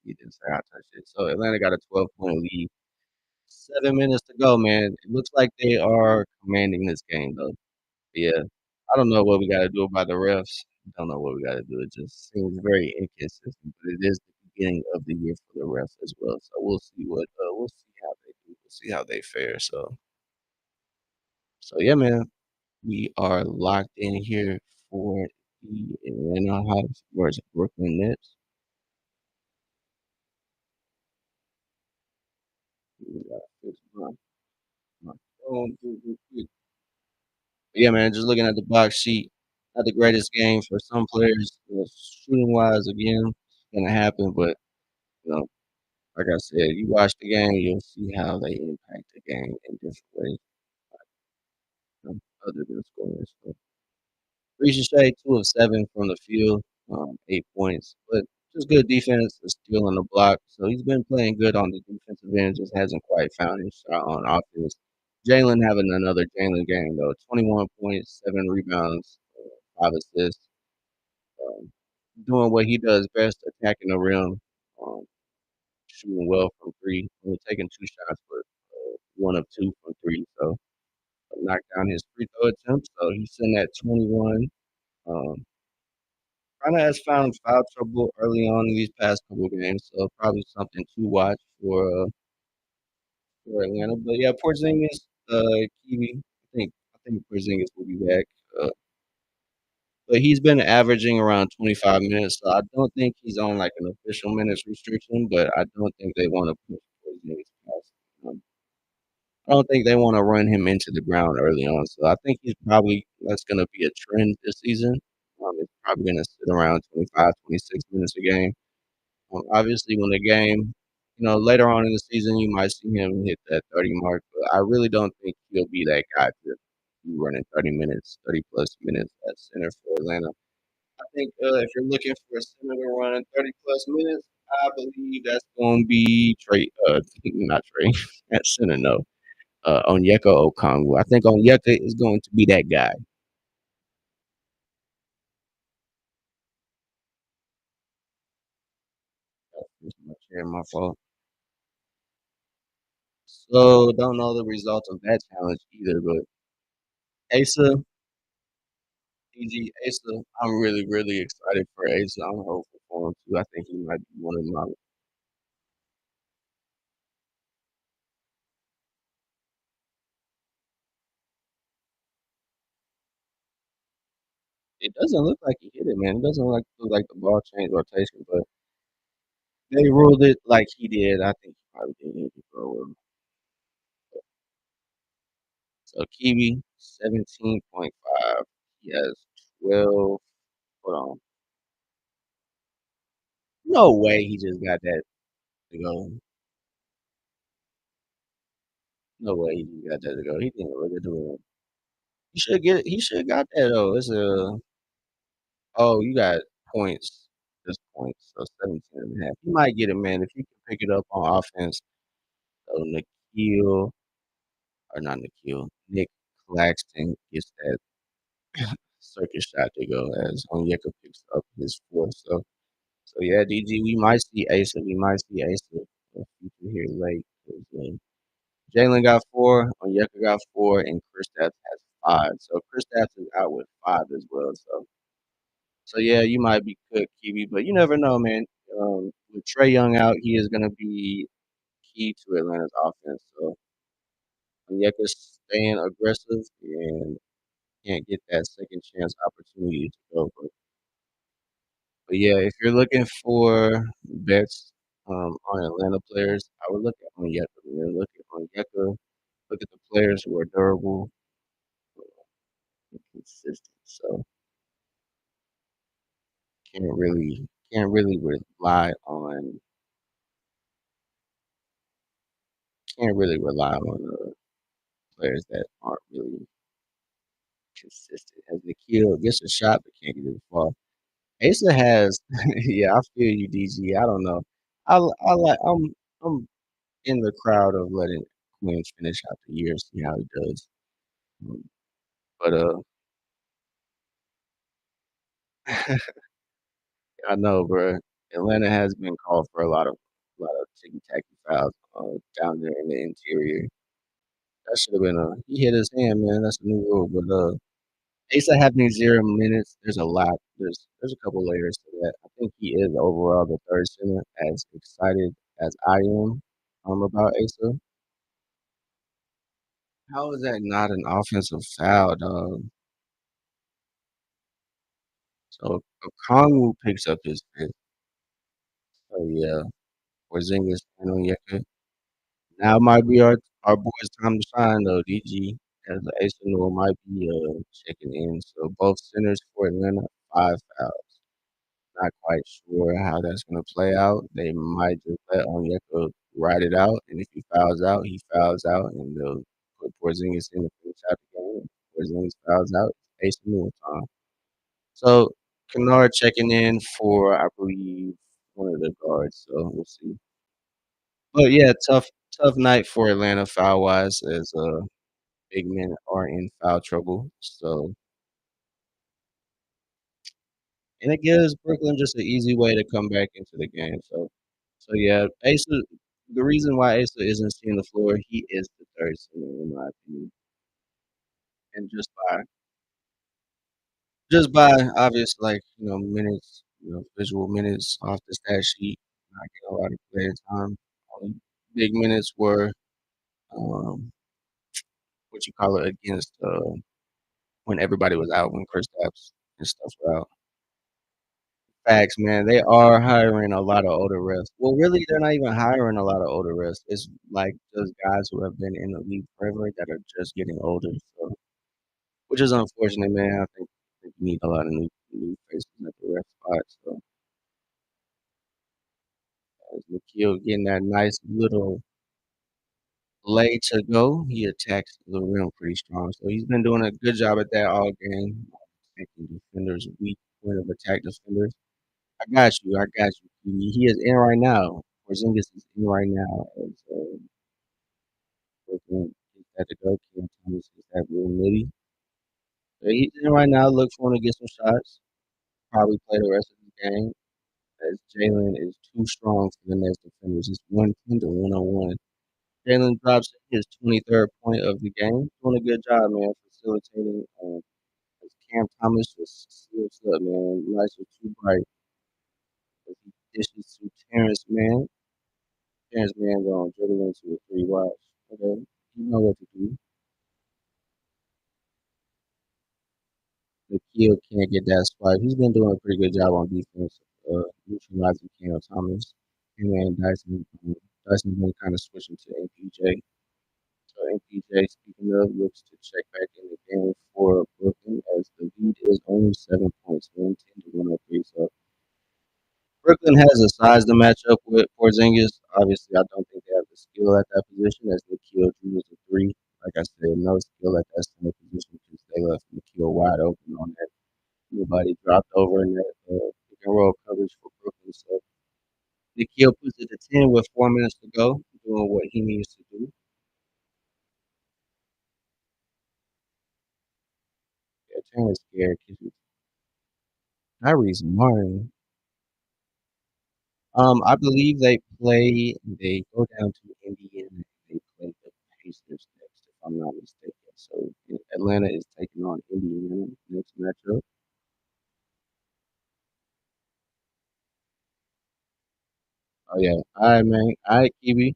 he didn't say I touched it. So Atlanta got a 12-point lead. 7 minutes to go, man. It looks like they are commanding this game, though. Yeah, I don't know what we got to do about the refs. Don't know what we got to do. It just seems very inconsistent, but it is the beginning of the year for the refs as well. So we'll see how they do. We'll see how they fare. So yeah, man. We are locked in here for the Atlanta Hawks versus Brooklyn Nets. We got this my phone real quick. Yeah, man, just looking at the box sheet, not the greatest game for some players, shooting wise. Again, it's gonna happen, but you know, like I said, you watch the game, you'll see how they impact the game in different ways, other than scoring. So Ricochet, 2 of 7 from the field, 8 points, but just good defense, a steal on the block. So he's been playing good on the defensive end, just hasn't quite found his shot on offense. Jalen having another Jalen game though, 21 points, 7 rebounds, 5 assists, um, doing what he does best, attacking the rim, um, shooting well from three, only taking 2 shots, but 1 of 2 from three. So knocked down his free throw attempt. So he's sitting at 21. Um, Kinda has found foul trouble early on in these past couple games, so probably something to watch for Atlanta. But yeah, Porzingis, Kiwi, I think Porzingis will be back. But he's been averaging around 25 minutes, so I don't think he's on like an official minutes restriction. But I don't think they want to push Porzingis past. I don't think they want to run him into the ground early on. So I think he's probably that's going to be a trend this season. He's probably going to sit around 25, 26 minutes a game. Obviously, when the game, later on in the season, you might see him hit that 30 mark, but I really don't think he'll be that guy to be running 30 minutes, 30 plus minutes at center for Atlanta. I think if you're looking for a center to run 30 plus minutes, I believe that's going to be Trey, not Trey, at center, no, Onyeka Okongwu. I think Onyeka is going to be that guy. That's my fault. So don't know the result of that challenge either, but Asa, Asa, I'm really, really excited for Asa. I'm hopeful for him too. I think he might be one of my. It doesn't look like he hit it, man. It doesn't look like the ball changed rotation, but they ruled it like he did. I think he probably did hit it for a while. So Kiwi, 17.5. He has 12. Hold on. No way he just got that to go. No way he just got that to go. He didn't look at the rim. He should have got that though. Oh, you got points. Just points. So 17.5. You might get it, man, if you can pick it up on offense. So Nikhil, or not Nikhil, Nick Claxton gets that circus shot to go as Onyeka picks up his fourth. So yeah, DG, we might see Asa. We might see Asa in the future here late. 'Cause, Jalen got four, Onyeka got four, and Kristaps has five. So Kristaps is out with five as well. So yeah, you might be good, Kiwi, but you never know, man. With Trey Young out, he is going to be key to Atlanta's offense. So Onyeka's staying aggressive and can't get that second chance opportunity to go. But yeah, if you're looking for bets on Atlanta players, I would look at Onyeka. Man. Look at Onyeka. Look at the players who are durable and consistent. So can't really rely on players that aren't really consistent. As Nikhil gets a shot but can't get it to fall. Asa has, yeah, I feel you, DG. I don't know. I like I'm in the crowd of letting Quinn finish out the year, see how he does. Um, but I know, bro. Atlanta has been called for a lot of ticky tacky fouls down there in the interior. That should have been a he hit his hand, man. That's a new rule. But Asa having 0 minutes, there's a lot. There's a couple layers to that. I think he is overall the third center. As excited as I am about Asa, how is that not an offensive foul, dog? So Kongwu picks up his fifth. So yeah, Porzingis and Onyeka. Now might be our boys' time to shine though, DG. As the Ace might be checking in. So both centers for Atlanta, five fouls. Not quite sure how that's gonna play out. They might just let Onyeka ride it out, and if he fouls out, he fouls out, and they'll put Porzingis in to finish out the game. Porzingis fouls out, Ace time. So Kennard checking in for I believe one of the guards. So we'll see. But yeah, tough night for Atlanta foul wise as big men are in foul trouble. So and it gives Brooklyn just an easy way to come back into the game. So yeah, Asa. The reason why Asa isn't seeing the floor, he is the third center in my opinion, and just by obvious minutes, visual minutes off the stat sheet, not getting a lot of playing time. Only big minutes were um, what you call it against when everybody was out, when Kristaps and stuff were out. Facts, man. They are hiring a lot of older refs. Well, really, they're not even hiring a lot of older refs. It's like just guys who have been in the league forever that are just getting older. So, which is unfortunate, man. I think we need a lot of new faces at the ref spot. So, as Nikhil getting that nice little lay to go, he attacks the rim pretty strong. So he's been doing a good job at that all game. Attacking defenders, weak point of attack defenders. I got you. He is in right now. Porzingis is in right now. As Brooklyn gets that to go. Cam Thomas is that real nitty. So he's in right now. Look for him to get some shots. Probably play the rest of the game. As Jalen is too strong for the next defenders. It's 110 to 101. Jalen drops his 23rd point of the game. Doing a good job, man, facilitating. As Cam Thomas just slips up, man. Lights are too bright. As he dishes to Terrence Mann. Terrence Mann going dribble into a three watch. Okay, you know what to do. Nikhil can't get that spot. He's been doing a pretty good job on defense, neutralizing Cam Thomas. Him and Dyson's been kind of switching to MPJ. So MPJ, speaking of, looks to check back in the game for Brooklyn as the lead is only 7 points, 110 to 103. So Brooklyn has a size to match up with Porzingis. Obviously, I don't think they have the skill at that position as Nikhil drew the three. Like I said, no skill at that center position because they left Nikhil wide open on that. Nobody dropped over in that pick and roll coverage for Brooklyn. So Nikhil puts it to 10 with 4 minutes to go, doing what he needs to do. Yeah, Terrence scared 'cause Tyrese Martin. I believe they go down to Indiana. They play the Pacers next, if I'm not mistaken. So Atlanta is taking on Indiana next matchup. Oh yeah. All right, man. All right, Kiwi.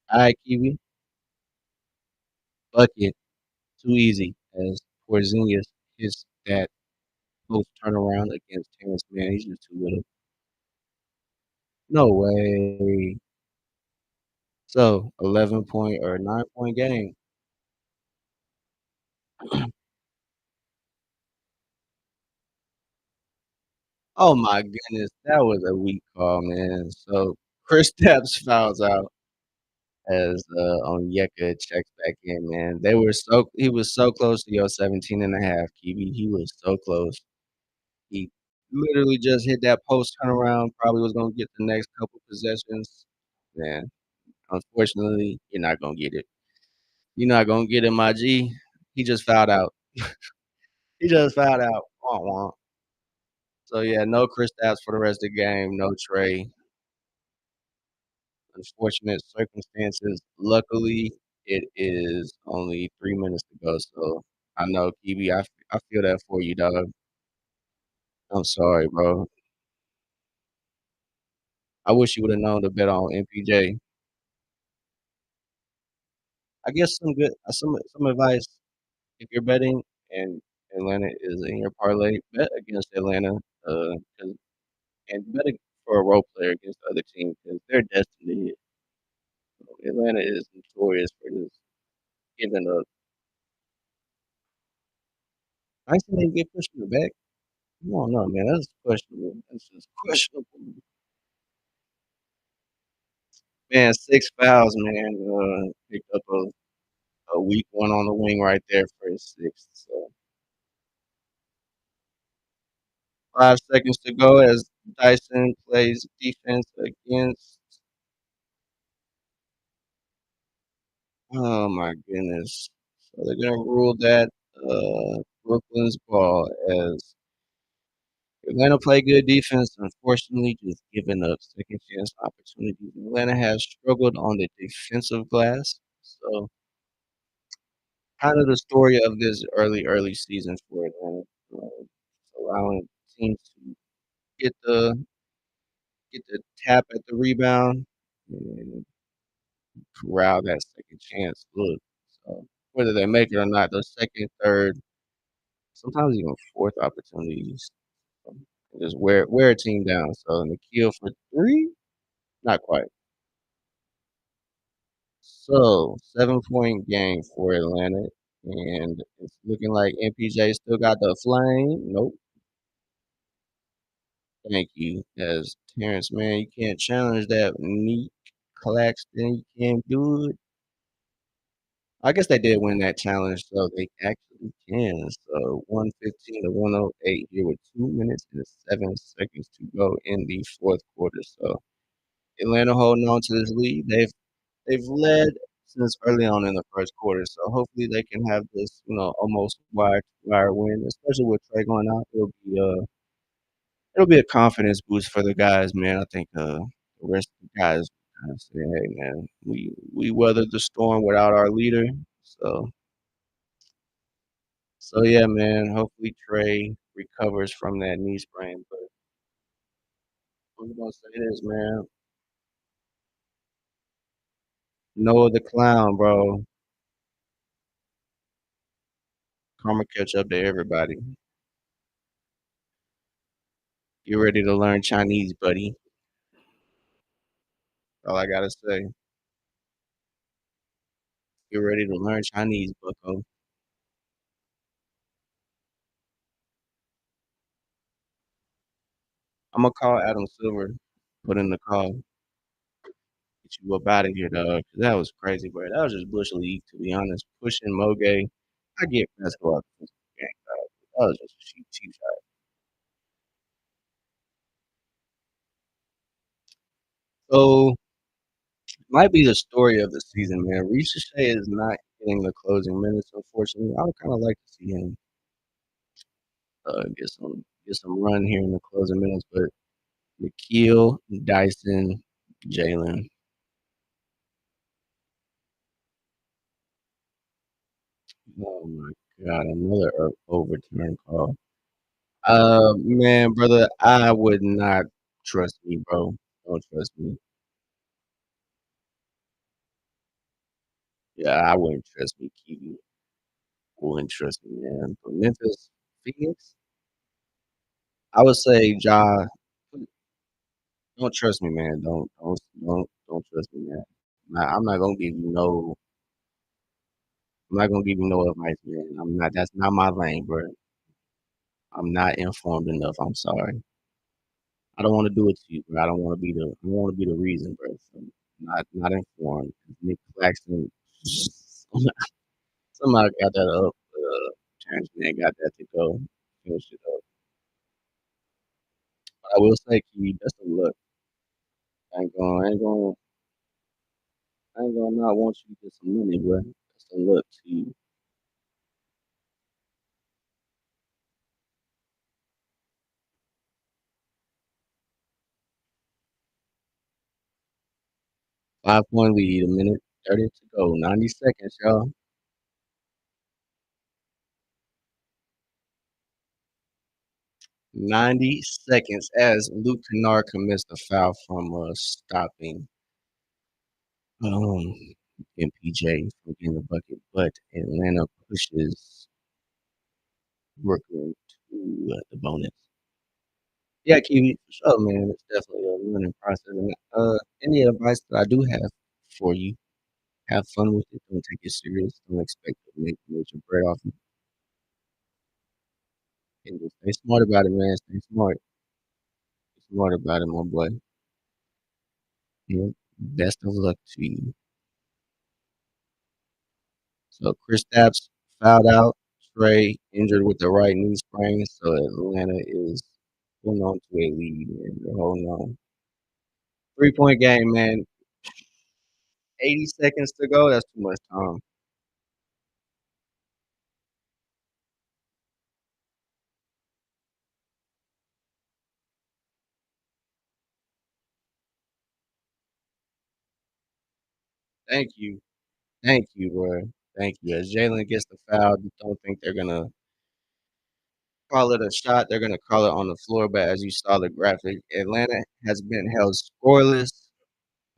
All right, Kiwi. Bucket. Too easy as Porzingis hits that post turnaround against Terrence Mann. He's just too little. No way. So 11 point or 9 point game. Oh my goodness, that was a weak call, man. So Chris Stapps fouls out as Onyeka checks back in, man. He was so close to your 17 and a half, Kiwi. He was so close. He literally just hit that post turnaround, probably was gonna get the next couple possessions. Man, unfortunately, you're not gonna get it. You're not gonna get it, my G. He just fouled out. He just fouled out. Wah, wah. So yeah, no Chris Stapps for the rest of the game, no Trey. Unfortunate circumstances. Luckily, it is only 3 minutes to go, so I know, Kiwi, I feel that for you, dog. I'm sorry, bro. I wish you woulda known to bet on MPJ. I guess some advice, if you're betting and Atlanta is in your parlay, bet against Atlanta, 'cause and bet for a role player against the other team because 'cause they're destined to hit. Atlanta is notorious for just giving up. I seen they get pushed in the back. Come on, no, man, that's questionable. That's just questionable. Man, 6 fouls, man. Picked up a weak one on the wing right there for his sixth. So 5 seconds to go as Dyson plays defense against. Oh my goodness. So they're gonna rule that Brooklyn's ball as Atlanta play good defense, unfortunately, just giving up second chance opportunities. Atlanta has struggled on the defensive glass. So kind of the story of this early season for Atlanta, allowing teams to get the get the tap at the rebound and corral that second chance look. So whether they make it or not, those second, third, sometimes even fourth opportunities just wear a team down. So Nikhil for three, not quite. So 7 point game for Atlanta, and it's looking like MPJ still got the flame. Nope. Thank you. As Terrence, man, you can't challenge that. Neat Claxton, you can't do it. I guess they did win that challenge, so they actually can. So 115 to 108 here with 2 minutes and 7 seconds to go in the fourth quarter. So Atlanta holding on to this lead. They've led since early on in the first quarter. So hopefully they can have this, almost wire win, especially with Trey going out. It'll be a confidence boost for the guys, man. I think the rest of the guys kind of say, "Hey, man, we weathered the storm without our leader." So, so yeah, man. Hopefully Trey recovers from that knee sprain. But I'm gonna say this, man. Noah the clown, bro. Karma catch up to everybody. You ready to learn Chinese, buddy? All I gotta say. You ready to learn Chinese, bucko? I'm gonna call Adam Silver. Put in the call. Get you up out of here, dog. 'Cause that was crazy, bro. That was just bush league, to be honest. Pushing Moge. I get basketball game, dog. That was just a cheap shot. So might be the story of the season, man. Reese Shea is not getting the closing minutes, unfortunately. I would kind of like to see him. get some run here in the closing minutes, but Nikhil, Dyson, Jalen. Oh my god, another overturn call. Man, brother, I would not trust me, bro. Don't trust me. Yeah, I wouldn't trust me, Kiwi. Wouldn't trust me, man. But Memphis, Phoenix, I would say Ja. Don't trust me, man. Don't trust me, man. I'm not gonna give you no. I'm not gonna give you no advice, man. I'm not. That's not my lane, bro. I'm not informed enough. I'm sorry. I don't want to do it to you, bro. I don't want to be the. I don't want to be the reason, bro. So not informed. Nick Claxton. Somebody got that up. Terrence man got that to go. Finish it up. But I will say, Key, that's a look. I ain't gonna not want you to get some money, bro. That's a look to you. 5 point lead, a minute 30 to go. 90 seconds, y'all. 90 seconds as Luke Kennard commits the foul from stopping um MPJ from getting the bucket, but Atlanta pushes Brooklyn to the bonus. Yeah, Kiwi, for sure, man. It's definitely a learning process. And any advice that I do have for you, have fun with it. Don't take it serious. Don't expect to make major bread off it. And just stay smart about it, man. Stay smart. Stay smart about it, my boy. Yeah. Best of luck to you. So Chris Stapps fouled out. Trey injured with the right knee sprain. So Atlanta is holding on to a lead, man. They're holding on. 3 point game, man. 80 seconds to go. That's too much time. Thank you. Thank you, bro. Thank you. As Jalen gets the foul, don't think they're gonna call it a shot. They're gonna call it on the floor. But as you saw the graphic, Atlanta has been held scoreless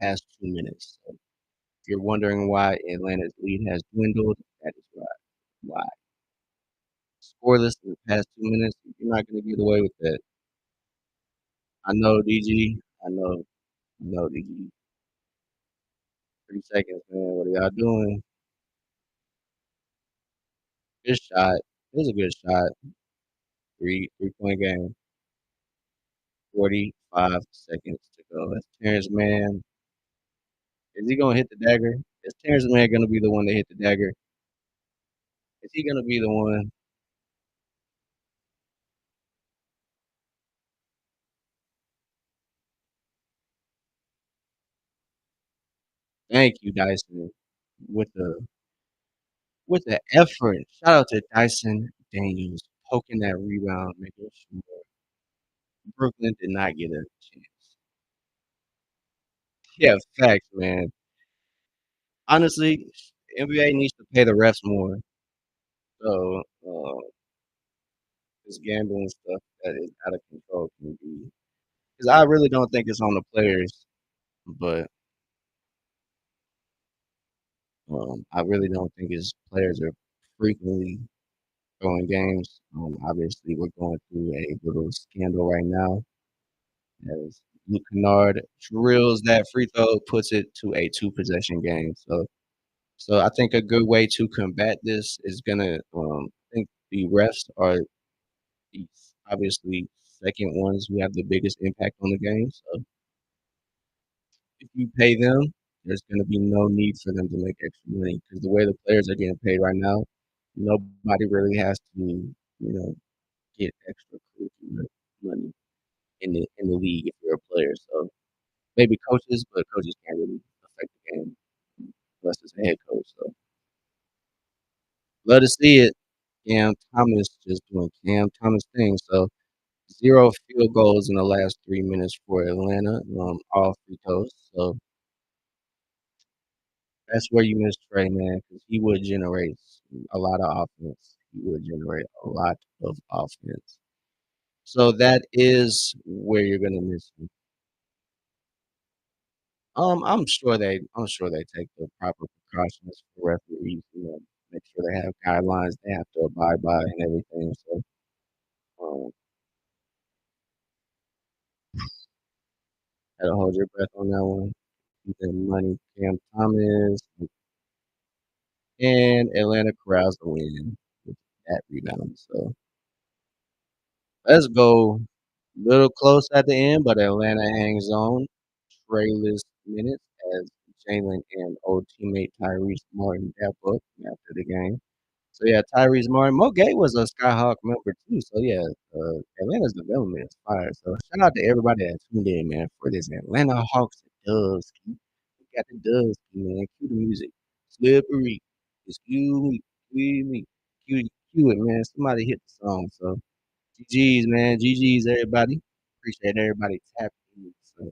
past 2 minutes. So if you're wondering why Atlanta's lead has dwindled, that is why. Why scoreless in the past 2 minutes? You're not gonna get away with that. I know, DG. I know, DG. 3 seconds, man. What are y'all doing? Good shot. It was a good shot. 3 point game. 45 seconds to go. That's Terrence Mann. Is he gonna hit the dagger? Is Terrence Mann gonna be the one to hit the dagger? Is he gonna be the one? Thank you, Dyson, with the effort. Shout out to Dyson Daniels poking that rebound, making sure Brooklyn did not get a chance. Yeah, facts, man. Honestly, NBA needs to pay the refs more. So this gambling stuff that is out of control can be. Because I really don't think it's on the players, but I really don't think his players are frequently throwing games. Obviously, we're going through a little scandal right now as Luke Kennard drills that free throw, puts it to a two-possession game. So I think a good way to combat this is gonna. I think the refs are the obviously second ones who have the biggest impact on the game. So if you pay them, there's going to be no need for them to make extra money because the way the players are getting paid right now, nobody really has to, get extra money in the league if you're a player. So maybe coaches, but coaches can't really affect the game unless it's a head coach. So love to see it. Cam Thomas just doing Cam Thomas things. So 0 field goals in the last 3 minutes for Atlanta, all free throws. So that's where you miss Trey, man, because he would generate a lot of offense. He would generate a lot of offense. So that is where you're gonna miss him. I'm sure they take the proper precautions for referees, make sure they have guidelines they have to abide by and everything. So, um, gotta hold your breath on that one. Keep that money. Cam Thomas and Atlanta corrals the win with that rebound. So let's go. Little close at the end, but Atlanta hangs on. Trayless minutes as Jalen and old teammate Tyrese Martin dap up after the game. So yeah, Tyrese Martin. Mo Gay was a Skyhawk member too. So yeah, Atlanta's development is fire. So shout out to everybody that tuned in, man, for this Atlanta Hawks dubs. We got the dubs, man. Cue the music. Slippery. Excuse me. Cue it, man. Somebody hit the song. So GG's, man. GG's, everybody. Appreciate everybody tapping in. So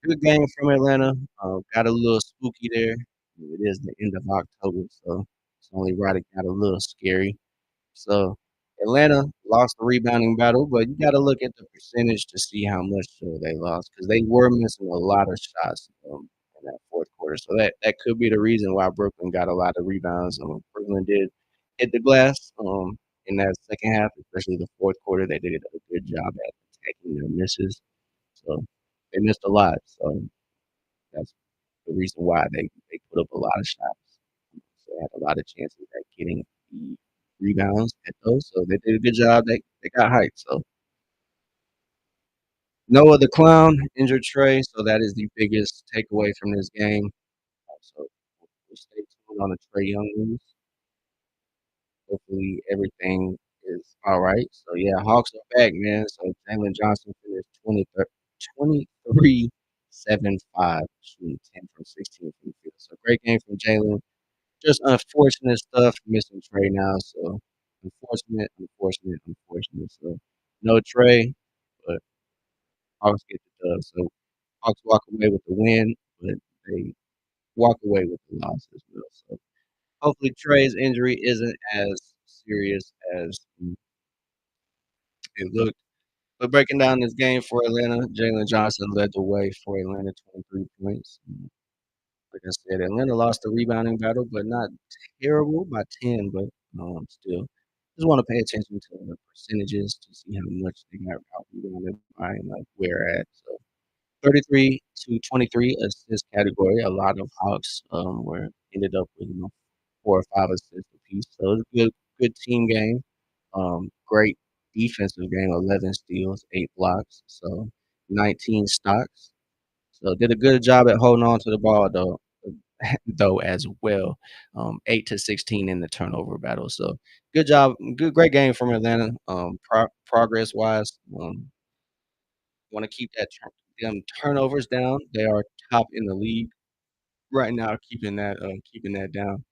good game from Atlanta. Got a little spooky there. It is the end of October, so it's only right it got a little scary. So Atlanta lost the rebounding battle, but you got to look at the percentage to see how much they lost because they were missing a lot of shots in that fourth quarter. So that could be the reason why Brooklyn got a lot of rebounds. Brooklyn did hit the glass in that second half, especially the fourth quarter. They did a good job at attacking their misses. So they missed a lot. So that's the reason why they put up a lot of shots. So they had a lot of chances at getting the rebounds at those. So they did a good job. They got hyped. So Noah the Clown injured Trey. So that is the biggest takeaway from this game. So we'll stay tuned on the Trey Young news. Hopefully everything is all right. So yeah, Hawks are back, man. So Jalen Johnson finished 23 7 5, shooting 10 from 16 from the field. So great game from Jalen. Just unfortunate stuff missing Trey now. So unfortunate. So no Trey, but Hawks get the dub. So Hawks walk away with the win, but they walk away with the loss as well. So hopefully Trey's injury isn't as serious as it looked. But breaking down this game for Atlanta, Jalen Johnson led the way for Atlanta, 23 points. Like I said, Atlanta lost the rebounding battle, but not terrible by 10, but still. Just want to pay attention to the percentages to see how much they got out rebounded by and like where at. So 33 to 23 assist category. A lot of Hawks were ended up with 4 or 5 assists apiece. So it was a good team game. Great defensive game. 11 steals, 8 blocks. So 19 stocks. So did a good job at holding on to the ball though as well. 8 to 16 in the turnover battle. So good job, great game from Atlanta. Progress wise, want to keep them turnovers down. They are top in the league right now, keeping that down.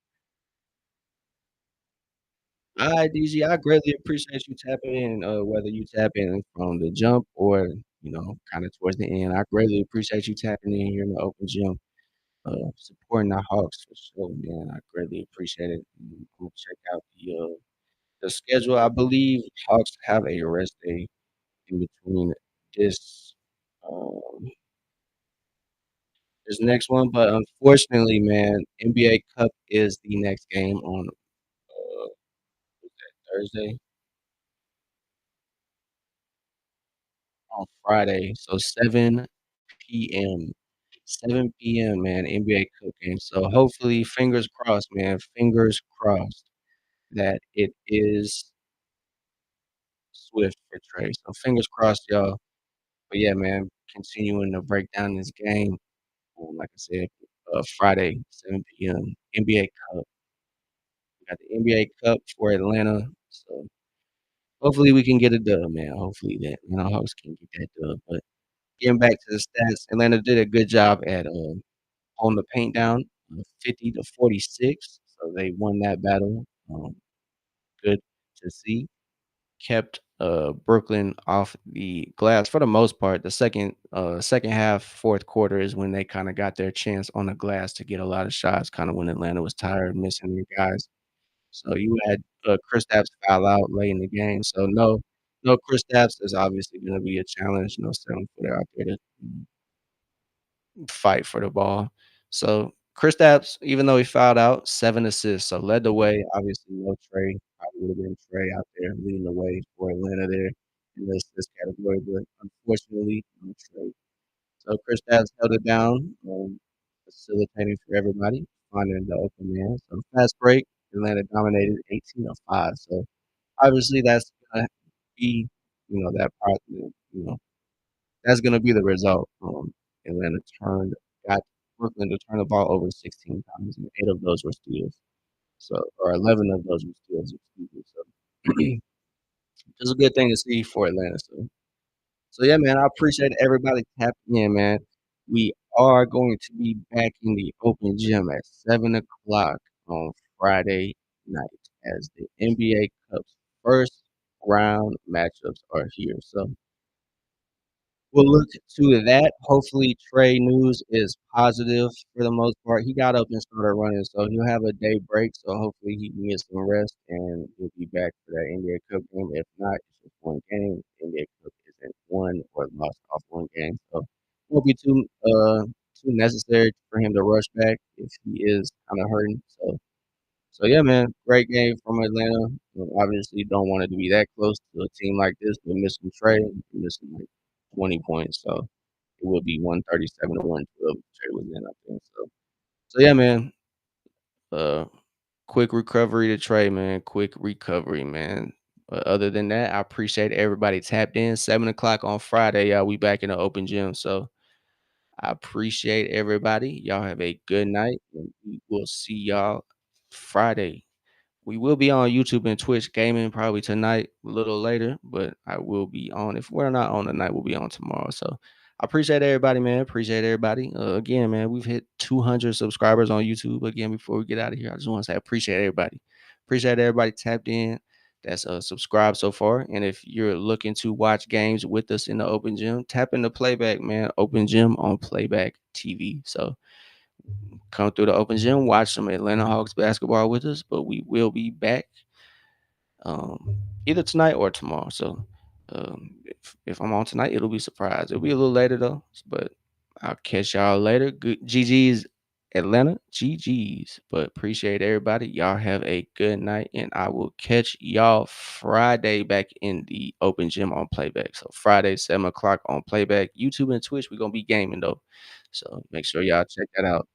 All right, DG, I greatly appreciate you tapping in. Whether you tap in from the jump or kind of towards the end, I greatly appreciate you tapping in here in the open gym. Supporting the Hawks for sure, man. I greatly appreciate it. I'm gonna check out the schedule. I believe Hawks have a rest day in between this um this next one, but unfortunately, man, NBA Cup is the next game on Thursday, on Friday, so 7 p.m. 7 p.m. man, NBA Cup game. So hopefully, fingers crossed, man. Fingers crossed that it is Swift for Trey. So fingers crossed, y'all. But yeah, man, continuing to break down this game. Like I said, Friday, 7 p.m. NBA Cup. We got the NBA Cup for Atlanta. So hopefully we can get a dub, man. Hopefully that Atlanta Hawks can get that dub. But getting back to the stats, Atlanta did a good job at holding the paint down, 50 to 46. So they won that battle. good to see. Kept, Brooklyn off the glass for the most part. The second half, 4th quarter is when they kinda got their chance on the glass to get a lot of shots, kinda when Atlanta was tired, missing their guys. So you had, Kristaps foul out late in the game, so no Kristaps is obviously gonna be a challenge, no 7-footer out there to fight for the ball. So Kristaps, even though he fouled out, 7 assists, so led the way. Obviously, no Trey. Probably would have been Trey out there leading the way for Atlanta there in the assist category, but unfortunately, no Trey. So Kristaps held it down, facilitating for everybody, finding the open man. So fast break, Atlanta dominated 18 to 5. So obviously, that's gonna be, that part, that's gonna be the result. Atlanta got Brooklyn to turn the ball over 16 times, and 8 of those were steals. So, or 11 of those were steals, excuse me. So, just a good thing to see for Atlanta. So yeah, man, I appreciate everybody tapping in, man. We are going to be back in the open gym at 7 o'clock on Friday night as the NBA Cup's first round matchups are here. So we'll look to that. Hopefully, Trey news is positive for the most part. He got up and started running, so he'll have a day break. So hopefully, he can get some rest and he'll be back for that NBA Cup game. If not, it's just one game. NBA Cup isn't won or lost off one game, so it won't be too necessary for him to rush back if he is kind of hurting. So yeah, man, great game from Atlanta. Obviously, don't want it to be that close to a team like this. We're missing Trey, we're missing like 20 points, so it would be 137 to 112 if Trey was in, I think. So yeah, man. Uh, quick recovery to Trey, man. Quick recovery, man. But other than that, I appreciate everybody tapped in. 7 o'clock on Friday, y'all. We back in the open gym, so I appreciate everybody. Y'all have a good night, and we will see y'all Friday. We will be on YouTube and Twitch gaming probably tonight, a little later, but I will be on. If we're not on tonight, we'll be on tomorrow. So I appreciate everybody, man. Appreciate everybody. Again, man, we've hit 200 subscribers on YouTube. Again, before we get out of here, I just want to say I appreciate everybody. Appreciate everybody tapped in. That's subscribed so far. And if you're looking to watch games with us in the open gym, tap into playback, man. Open gym on Playback TV. So come through the open gym, watch some Atlanta Hawks basketball with us. But we will be back either tonight or tomorrow. So if I'm on tonight, it'll be a surprise. It'll be a little later though, but I'll catch y'all later. Good GG's Atlanta, GG's. But appreciate everybody. Y'all have a good night, and I will catch y'all Friday back in the open gym on Playback. So Friday, 7 o'clock on Playback, YouTube and Twitch. We're gonna be gaming though, so make sure y'all check that out.